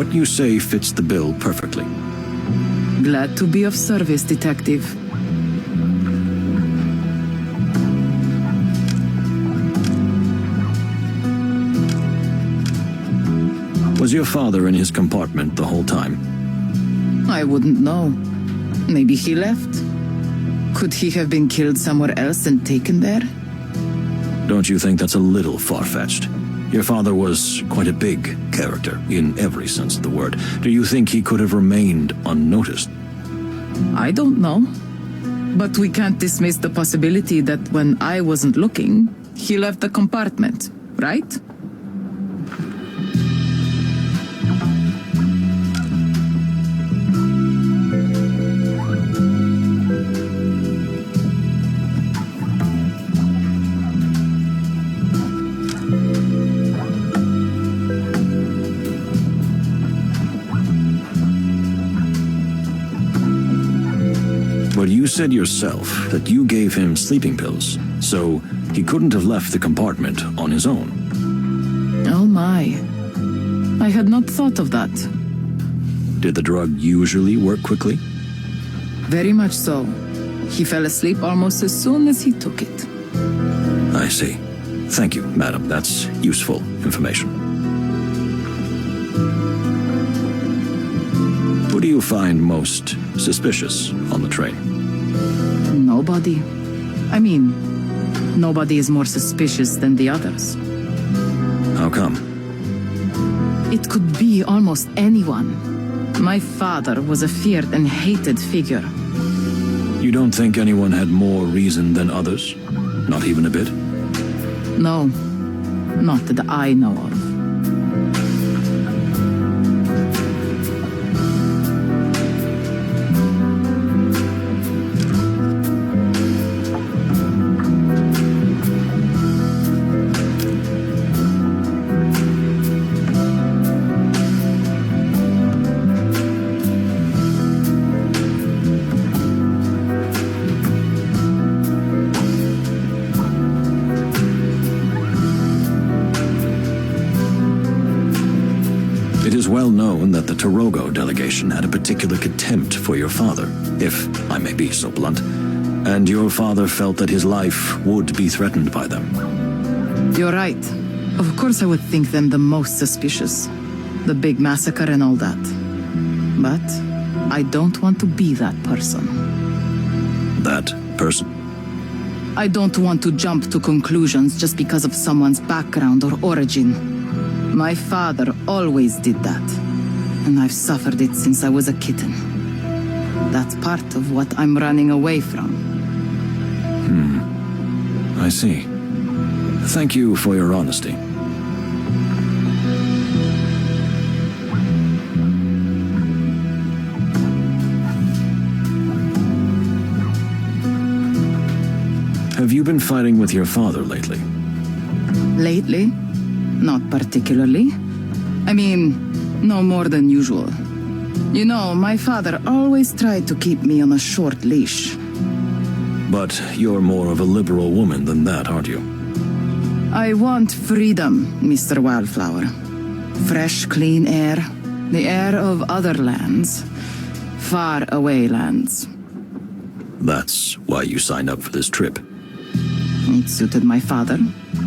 S1: What you say fits the bill perfectly.
S7: Glad to be of service, detective.
S1: Was your father in his compartment the whole time?
S7: I wouldn't know. Maybe he left. Could he have been killed somewhere else and taken there?
S1: Don't you think that's a little far-fetched? Your father was quite a big character, in every sense of the word. Do you think he could have remained unnoticed?
S7: I don't know. But we can't dismiss the possibility that when I wasn't looking, he left the compartment, right?
S1: But you said yourself that you gave him sleeping pills, so he couldn't have left the compartment on his own.
S7: Oh my. I had not thought of that.
S1: Did the drug usually work quickly?
S7: Very much so. He fell asleep almost as soon as he took it.
S1: I see. Thank you, madam. That's useful information. Who do you find most suspicious on the train?
S7: Nobody. I mean, nobody is more suspicious than the others.
S1: How come?
S7: It could be almost anyone. My father was a feared and hated figure.
S1: You don't think anyone had more reason than others? Not even a bit?
S7: No, not that I know of.
S1: It is well known that the Torogo delegation had a particular contempt for your father, if I may be so blunt, and your father felt that his life would be threatened by them.
S7: You're right. Of course I would think them the most suspicious. The big massacre and all that. But I don't want to be that person.
S1: That person?
S7: I don't want to jump to conclusions just because of someone's background or origin. My father always did that, and I've suffered it since I was a kitten. That's part of what I'm running away from.
S1: I see. Thank you for your honesty. Have you been fighting with your father lately?
S7: Lately? Not particularly. I mean, no more than usual. You know, my father always tried to keep me on a short leash.
S1: But you're more of a liberal woman than that, aren't you?
S7: I want freedom, Mr. Wildflower. Fresh, clean air. The air of other lands. Far away lands.
S1: That's why you signed up for this trip.
S7: It suited my father,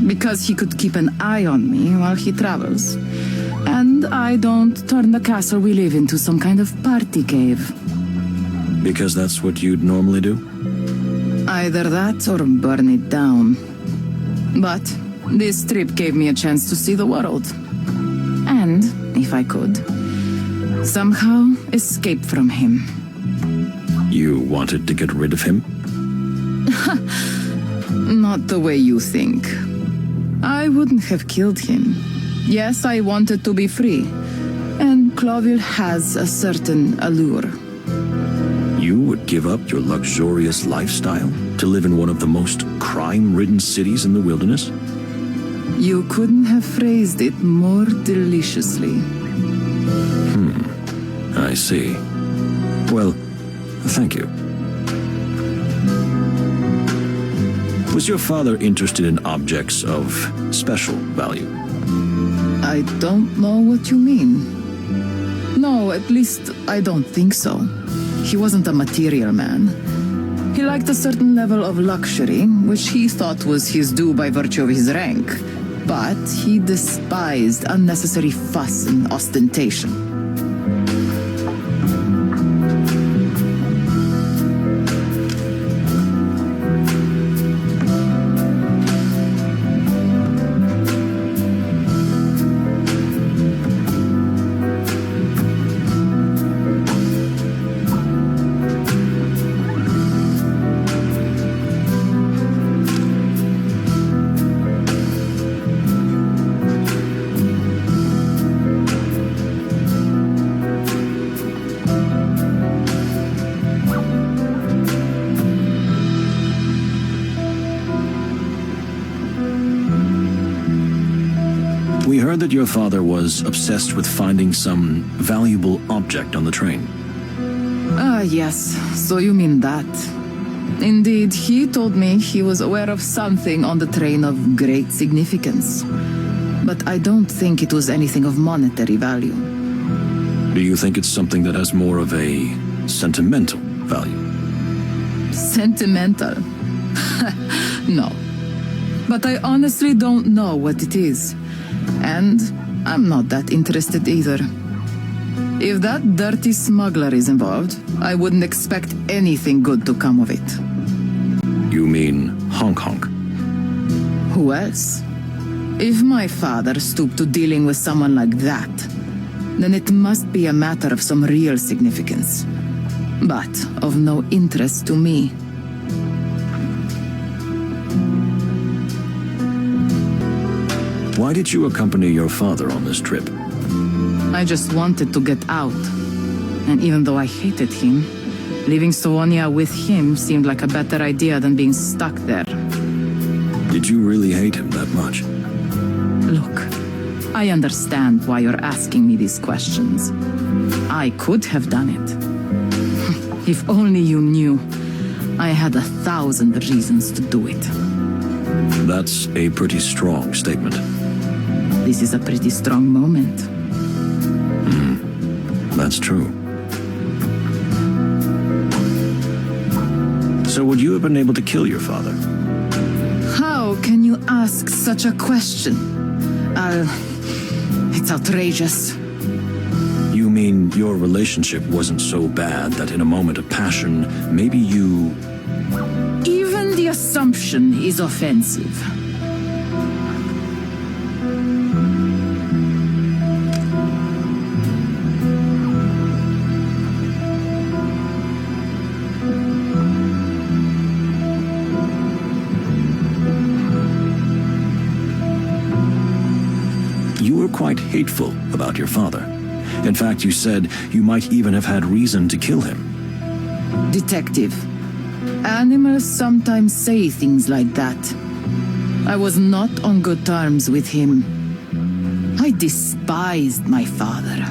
S7: because he could keep an eye on me while he travels. And I don't turn the castle we live into some kind of party cave.
S1: Because that's what you'd normally do?
S7: Either that or burn it down. But this trip gave me a chance to see the world. And, if I could, somehow escape from him.
S1: You wanted to get rid of him?
S7: Not the way you think. I wouldn't have killed him. Yes, I wanted to be free. And Clawville has a certain allure.
S1: You would give up your luxurious lifestyle to live in one of the most crime-ridden cities in the wilderness?
S7: You couldn't have phrased it more deliciously.
S1: I see. Well, thank you. Was your father interested in objects of special value?
S7: I don't know what you mean. No, at least I don't think so. He wasn't a material man. He liked a certain level of luxury, which he thought was his due by virtue of his rank. But he despised unnecessary fuss and ostentation.
S1: We heard that your father was obsessed with finding some valuable object on the train.
S7: Ah, yes. So you mean that. Indeed, he told me he was aware of something on the train of great significance. But I don't think it was anything of monetary value.
S1: Do you think it's something that has more of a sentimental value?
S7: Sentimental? No. But I honestly don't know what it is. And I'm not that interested either. If that dirty smuggler is involved, I wouldn't expect anything good to come of it.
S1: You mean Honk Honk?
S7: Who else? If my father stooped to dealing with someone like that, then it must be a matter of some real significance. But of no interest to me.
S1: Why did you accompany your father on this trip?
S7: I just wanted to get out. And even though I hated him, leaving Sonia with him seemed like a better idea than being stuck there.
S1: Did you really hate him that much?
S7: Look, I understand why you're asking me these questions. I could have done it. If only you knew. I had 1,000 reasons to do it.
S1: That's a pretty strong statement.
S7: This is a pretty strong moment.
S1: That's true. So would you have been able to kill your father?
S7: How can you ask such a question? It's outrageous.
S1: You mean your relationship wasn't so bad that in a moment of passion, maybe you...
S7: Even the assumption is offensive.
S1: You were quite hateful about your father. In fact, you said you might even have had reason to kill him.
S7: Detective, animals sometimes say things like that. I was not on good terms with him. I despised my father.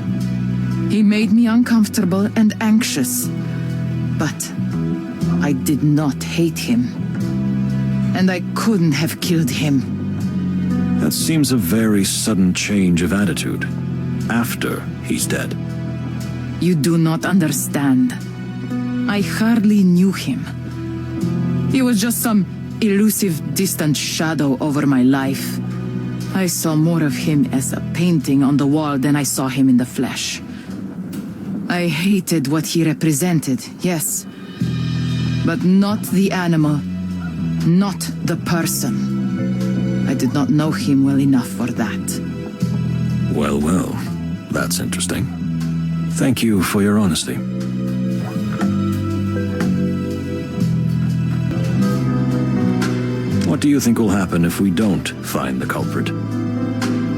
S7: He made me uncomfortable and anxious. But I did not hate him. And I couldn't have killed him.
S1: That seems a very sudden change of attitude. After he's dead.
S7: You do not understand. I hardly knew him. He was just some elusive, distant shadow over my life. I saw more of him as a painting on the wall than I saw him in the flesh. I hated what he represented, yes. But not the animal. Not the person. I did not know him well enough for that.
S1: Well, well. That's interesting. Thank you for your honesty. What do you think will happen if we don't find the culprit?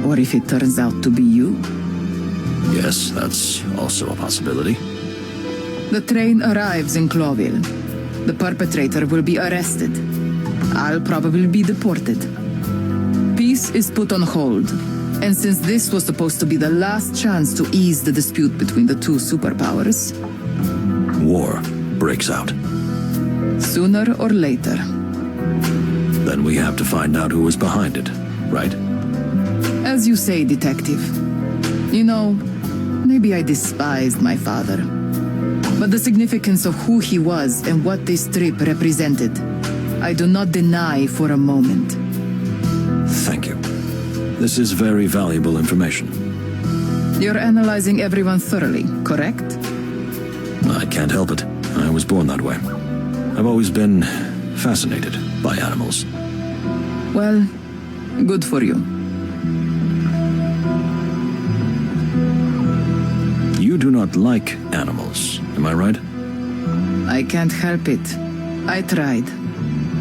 S7: Or if it turns out to be you?
S1: Yes, that's also a possibility.
S7: The train arrives in Clawville. The perpetrator will be arrested. I'll probably be deported. Peace is put on hold. And since this was supposed to be the last chance to ease the dispute between the two superpowers...
S1: War breaks out.
S7: Sooner or later.
S1: Then we have to find out who was behind it, right?
S7: As you say, Detective. You know, maybe I despised my father. But the significance of who he was and what this trip represented, I do not deny for a moment.
S1: Thank you. This is very valuable information.
S7: You're analyzing everyone thoroughly, correct?
S1: I can't help it. I was born that way. I've always been fascinated by animals.
S7: Well, good for you.
S1: You do not like animals, am I right?
S7: I can't help it. I tried.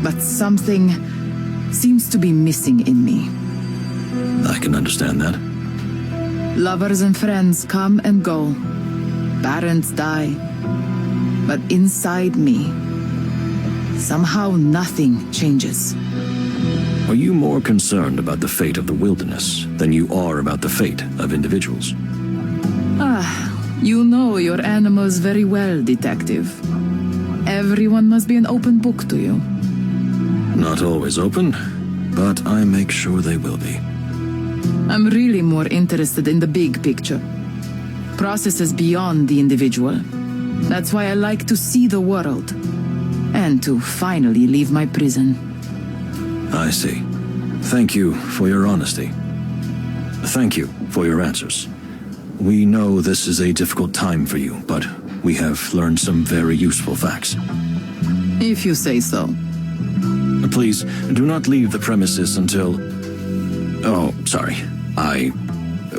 S7: But something seems to be missing in me.
S1: I can understand that.
S7: Lovers and friends come and go. Parents die. But inside me, somehow nothing changes.
S1: Are you more concerned about the fate of the wilderness than you are about the fate of individuals?
S7: You know your animals very well, Detective. Everyone must be an open book to you.
S1: Not always open, but I make sure they will be.
S7: I'm really more interested in the big picture. Processes beyond the individual. That's why I like to see the world. And to finally leave my prison.
S1: I see. Thank you for your honesty. Thank you for your answers. We know this is a difficult time for you, but we have learned some very useful facts.
S7: If you say so.
S1: Please, do not leave the premises until... Oh, sorry. I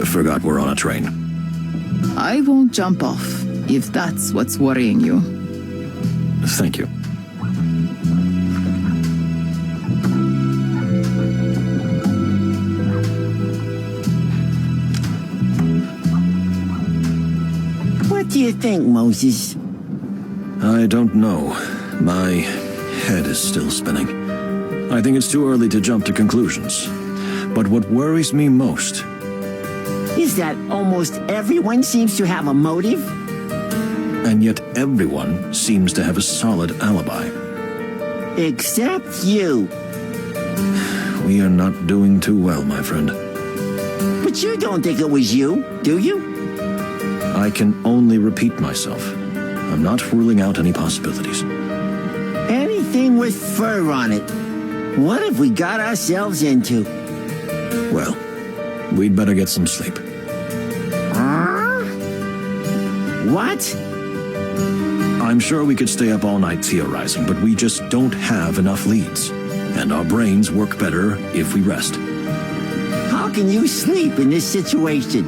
S1: forgot we're on a train.
S7: I won't jump off, if that's what's worrying you.
S1: Thank you.
S2: What do you think, Moses?
S1: I don't know. My head is still spinning. I think it's too early to jump to conclusions. But what worries me most
S2: Is that almost everyone seems to have a motive?
S1: and yet everyone seems to have a solid alibi.
S2: Except you.
S1: We are not doing too well, my friend.
S2: But you don't think it was you, do you?
S1: I can only repeat myself. I'm not ruling out any possibilities.
S2: Anything with fur on it. What have we got ourselves into?
S1: Well, we'd better get some sleep.
S2: What?
S1: I'm sure we could stay up all night theorizing, but we just don't have enough leads. And our brains work better if we rest.
S2: How can you sleep in this situation?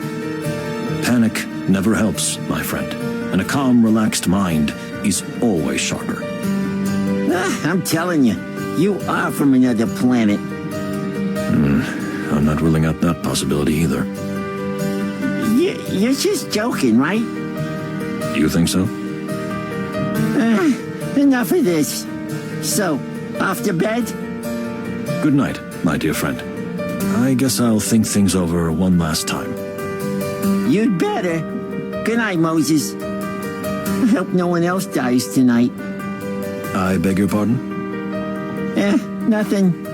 S1: Panic never helps, my friend. And a calm, relaxed mind is always sharper.
S2: I'm telling you, you are from another planet.
S1: I'm not ruling out that possibility either.
S2: You're just joking, right?
S1: You think so?
S2: Enough of this. So, off to bed?
S1: Good night, my dear friend. I guess I'll think things over one last time.
S2: You'd better. Good night, Moses. I hope no one else dies tonight.
S1: I beg your pardon?
S2: Nothing.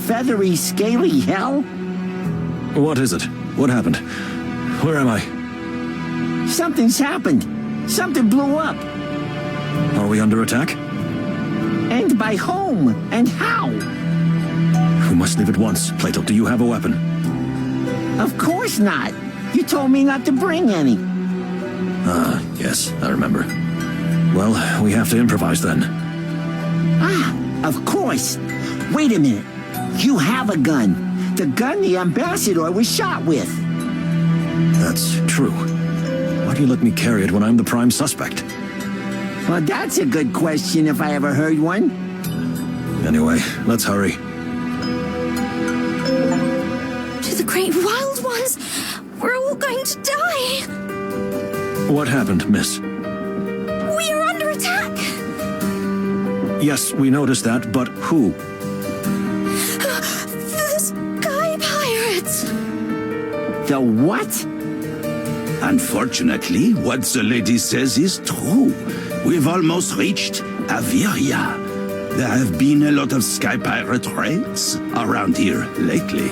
S2: Feathery, scaly hell?
S1: What is it? What happened? Where am I?
S2: Something's happened. Something blew up.
S1: Are we under attack?
S2: And by whom? And how?
S1: We must leave at once. Plato, do you have a weapon?
S2: Of course not. You told me not to bring any.
S1: Yes, I remember. Well, we have to improvise then.
S2: Ah, of course. Wait a minute. You have a gun. The gun the ambassador was shot with.
S1: That's true. Why do you let me carry it when I'm the prime suspect?
S2: Well, that's a good question if I ever heard one.
S1: Anyway, let's hurry.
S8: To the great wild ones! We're all going to die!
S1: What happened, miss?
S8: We are under attack!
S1: Yes, we noticed that, but who?
S8: The Sky Pirates!
S2: The what?
S6: Unfortunately, what the lady says is true. We've almost reached Averia. There have been a lot of sky pirate raids around here lately.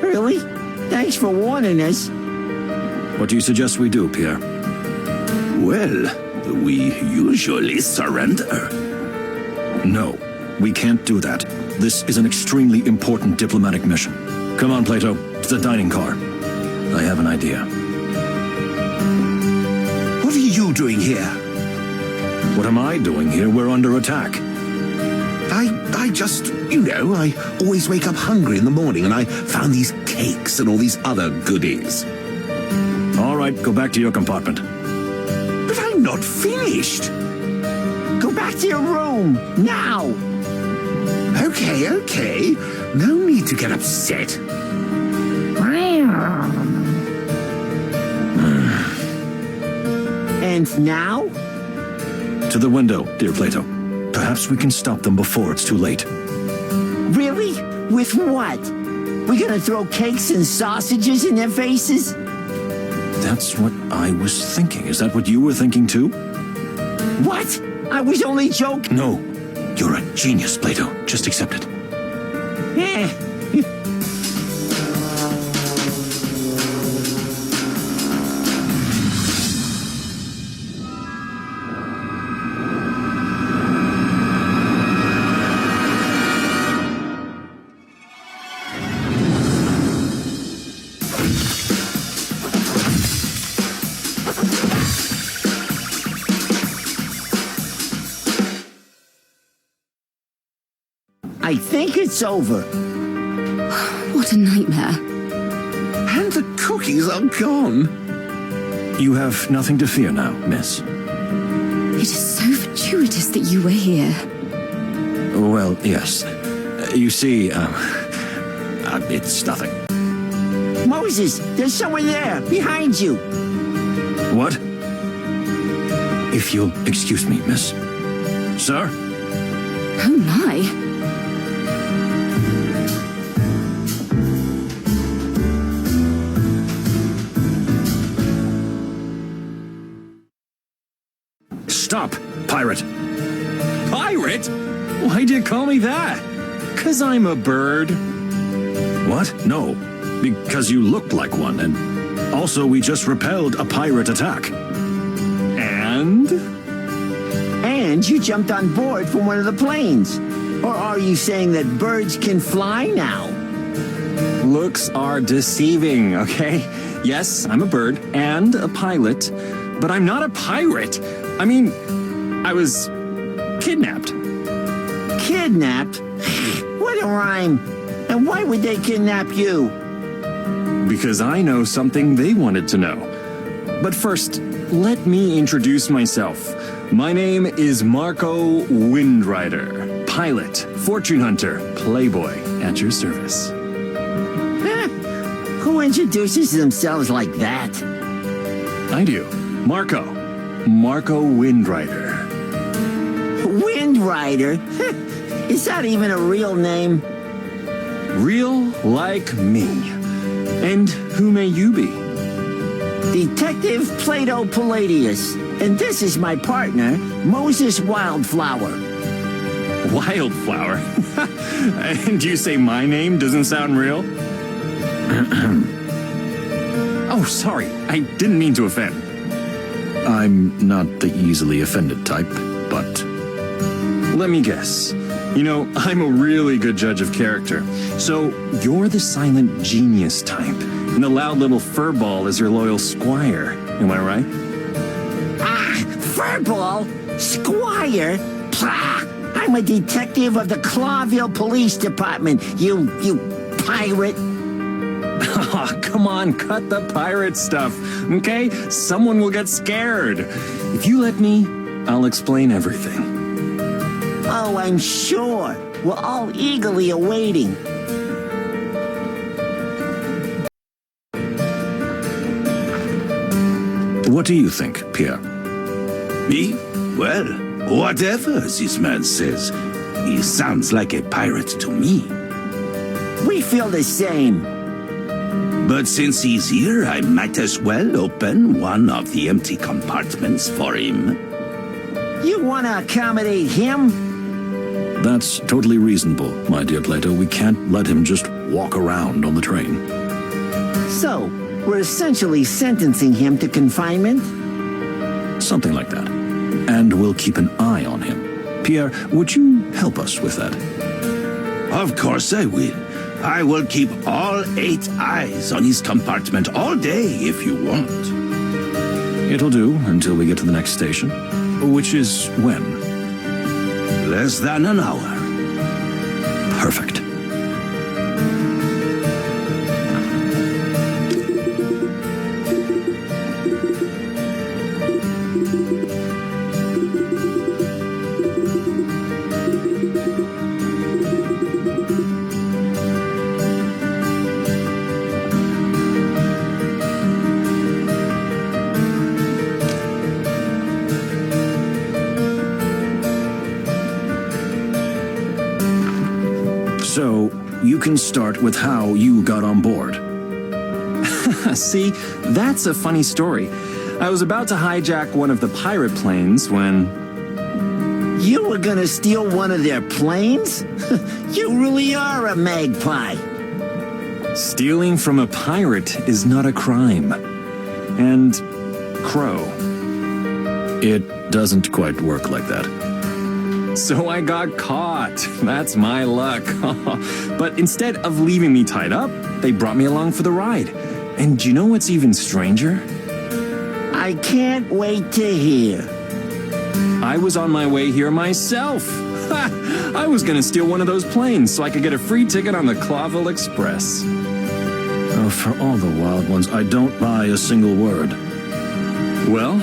S2: Really? Thanks for warning us.
S1: What do you suggest we do, Pierre?
S6: Well, we usually surrender.
S1: No, we can't do that. This is an extremely important diplomatic mission. Come on, Plato, to the dining car. I have an idea.
S11: What are you doing here?
S1: What am I doing here? We're under attack.
S11: I just, I always wake up hungry in the morning and I found these cakes and all these other goodies.
S1: All right, go back to your compartment.
S11: But I'm not finished.
S2: Go back to your room, now!
S11: Okay. No need to get upset.
S2: And now?
S1: To the window, dear Plato. Perhaps we can stop them before it's too late.
S2: Really? With what? We gonna throw cakes and sausages in their faces?
S1: That's what I was thinking. Is that what you were thinking too?
S2: What? I was only joking.
S1: No. You're a genius, Plato. Just accept it.
S2: I think it's over.
S5: What a nightmare.
S11: And the cookies are gone.
S1: You have nothing to fear now, miss.
S5: It is so fortuitous that you were here.
S1: Well, yes. You see, it's nothing.
S2: Moses, there's someone there, behind you.
S1: What? If you'll excuse me, miss. Sir?
S5: Oh my.
S1: Stop, pirate.
S4: Pirate? Why do you call me that? 'Cause I'm a bird.
S1: What? No. Because you looked like one, and also we just repelled a pirate attack.
S4: And?
S2: And you jumped on board from one of the planes. Or are you saying that birds can fly now?
S4: Looks are deceiving, okay? Yes, I'm a bird and a pilot, but I'm not a pirate. I mean, I was kidnapped.
S2: Kidnapped? What a rhyme. And why would they kidnap you?
S4: Because I know something they wanted to know. But first, let me introduce myself. My name is Marco Windrider, pilot, fortune hunter, playboy, at your service.
S2: Who introduces themselves like that?
S4: I do. Marco Windrider.
S2: Windrider? Is that even a real name?
S4: Real like me. And who may you be?
S2: Detective Plato Palladius. And this is my partner, Moses Wildflower.
S4: Wildflower? And you say my name doesn't sound real? Oh, sorry. I didn't mean to offend.
S1: I'm not the easily offended type, but...
S4: Let me guess. You know, I'm a really good judge of character. So, you're the silent genius type, and the loud little furball is your loyal squire. Am I right?
S2: Ah, Verbal? Squire? Pah! I'm a detective of the Clawville Police Department, you pirate.
S4: Oh, come on, cut the pirate stuff, okay? Someone will get scared. If you let me, I'll explain everything.
S2: Oh, I'm sure. We're all eagerly awaiting.
S1: What do you think, Pierre?
S6: Me? Well, whatever this man says, he sounds like a pirate to me.
S2: We feel the same.
S6: But since he's here, I might as well open one of the empty compartments for him.
S2: You want to accommodate him?
S1: That's totally reasonable, my dear Plato. We can't let him just walk around on the train.
S2: So, we're essentially sentencing him to confinement?
S1: Something like that. And we'll keep an eye on him. Pierre, would you help us with that?
S6: Of course I will. I will keep all 8 eyes on his compartment all day if you want.
S1: It'll do until we get to the next station. Which is when?
S6: Less than an hour.
S1: Perfect. So, you can start with how you got on board.
S4: See, that's a funny story. I was about to hijack one of the pirate planes when...
S2: You were gonna steal one of their planes? You really are a magpie.
S4: Stealing from a pirate is not a crime. And crow.
S1: It doesn't quite work like that.
S4: So I got caught. That's my luck. But instead of leaving me tied up, they brought me along for the ride. And do you know what's even stranger?
S2: I can't wait to hear.
S4: I was on my way here myself. I was gonna steal one of those planes so I could get a free ticket on the Clawville Express.
S1: Oh, for all the wild ones, I don't buy a single word.
S4: Well,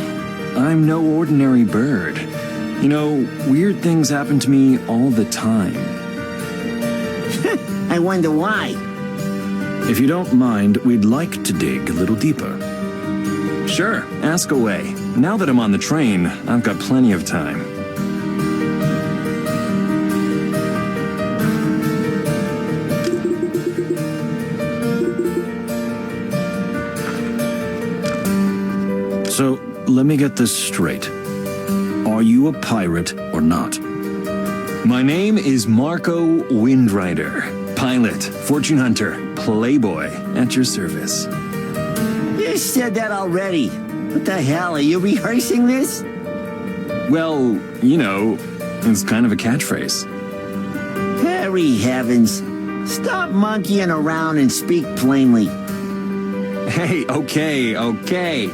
S4: I'm no ordinary bird. You know, weird things happen to me all the time.
S2: I wonder why.
S1: If you don't mind, we'd like to dig a little deeper.
S4: Sure, ask away. Now that I'm on the train, I've got plenty of time.
S1: So, let me get this straight. Are you a pirate or not?
S4: My name is Marco Windrider. Pilot, fortune hunter, playboy, at your service.
S2: You said that already. What the hell, are you rehearsing this?
S4: Well, you know, it's kind of a catchphrase.
S2: Harry heavens. Stop monkeying around and speak plainly.
S4: Hey, okay.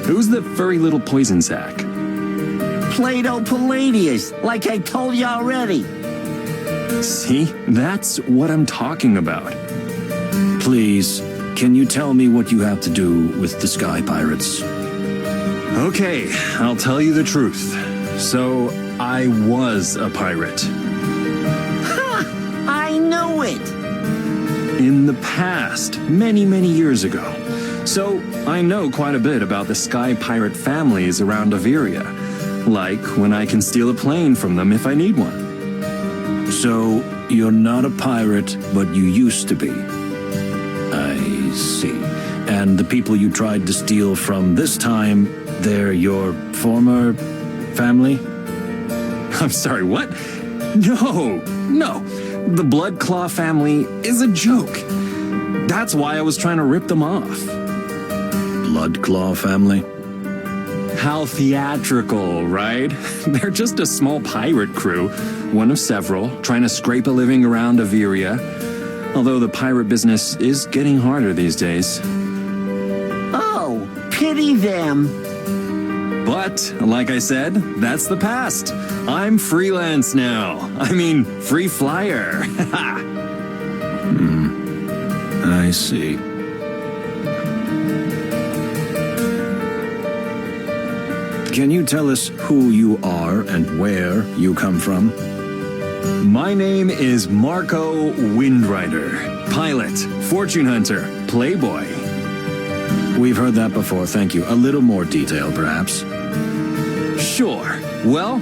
S4: Who's the furry little poison sack?
S2: Plato Palladius, like I told you already.
S4: See? That's what I'm talking about.
S1: Please, can you tell me what you have to do with the Sky Pirates?
S4: Okay, I'll tell you the truth. So, I was a pirate.
S2: Ha! I knew it!
S4: In the past, many years ago. So, I know quite a bit about the Sky Pirate families around Averia. Like when I can steal a plane from them if I need one.
S1: So, you're not a pirate, but you used to be. I see. And the people you tried to steal from this time, they're your former family?
S4: I'm sorry, what? No. The Blood Claw family is a joke. That's why I was trying to rip them off.
S1: Blood Claw family?
S4: How theatrical, right? They're just a small pirate crew, one of several, trying to scrape a living around Averia. Although the pirate business is getting harder these days.
S2: Oh, pity them.
S4: But, like I said, that's the past. I'm freelance now. I mean, free flyer.
S1: I see. Can you tell us who you are and where you come from?
S4: My name is Marco Windrider. Pilot, fortune hunter, playboy.
S1: We've heard that before, thank you. A little more detail, perhaps.
S4: Sure. Well,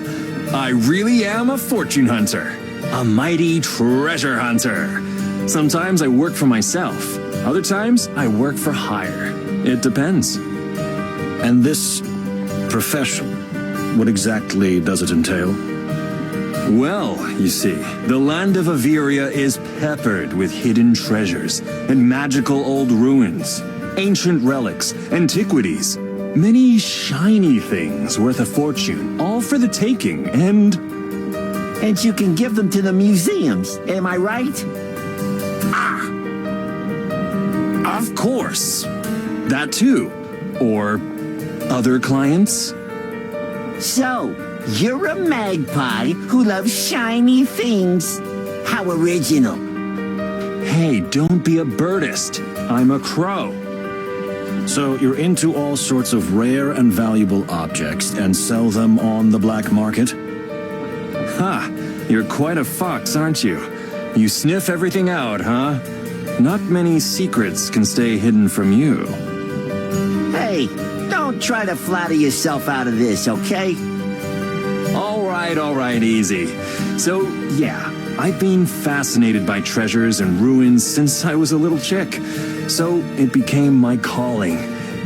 S4: I really am a fortune hunter. A mighty treasure hunter. Sometimes I work for myself. Other times, I work for hire. It depends.
S1: And this profession, what exactly does it entail?
S4: Well, you see, the land of Averia is peppered with hidden treasures and magical old ruins, ancient relics, antiquities, many shiny things worth a fortune, all for the taking, and
S2: you can give them to the museums, am I right?
S4: of course, that too. Or other clients?
S2: So, you're a magpie who loves shiny things. How original.
S4: Hey, don't be a birdist. I'm a crow.
S1: So you're into all sorts of rare and valuable objects and sell them on the black market?
S4: Ha! You're quite a fox, aren't you? You sniff everything out, huh? Not many secrets can stay hidden from you.
S2: Hey, don't try to flatter yourself out of this, okay?
S4: All right, easy. So, yeah, I've been fascinated by treasures and ruins since I was a little chick. So it became my calling.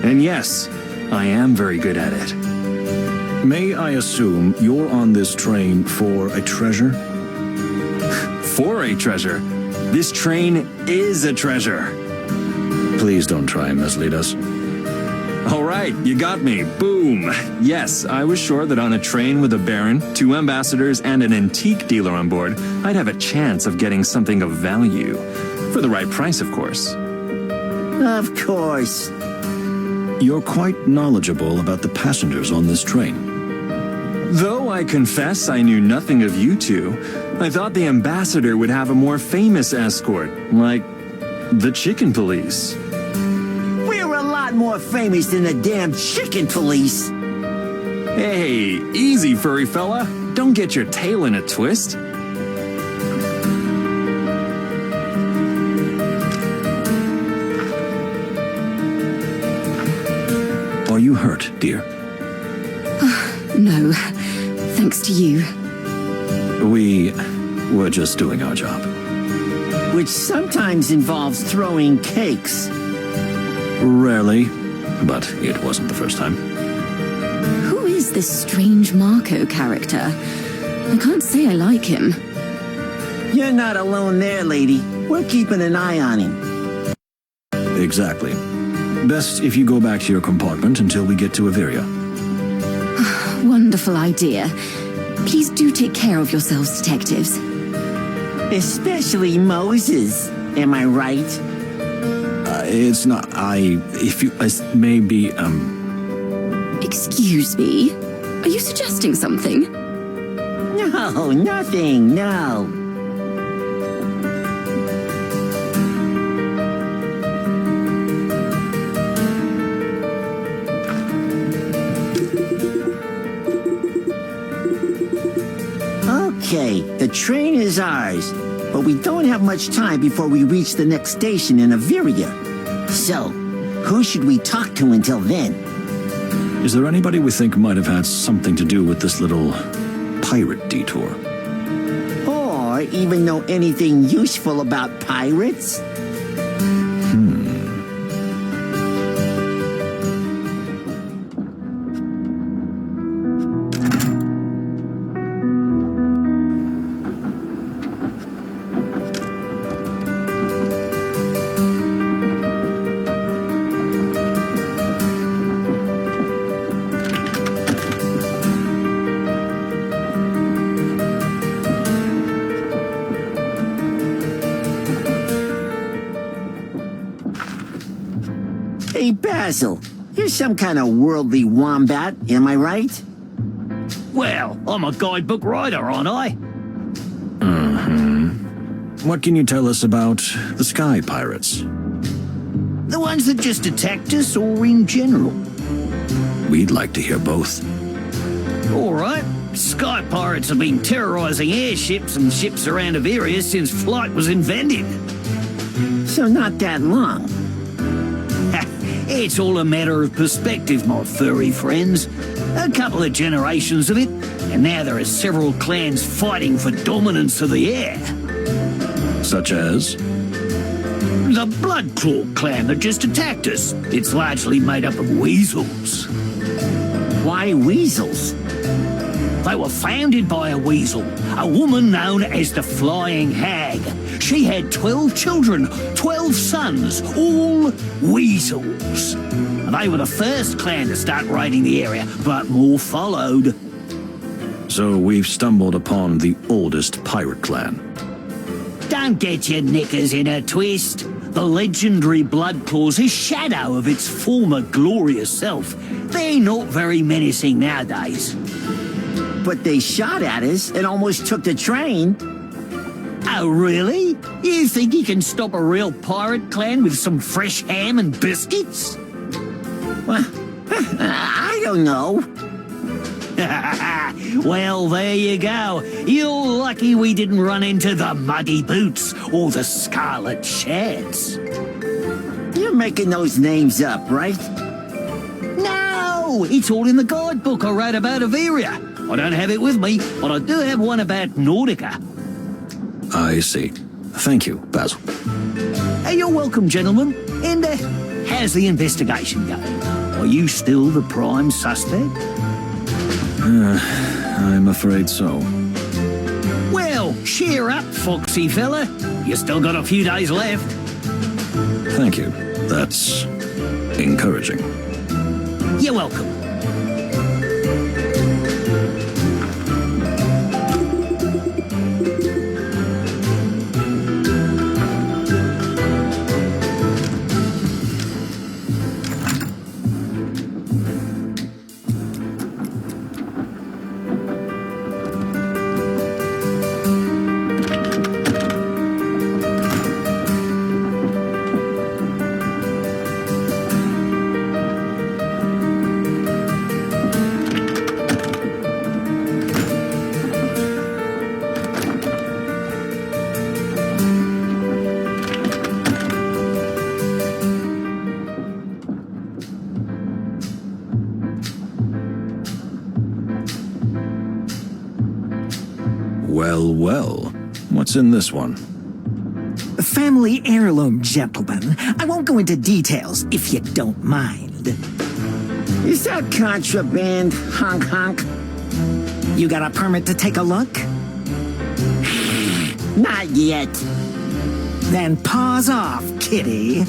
S4: And yes, I am very good at it.
S1: May I assume you're on this train for a treasure?
S4: For a treasure? This train is a treasure.
S1: Please don't try and mislead us.
S4: All right, you got me. Boom. Yes, I was sure that on a train with a baron, 2 ambassadors, and an antique dealer on board, I'd have a chance of getting something of value. For the right price, of course.
S2: Of course.
S1: You're quite knowledgeable about the passengers on this train.
S4: Though I confess I knew nothing of you two, I thought the ambassador would have a more famous escort, like the chicken police.
S2: We're a lot more famous than the damn chicken police.
S4: Hey, easy, furry fella. Don't get your tail in a twist.
S1: Are you hurt, dear?
S5: No, thanks to you.
S1: We were just doing our job.
S2: Which sometimes involves throwing cakes.
S1: Rarely, but it wasn't the first time.
S5: Who is this strange Marco character? I can't say I like him.
S2: You're not alone there, lady. We're keeping an eye on him.
S1: Exactly. Best if you go back to your compartment until we get to Averia.
S5: Wonderful idea. Please do take care of yourselves, detectives.
S2: Especially Moses. Am I right?
S1: It's not... maybe,
S5: Excuse me? Are you suggesting something?
S2: No, nothing, no. Okay, the train is ours, but we don't have much time before we reach the next station in Averia. So, who should we talk to until then?
S1: is there anybody we think might have had something to do with this little pirate detour?
S2: Or even know anything useful about pirates? Hey, Basil, You're some kind of worldly wombat, am I right?
S3: Well, I'm a guidebook writer, aren't I?
S1: What can you tell us about the Sky Pirates?
S3: The ones that just attacked us, or in general?
S1: We'd like to hear both.
S3: All right. Sky pirates have been terrorizing airships and ships around Averia since flight was invented.
S2: So not that long.
S3: It's all a matter of perspective, my furry friends. A couple of generations of it, and now there are several clans fighting for dominance of the air.
S1: Such as?
S3: The Bloodclaw clan that just attacked us. It's largely made up of weasels.
S2: Why weasels?
S3: They were founded by a weasel, a woman known as the Flying Hag. She had 12 children, 12 sons, all weasels. They were the first clan to start raiding the area, but more followed.
S1: So we've stumbled upon the oldest pirate clan.
S3: Don't get your knickers in a twist. The legendary Bloodclaw's a shadow of its former glorious self. They're not very menacing nowadays.
S2: But they shot at us and almost took the train.
S3: Oh, really? You think you can stop a real pirate clan with some fresh ham and biscuits?
S2: Well, I don't know.
S3: Well, there you go. You're lucky we didn't run into the Muddy Boots or the Scarlet Shads.
S2: You're making those names up, right?
S3: No! It's all in the guidebook I wrote about Averia. I don't have it with me, but I do have one about Nordica.
S1: I see. Thank you, Basil.
S3: Hey, you're welcome, gentlemen. And how's the investigation going? Are you still the prime suspect?
S1: I'm afraid so.
S3: Well, cheer up, foxy fella. You still got a few days left.
S1: Thank you. That's encouraging.
S3: You're welcome.
S1: Well, what's in this one?
S12: Family heirloom, gentlemen. I won't go into details if you don't mind.
S2: Is that contraband, honk?
S12: You got a permit to take a look?
S2: Not yet.
S12: Then paws off, kitty.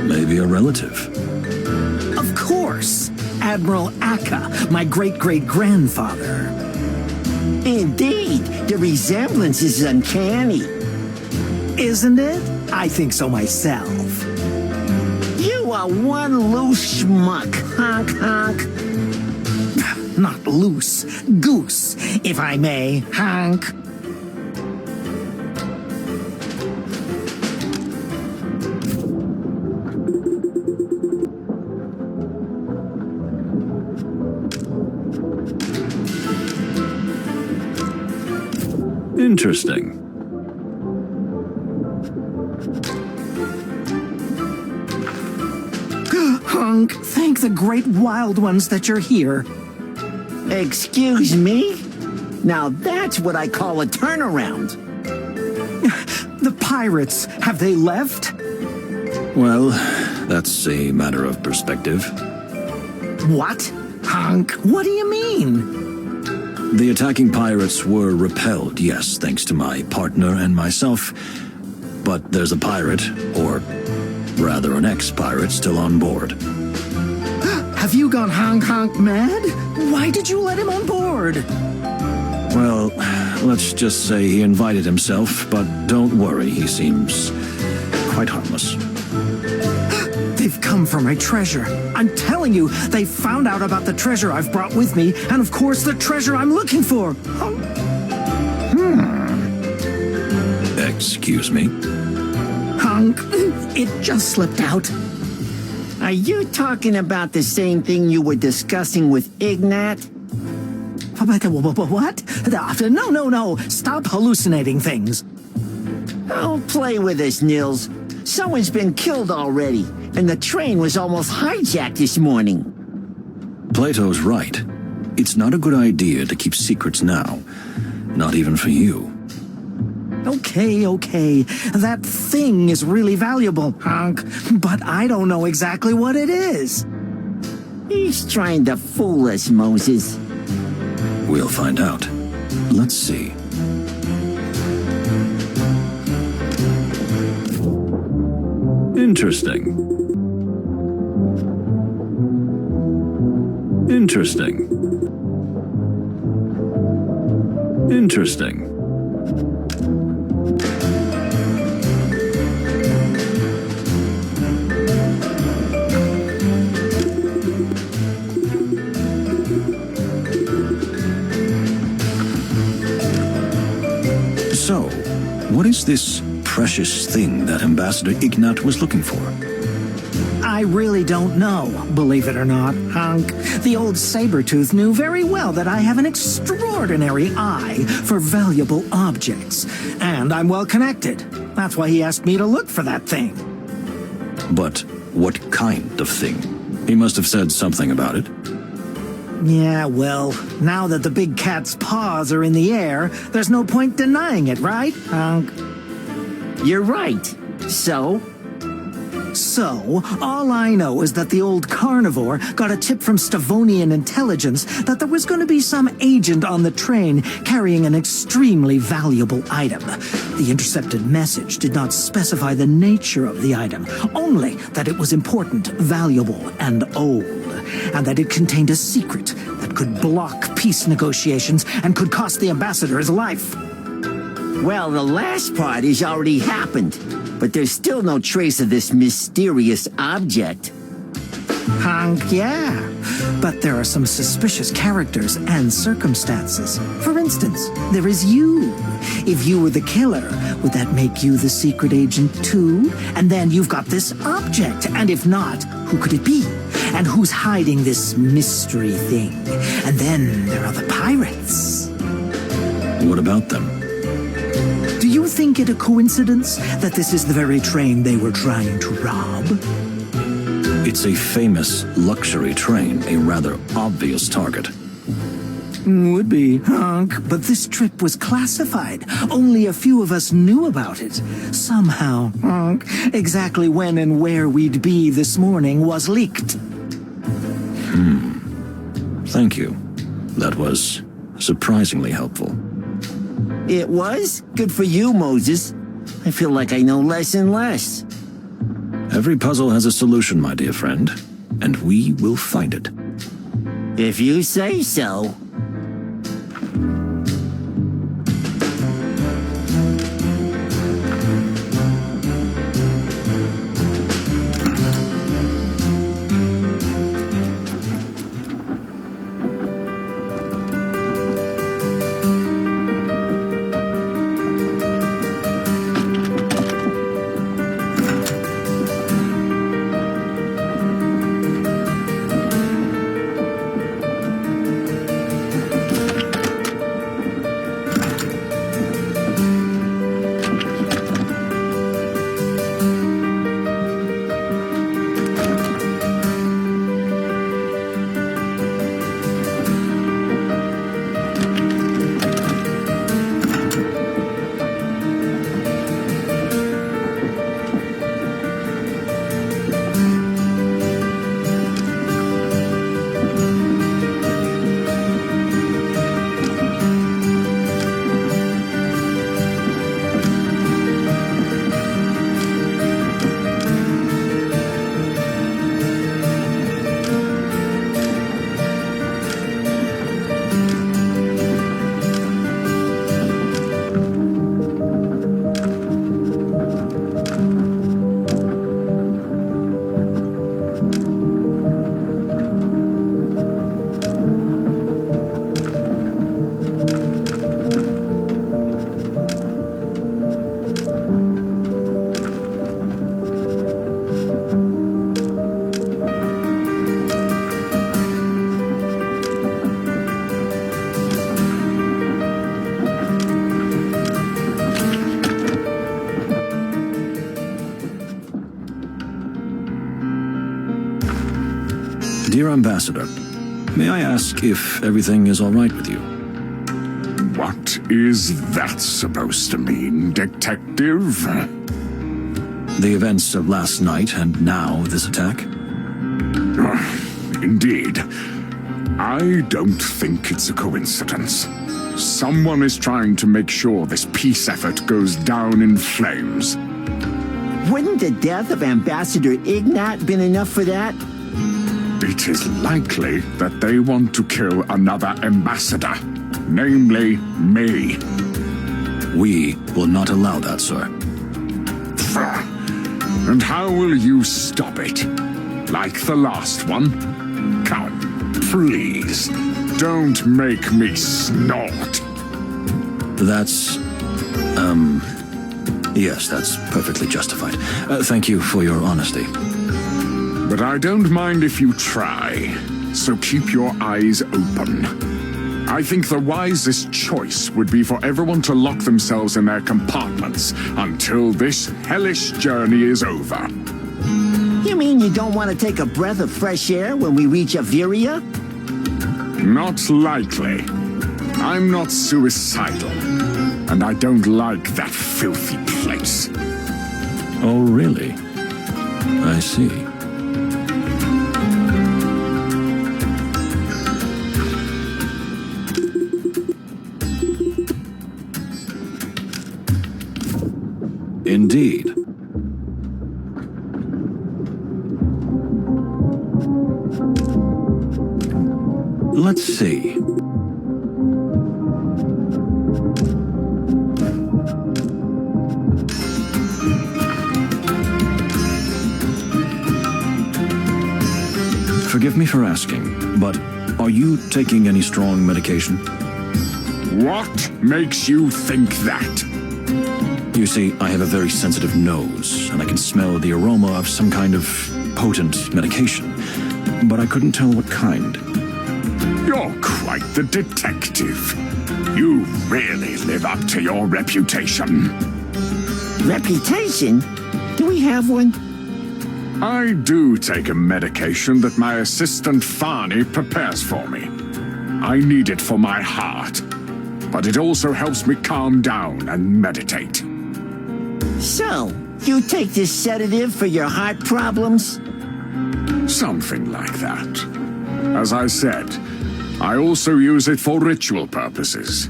S1: Maybe a relative.
S12: Of course. Admiral Akka, my great-great-grandfather.
S2: Indeed, the resemblance is uncanny.
S12: Isn't it? I think so myself.
S2: You are one loose schmuck, honk.
S12: Not loose, goose, if I may, honk.
S1: Interesting.
S12: Hunk, thank the great wild ones that you're here.
S2: Excuse me? Now that's what I call a turnaround.
S12: The pirates, have they left?
S1: Well, that's a matter of perspective.
S12: What? Hunk, what do you mean?
S1: The attacking pirates were repelled, yes, thanks to my partner and myself. But there's a pirate, or Rather, an ex-pirate still on board.
S12: Have you gone honk mad? Why did you let him on board?
S1: Well, let's just say he invited himself, but don't worry, he seems quite harmless.
S12: They've come for my treasure. I'm telling you, they found out about the treasure I've brought with me, and of course the treasure I'm looking for.
S1: Excuse me?
S12: Honk, it just slipped out.
S2: Are you talking about the same thing you were discussing with Ignat?
S12: What? No. Stop hallucinating things.
S2: Don't play with us, Nils. Someone's been killed already, and the train was almost hijacked this morning.
S1: Plato's right. It's not a good idea to keep secrets now. Not even for you.
S12: Okay. That thing is really valuable, Honk, but I don't know exactly what it is.
S2: He's trying to fool us, Moses.
S1: We'll find out. Let's see. Interesting. So, what is this precious thing that Ambassador Ignat was looking for?
S12: I really don't know, believe it or not, Honk. The old Sabretooth knew very well that I have an extraordinary eye for valuable objects, and I'm well connected. That's why he asked me to look for that thing.
S1: But what kind of thing? He must have said something about it.
S12: Yeah, well, now that the big cat's paws are in the air, there's no point denying it, right, Honk?
S2: You're right. So,
S12: all I know is that the old carnivore got a tip from Stavonian intelligence that there was going to be some agent on the train carrying an extremely valuable item. The intercepted message did not specify the nature of the item, only that it was important, valuable, and old, and that it contained a secret that could block peace negotiations and could cost the ambassador his life.
S2: well, the last part has already happened, but there's still no trace of this mysterious object.
S12: Yeah, but there are some suspicious characters and circumstances. For instance, there is you. If you were the killer, would that make you the secret agent too? And then you've got this object, and if not, who could it be? And who's hiding this mystery thing? And then there are the pirates.
S1: What about them?
S12: Do you think it a coincidence that this is the very train they were trying to rob?
S1: It's a famous luxury train, a rather obvious target.
S12: Would be, Hunk, but this trip was classified. Only a few of us knew about it. Somehow, Hunk, exactly when and where we'd be this morning was leaked.
S1: Thank you. That was surprisingly helpful.
S2: It was? Good for you, Moses. I feel like I know less and less.
S1: Every puzzle has a solution, my dear friend, and we will find it.
S2: If you say so.
S1: Dear Ambassador, may I ask if everything is all right with you?
S9: What is that supposed to mean, detective?
S1: The events of last night and now this attack?
S9: Indeed. I don't think it's a coincidence. Someone is trying to make sure this peace effort goes down in flames.
S2: Wouldn't the death of Ambassador Ignat been enough for that?
S9: It is likely that they want to kill another ambassador, namely me.
S1: We will not allow that, sir.
S9: And how will you stop it? Like the last one? Come, please, don't make me snort.
S1: That's, yes, that's perfectly justified. Thank you for your honesty.
S9: But I don't mind if you try, so keep your eyes open. I think the wisest choice would be for everyone to lock themselves in their compartments until this hellish journey is over.
S2: You mean you don't want to take a breath of fresh air when we reach Averia?
S9: Not likely. I'm not suicidal, and I don't like that filthy place.
S1: Oh, really? I see. Indeed. Let's see. Forgive me for asking, but are you taking any strong medication?
S9: What makes you think that?
S1: You see, I have a very sensitive nose, and I can smell the aroma of some kind of potent medication, but I couldn't tell what kind.
S9: You're quite the detective. You really live up to your reputation.
S2: Reputation? Do we have one?
S9: I do take a medication that my assistant Farney prepares for me. I need it for my heart, but it also helps me calm down and meditate.
S2: So, you take this sedative for your heart problems?
S9: Something like that. As I said, I also use it for ritual purposes.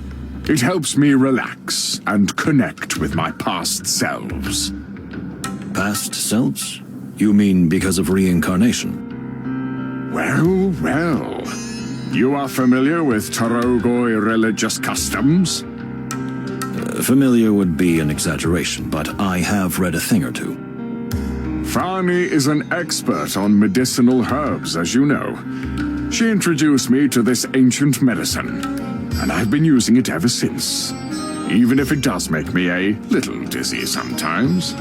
S9: It helps me relax and connect with my past selves.
S1: Past selves? You mean because of reincarnation?
S9: Well. You are familiar with Tarogoi religious customs?
S1: Familiar would be an exaggeration, but I have read a thing or two.
S9: Farney is an expert on medicinal herbs, as you know. She introduced me to this ancient medicine, and I've been using it ever since. Even if it does make me a little dizzy sometimes.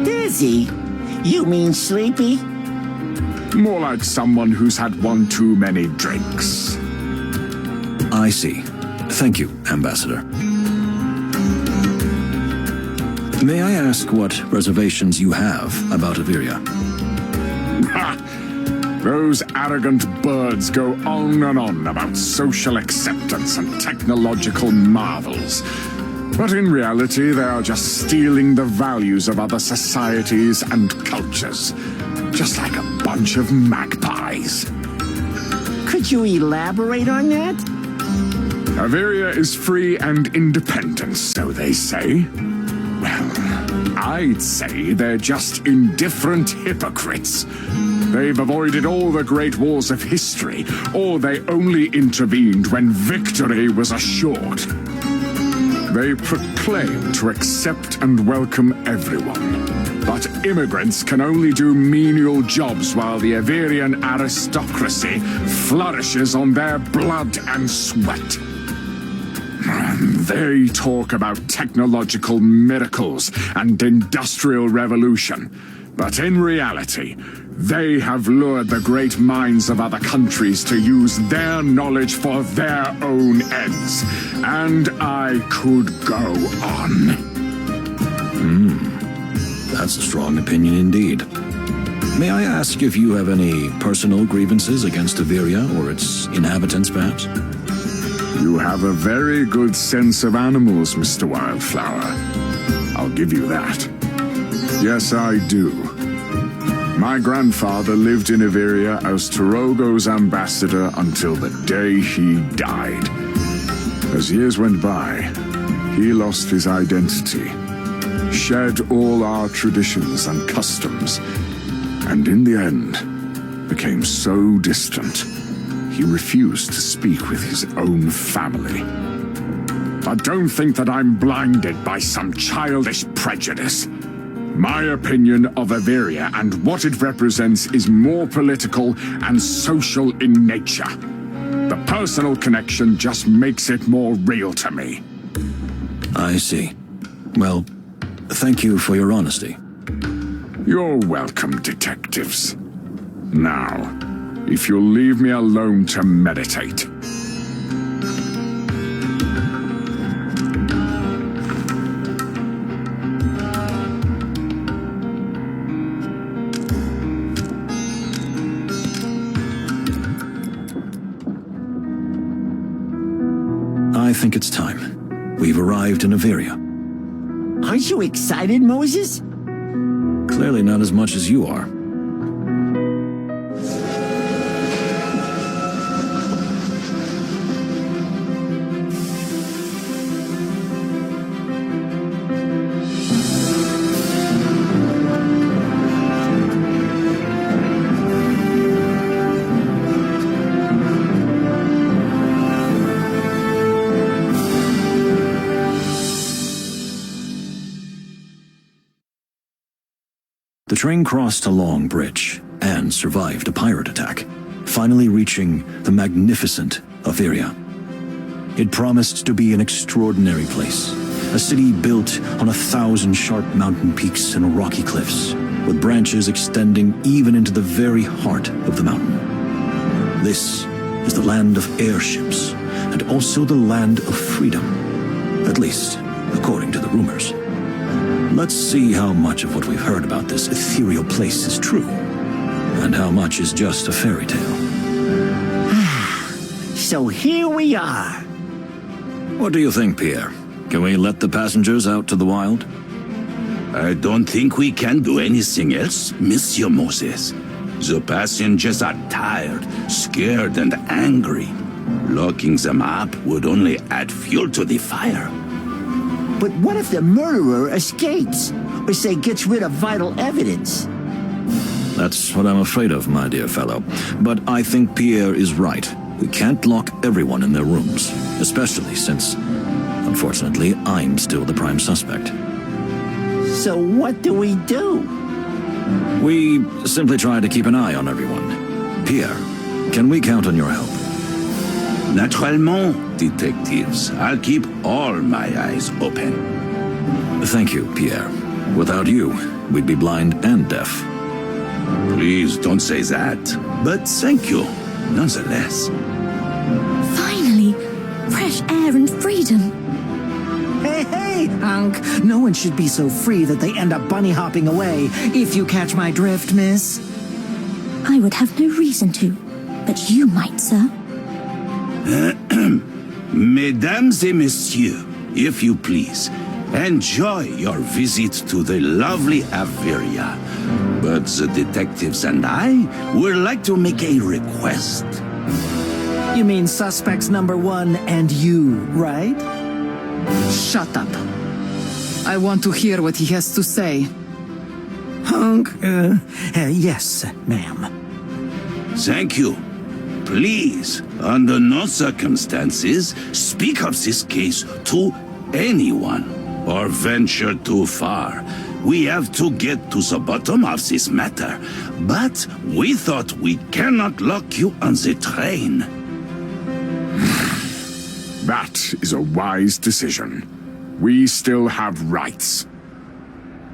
S2: Dizzy? You mean sleepy?
S9: More like someone who's had one too many drinks.
S1: I see. Thank you, Ambassador. May I ask what reservations you have about Averia?
S9: Those arrogant birds go on and on about social acceptance and technological marvels. But in reality, they are just stealing the values of other societies and cultures. Just like a bunch of magpies.
S2: Could you elaborate on that?
S9: Averia is free and independent, so they say. Well, I'd say they're just indifferent hypocrites. They've avoided all the great wars of history, or they only intervened when victory was assured. They proclaim to accept and welcome everyone. But immigrants can only do menial jobs while the Averian aristocracy flourishes on their blood and sweat. They talk about technological miracles and industrial revolution, but in reality, they have lured the great minds of other countries to use their knowledge for their own ends. And I could go on.
S1: That's a strong opinion indeed. May I ask if you have any personal grievances against Averia or its inhabitants, perhaps?
S9: You have a very good sense of animals, Mr. Wildflower. I'll give you that. Yes, I do. My grandfather lived in Averia as Torogo's ambassador until the day he died. As years went by, he lost his identity, shed all our traditions and customs, and in the end, became so distant, he refused to speak with his own family. But don't think that I'm blinded by some childish prejudice. My opinion of Averia and what it represents is more political and social in nature. The personal connection just makes it more real to me.
S1: I see. Well, thank you for your honesty.
S9: You're welcome, detectives. Now, if you'll leave me alone to meditate.
S1: I think it's time. We've arrived in Averia.
S2: Aren't you excited, Moses?
S1: Clearly not as much as you are. The train crossed a long bridge and survived a pirate attack, finally reaching the magnificent Averia. It promised to be an extraordinary place, a city built on 1,000 sharp mountain peaks and rocky cliffs, with branches extending even into the very heart of the mountain. This is the land of airships, and also the land of freedom, at least according to the rumors. Let's see how much of what we've heard about this ethereal place is true, and how much is just a fairy tale.
S2: So here we are.
S1: What do you think, Pierre? Can we let the passengers out to the wild?
S6: I don't think we can do anything else, Monsieur Moses. The passengers are tired, scared, and angry. Locking them up would only add fuel to the fire.
S2: But what if the murderer escapes? Or say gets rid of vital evidence?
S1: That's what I'm afraid of, my dear fellow. But I think Pierre is right. We can't lock everyone in their rooms, especially since, unfortunately, I'm still the prime suspect.
S2: So what do?
S1: We simply try to keep an eye on everyone. Pierre, can we count on your help?
S6: Naturellement, detectives. I'll keep all my eyes open.
S1: Thank you, Pierre. Without you, we'd be blind and deaf.
S6: Please don't say that, but thank you, nonetheless.
S8: Finally, fresh air and freedom.
S12: Hey, Unc. No one should be so free that they end up bunny hopping away, if you catch my drift, miss.
S8: I would have no reason to, but you might, sir.
S6: Mesdames et messieurs, if you please, enjoy your visit to the lovely Averia. But the detectives and I would like to make a request.
S12: You mean suspects number 1 and you, right?
S7: Shut up. I want to hear what he has to say.
S12: Unc, yes, ma'am.
S6: Thank you. Please, under no circumstances, speak of this case to anyone or venture too far. We have to get to the bottom of this matter, but we thought we cannot lock you on the train.
S9: That is a wise decision. We still have rights.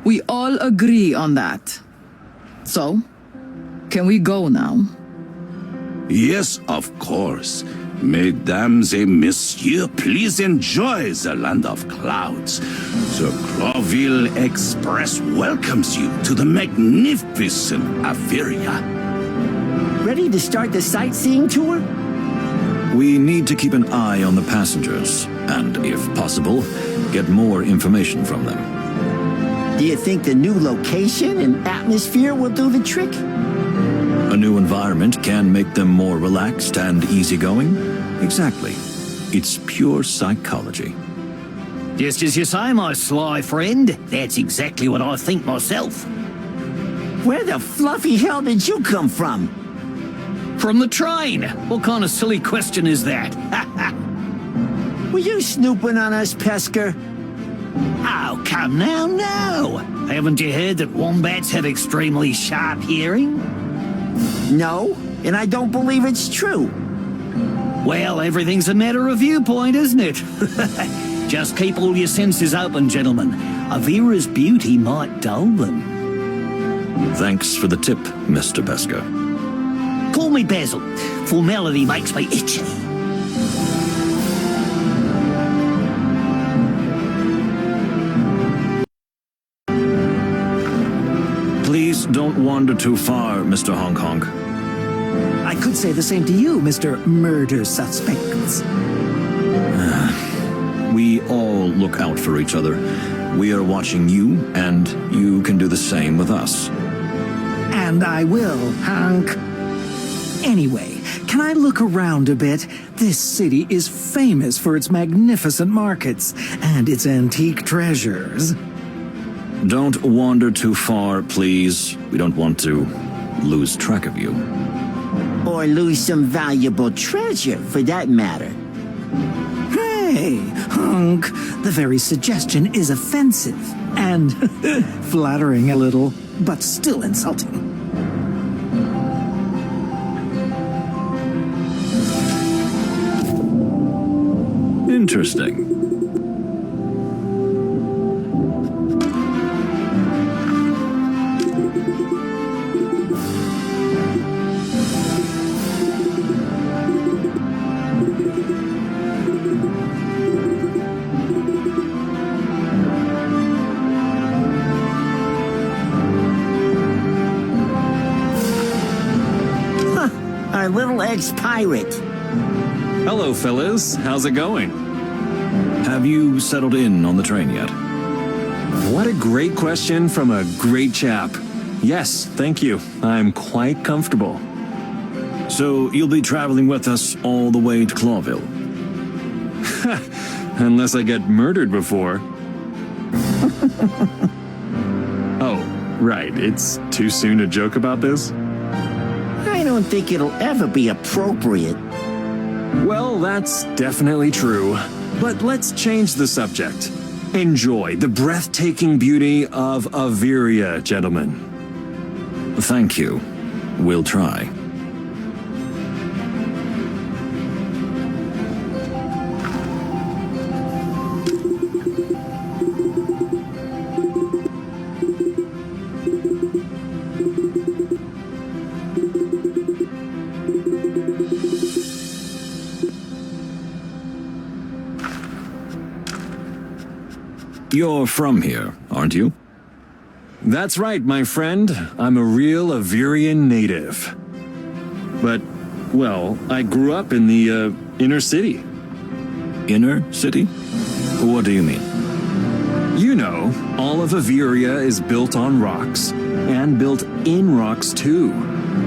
S7: We all agree on that. So, can we go now?
S6: Yes, of course. Mesdames et messieurs, please enjoy the land of clouds. The Clawville Express welcomes you to the magnificent Averia.
S2: Ready to start the sightseeing tour?
S1: We need to keep an eye on the passengers, and if possible, get more information from them.
S2: Do you think the new location and atmosphere will do the trick?
S1: A new environment can make them more relaxed and easygoing? Exactly. It's pure psychology.
S3: Just as you say, my sly friend. That's exactly what I think myself.
S2: Where the fluffy hell did you come from?
S3: From the train. What kind of silly question is that?
S2: Were you snooping on us, Pesker?
S3: Oh, come now, no. Haven't you heard that wombats have extremely sharp hearing?
S2: No, and I don't believe it's true.
S3: Well, everything's a matter of viewpoint, isn't it? Just keep all your senses open, gentlemen. Avera's beauty might dull them.
S1: Thanks for the tip, Mr. Pesker.
S3: Call me Basil. Formality makes me itchy.
S1: Please don't wander too far, Mr. Hong Kong.
S12: I could say the same to you, Mr. Murder Suspects.
S1: We all look out for each other. We are watching you, and you can do the same with us.
S12: And I will, Hank. Anyway, can I look around a bit? This city is famous for its magnificent markets and its antique treasures.
S1: Don't wander too far, please. We don't want to lose track of you.
S2: Or lose some valuable treasure, for that matter.
S12: Hey, Hunk, the very suggestion is offensive and flattering a little, but still insulting.
S1: Interesting.
S2: Our little ex-pirate.
S4: Hello, fellas. How's it going?
S1: Have you settled in on the train yet?
S4: What a great question from a great chap. Yes, thank you. I'm quite comfortable.
S1: So you'll be traveling with us all the way to Clawville?
S4: Unless I get murdered before. Oh, right. It's too soon to joke about this?
S2: I don't think it'll ever be appropriate.
S4: Well, that's definitely true. But let's change the subject. Enjoy the breathtaking beauty of Averia, gentlemen.
S1: Thank you. We'll try. You're from here, aren't you?
S4: That's right, my friend. I'm a real Averian native. But, well, I grew up in the, inner city.
S1: Inner city? What do you mean?
S4: You know, all of Averia is built on rocks, and built in rocks too.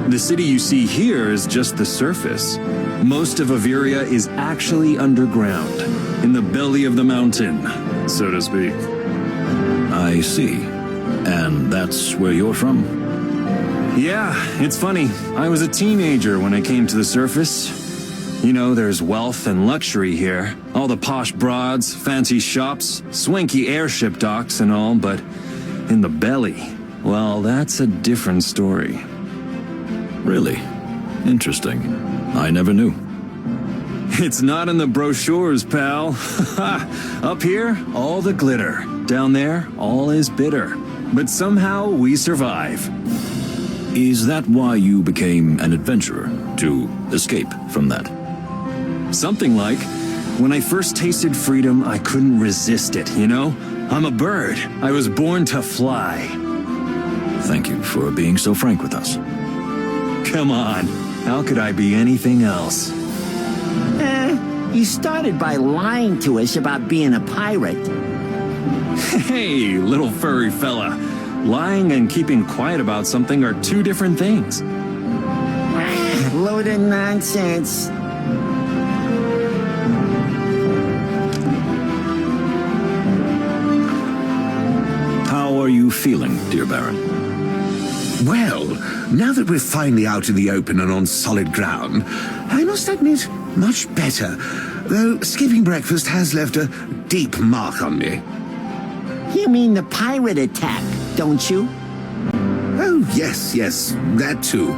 S4: The city you see here is just the surface. Most of Averia is actually underground, in the belly of the mountain, so to speak.
S1: I see. And that's where you're from?
S4: Yeah, it's funny. I was a teenager when I came to the surface. You know, there's wealth and luxury here. All the posh broads, fancy shops, swanky airship docks and all, but in the belly, well, that's a different story.
S1: Really? Interesting. I never knew.
S4: It's not in the brochures, pal. Up here, all the glitter. Down there, all is bitter. But somehow we survive.
S1: Is that why you became an adventurer? To escape from that?
S4: Something like, when I first tasted freedom, I couldn't resist it, you know? I'm a bird. I was born to fly.
S1: Thank you for being so frank with us.
S4: Come on. How could I be anything else?
S2: You started by lying to us about being a pirate.
S4: Hey, little furry fella. Lying and keeping quiet about something are two different things.
S2: Load of nonsense.
S1: How are you feeling, dear Baron?
S11: Well, now that we're finally out in the open and on solid ground, I must admit, much better. Though skipping breakfast has left a deep mark on me.
S2: You mean the pirate attack, don't you?
S11: Oh, yes, that too.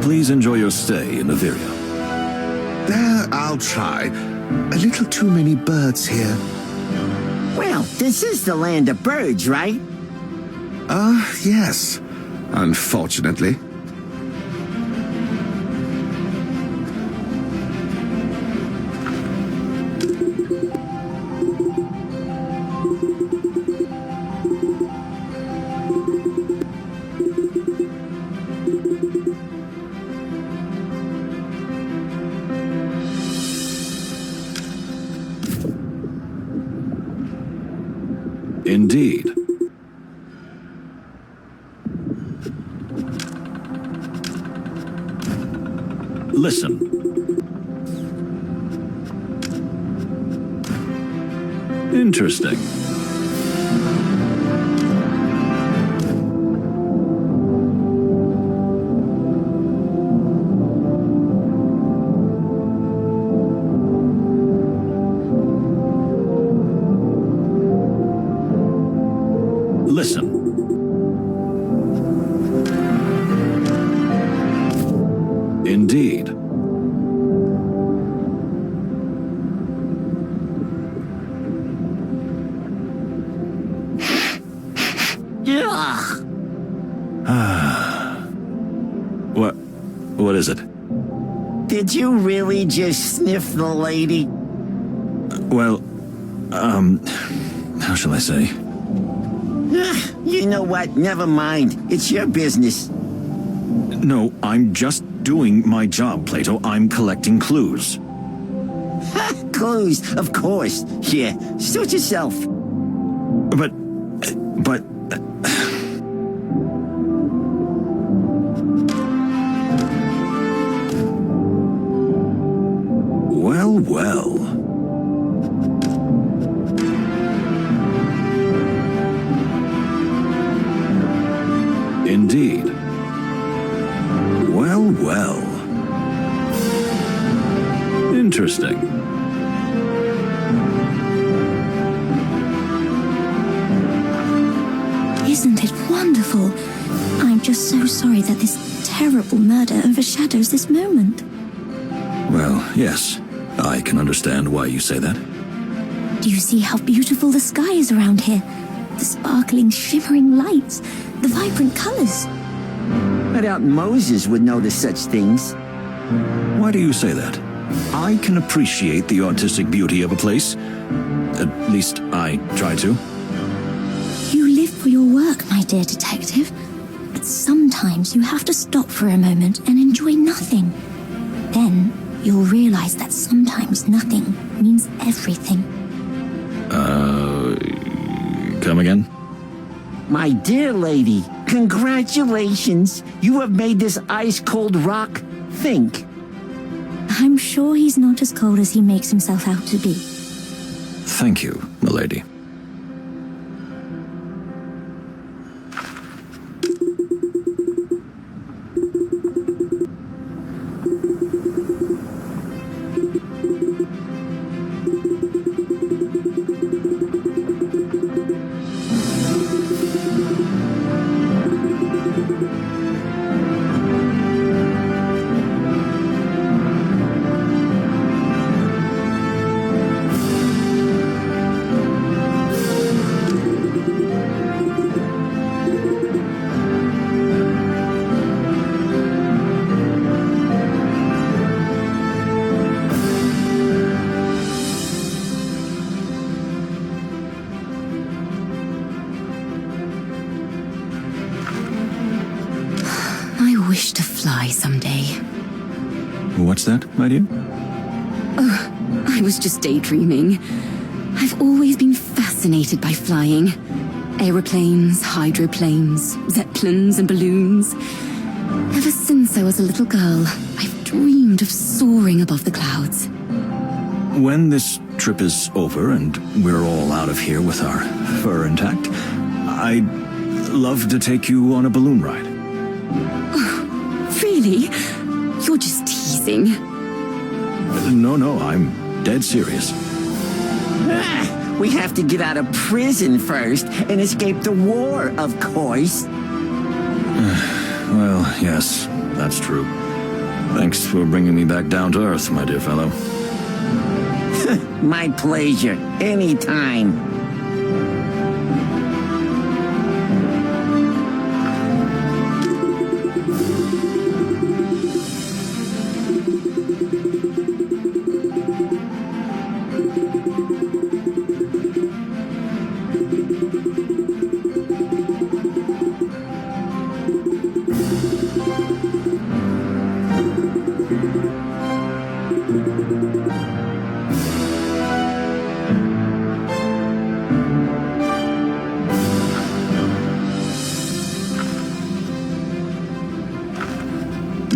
S1: Please enjoy your stay in Averia.
S11: There, I'll try. A little too many birds here.
S2: Well, this is the land of birds, right?
S11: Yes. Unfortunately.
S1: Indeed. Listen. Interesting. Listen. Indeed. What is it?
S2: Did you really just sniff the lady?
S1: Well, how shall I say?
S2: You know what? Never mind. It's your business.
S1: No, I'm just doing my job, Plato. I'm collecting clues.
S2: Clues, of course. Yeah, suit yourself.
S1: But... Well. Indeed. Well. Interesting.
S8: Isn't it wonderful? I'm just so sorry that this terrible murder overshadows this moment.
S1: Well, yes. I can understand why you say that.
S8: Do you see how beautiful the sky is around here? The sparkling, shimmering lights, the vibrant colors.
S2: I doubt Moses would notice such things.
S1: Why do you say that? I can appreciate the artistic beauty of a place. At least I try to.
S8: You live for your work, my dear detective. But sometimes you have to stop for a moment and enjoy nothing. Then you'll realize that sometimes nothing means everything.
S1: Come again?
S2: My dear lady, congratulations. You have made this ice-cold rock think.
S8: I'm sure he's not as cold as he makes himself out to be.
S1: Thank you, milady.
S5: wish to fly someday.
S1: What's that, my dear?
S5: I was just daydreaming. I've always been fascinated by flying. Aeroplanes, hydroplanes, zeppelins and balloons. Ever since I was a little girl, I've dreamed of soaring above the clouds.
S1: When this trip is over and we're all out of here with our fur intact, I'd love to take you on a balloon ride.
S5: Really? You're just teasing.
S1: No, I'm dead serious.
S2: We have to get out of prison first and escape the war, of course.
S1: Well, yes, that's true. Thanks for bringing me back down to earth, my dear fellow.
S2: My pleasure. Anytime.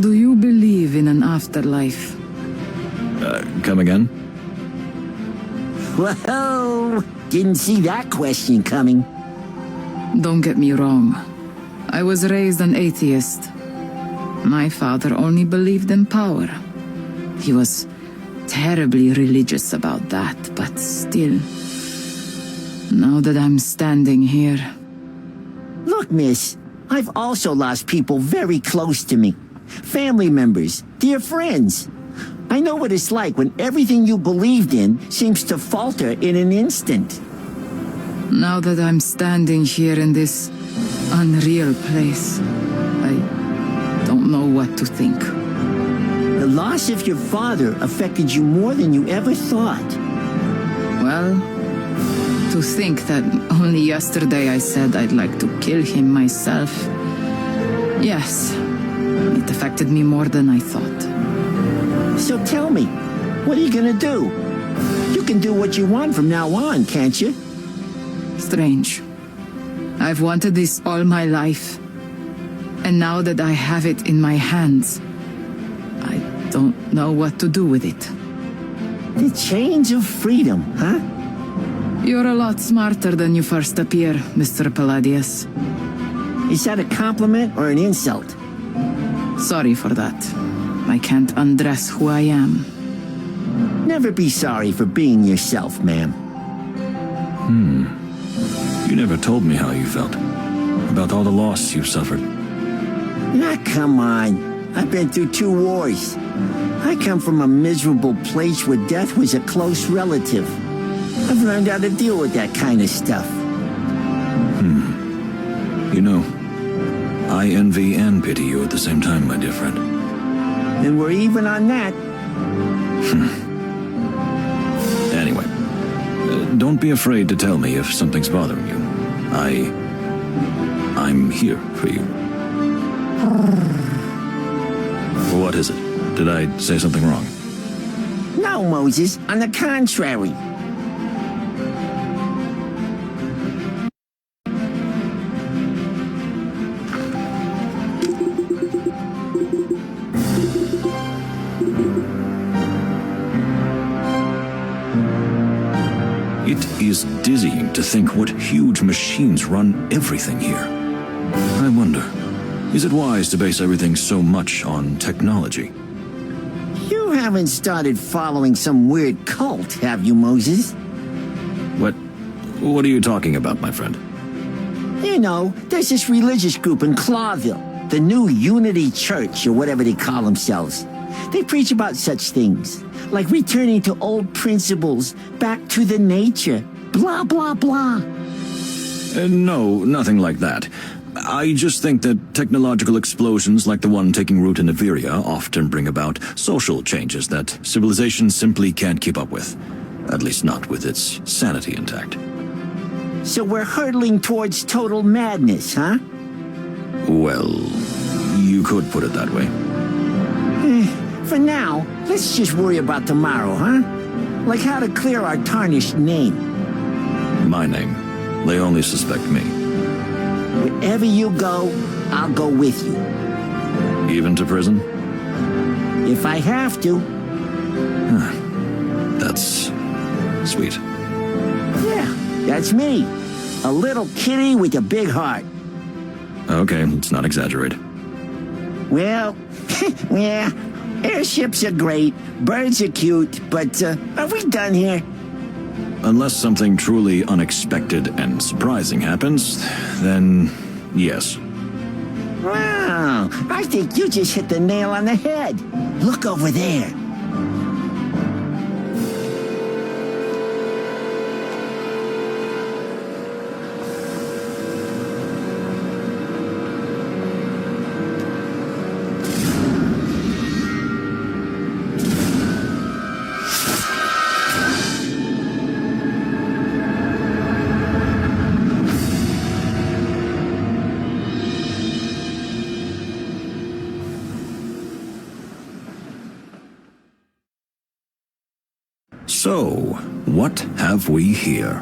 S7: Do you believe in an afterlife?
S1: Come again?
S2: Whoa! Didn't see that question coming.
S7: Don't get me wrong. I was raised an atheist. My father only believed in power. He was terribly religious about that, but still. Now that I'm standing here...
S2: Look, miss, I've also lost people very close to me. Family members, dear friends. I know what it's like when everything you believed in seems to falter in an instant.
S7: Now that I'm standing here in this unreal place, I don't know what to think.
S2: The loss of your father affected you more than you ever thought.
S7: Well, to think that only yesterday I said I'd like to kill him myself. Yes, it affected me more than I thought.
S2: So tell me, what are you gonna do? You can do what you want from now on, can't you?
S7: Strange. I've wanted this all my life. And now that I have it in my hands, I don't know what to do with it.
S2: The chains of freedom, huh?
S7: You're a lot smarter than you first appear, Mr. Palladius.
S2: Is that a compliment or an insult?
S7: Sorry for that. I can't undress who I am.
S2: Never be sorry for being yourself, ma'am.
S1: You never told me how you felt. About all the loss you've suffered.
S2: Ah, come on. I've been through 2 wars. I come from a miserable place where death was a close relative. I've learned how to deal with that kind of stuff.
S1: You know, I envy and pity you at the same time, my dear friend.
S2: And we're even on that.
S1: Anyway, don't be afraid to tell me if something's bothering you. I'm here for you. What is it? Did I say something wrong?
S2: No, Moses. On the contrary.
S1: It is dizzying to think what huge machines run everything here. I wonder, is it wise to base everything so much on technology?
S2: You haven't started following some weird cult, have you, Moses?
S1: What are you talking about, my friend?
S2: You know, there's this religious group in Clawville, the New Unity Church, or whatever they call themselves. They preach about such things, like returning to old principles, back to the nature, blah, blah, blah.
S1: No, nothing like that. I just think that technological explosions like the one taking root in Iberia often bring about social changes that civilization simply can't keep up with. At least not with its sanity intact.
S2: So we're hurtling towards total madness, huh?
S1: Well, You could put it that way.
S2: For now, let's just worry about tomorrow, huh? Like how to clear our tarnished name.
S1: My name. They only suspect me.
S2: Wherever you go, I'll go with you.
S1: Even to prison?
S2: If I have to.
S1: That's sweet.
S2: Yeah, that's me. A little kitty with a big heart.
S1: Okay, let's not exaggerate.
S2: Well, yeah, airships are great, birds are cute, but are we done here?
S1: Unless something truly unexpected and surprising happens, then yes.
S2: Wow, I think you just hit the nail on the head. Look over there.
S1: So, what have we here?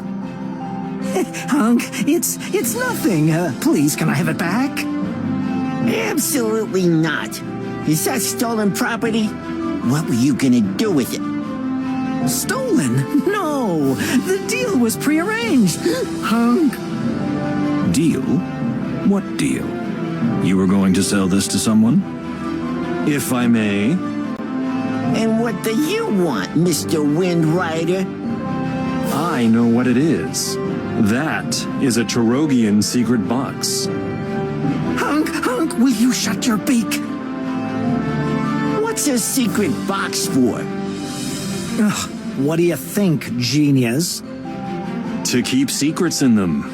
S12: Hunk, it's nothing. Please, can I have it back?
S2: Absolutely not. Is that stolen property? What were you gonna do with it?
S12: Stolen? No! The deal was prearranged. Hunk.
S1: Deal? What deal? You were going to sell this to someone?
S4: If I may.
S2: And what do you want, Mr. Wind Rider?
S4: I know what it is. That is a Tarogian secret box.
S12: Hunk, will you shut your beak?
S2: What's a secret box for?
S12: Ugh, what do you think, genius?
S4: To keep secrets in them.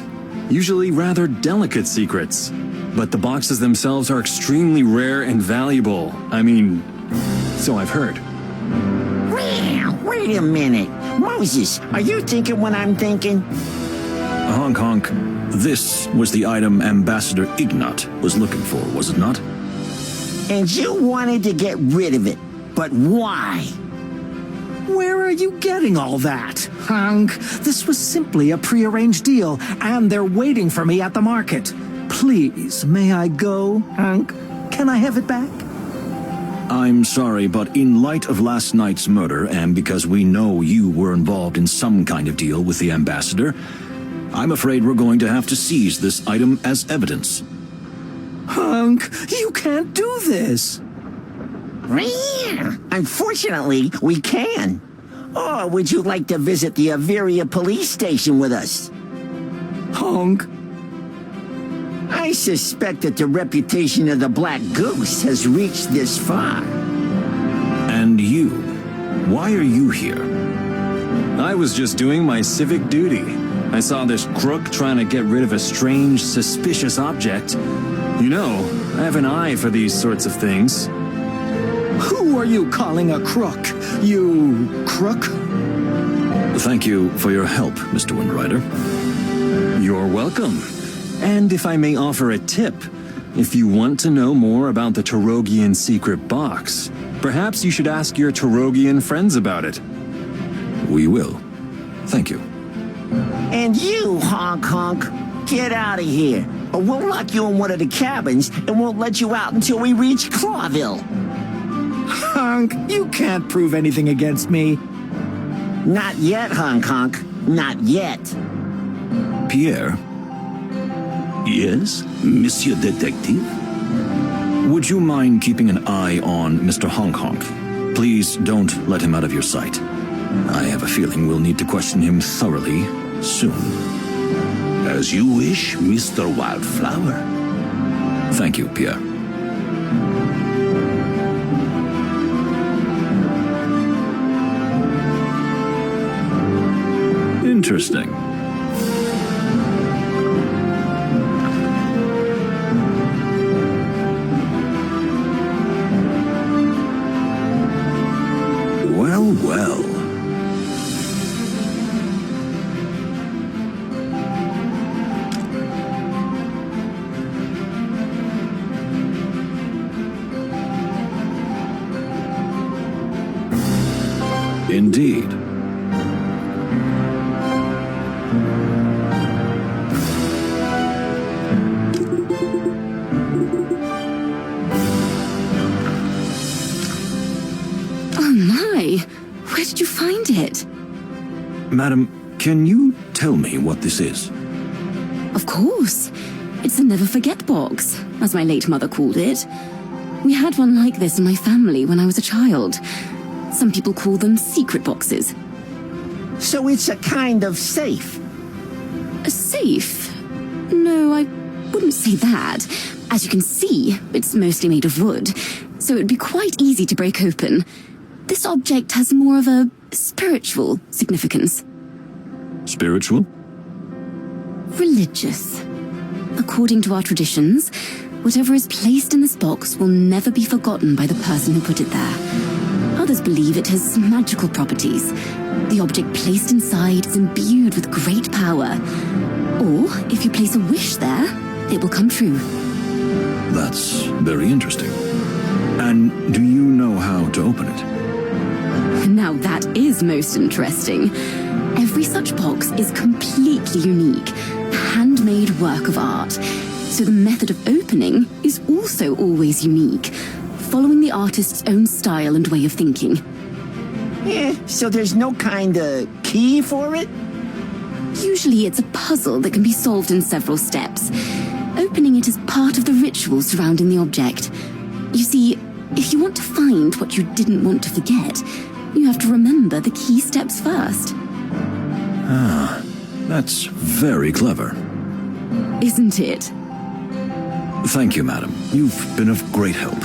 S4: Usually rather delicate secrets. But the boxes themselves are extremely rare and valuable. I mean, so I've heard.
S2: Wait a minute. Moses, are you thinking what I'm thinking?
S1: Honk honk. This was the item Ambassador Ignat was looking for, was it not?
S2: And you wanted to get rid of it. But why?
S12: Where are you getting all that, Hunk? This was simply a prearranged deal, and they're waiting for me at the market. Please, may I go, Hunk? Can I have it back?
S1: I'm sorry, but in light of last night's murder, and because we know you were involved in some kind of deal with the Ambassador, I'm afraid we're going to have to seize this item as evidence.
S12: Hunk, you can't do this.
S2: Unfortunately, we can. Or would you like to visit the Averia police station with us?
S12: Hunk.
S2: I suspect that the reputation of the Black Goose has reached this far.
S1: And you? Why are you here?
S4: I was just doing my civic duty. I saw this crook trying to get rid of a strange, suspicious object. You know, I have an eye for these sorts of things.
S12: Who are you calling a crook? You crook?
S1: Thank you for your help, Mr. Windrider.
S4: You're welcome. And if I may offer a tip, if you want to know more about the Tarogian secret box, perhaps you should ask your Tarogian friends about it.
S1: We will. Thank you.
S2: And you, Honk Honk, get out of here, or we'll lock you in one of the cabins and won't let you out until we reach Clawville.
S12: Honk, you can't prove anything against me.
S2: Not yet, Honk Honk. Not yet.
S1: Pierre?
S6: Yes, Monsieur Detective?
S1: Would you mind keeping an eye on Mr. Honk Honk? Please don't let him out of your sight. I have a feeling we'll need to question him thoroughly soon.
S6: As you wish, Mr. Wildflower.
S1: Thank you, Pierre. Interesting.
S6: Well.
S1: Indeed.
S5: Oh my! Where did you find it?
S1: Madam, can you tell me what this is?
S5: Of course. It's the Never Forget box, as my late mother called it. We had one like this in my family when I was a child. Some people call them secret boxes.
S2: So it's a kind of safe.
S5: A safe? No, I wouldn't say that. As you can see, it's mostly made of wood, so it'd be quite easy to break open. This object has more of a spiritual significance.
S1: Spiritual?
S5: Religious. According to our traditions, whatever is placed in this box will never be forgotten by the person who put it there. Others believe it has magical properties. The object placed inside is imbued with great power. Or, if you place a wish there, it will come true.
S1: That's very interesting. And do you know how to open it?
S5: Now that is most interesting. Every such box is completely unique, a handmade work of art. So the method of opening is also always unique, following the artist's own style and way of thinking.
S2: Yeah, so there's no kind of key for it?
S5: Usually it's a puzzle that can be solved in several steps. Opening it is part of the ritual surrounding the object. You see, if you want to find what you didn't want to forget, you have to remember the key steps first.
S1: Ah, that's very clever.
S5: Isn't it?
S1: Thank you, madam. You've been of great help.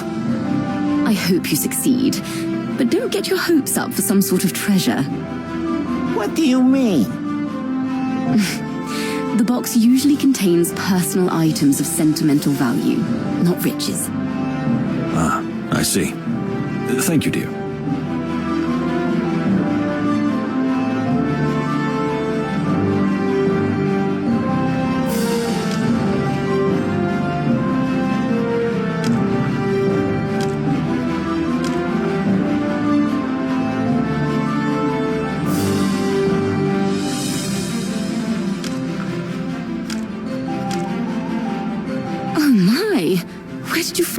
S5: I hope you succeed, but don't get your hopes up for some sort of treasure.
S2: What do you mean?
S5: The box usually contains personal items of sentimental value, not riches.
S1: Ah, I see. Thank you, dear.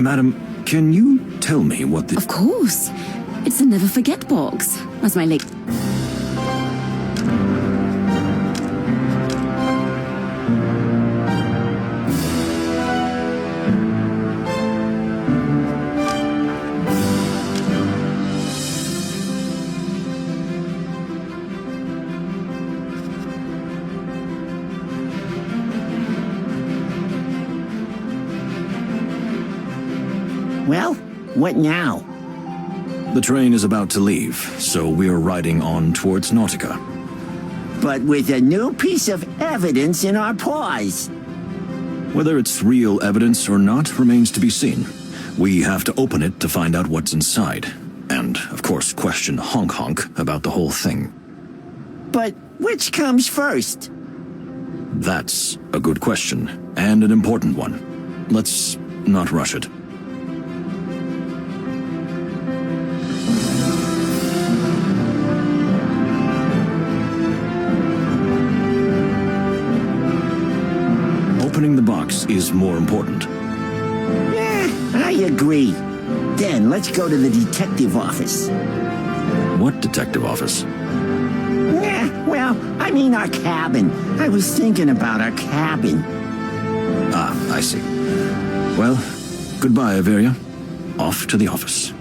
S1: Madam, can you tell me what the...
S5: Of course. It's the Never Forget box, as my late...
S2: Well, what now?
S1: The train is about to leave, so we're riding on towards Nautica.
S2: But with a new piece of evidence in our paws.
S1: Whether it's real evidence or not remains to be seen. We have to open it to find out what's inside. And, of course, question Honk Honk about the whole thing.
S2: But which comes first?
S1: That's a good question, and an important one. Let's not rush it. Opening the box is more important.
S2: I agree. Then let's go to the detective office.
S1: What detective office?
S2: Well, I mean our cabin. I was thinking about our cabin.
S1: Ah, I see. Well, goodbye, Averia. Off to the office.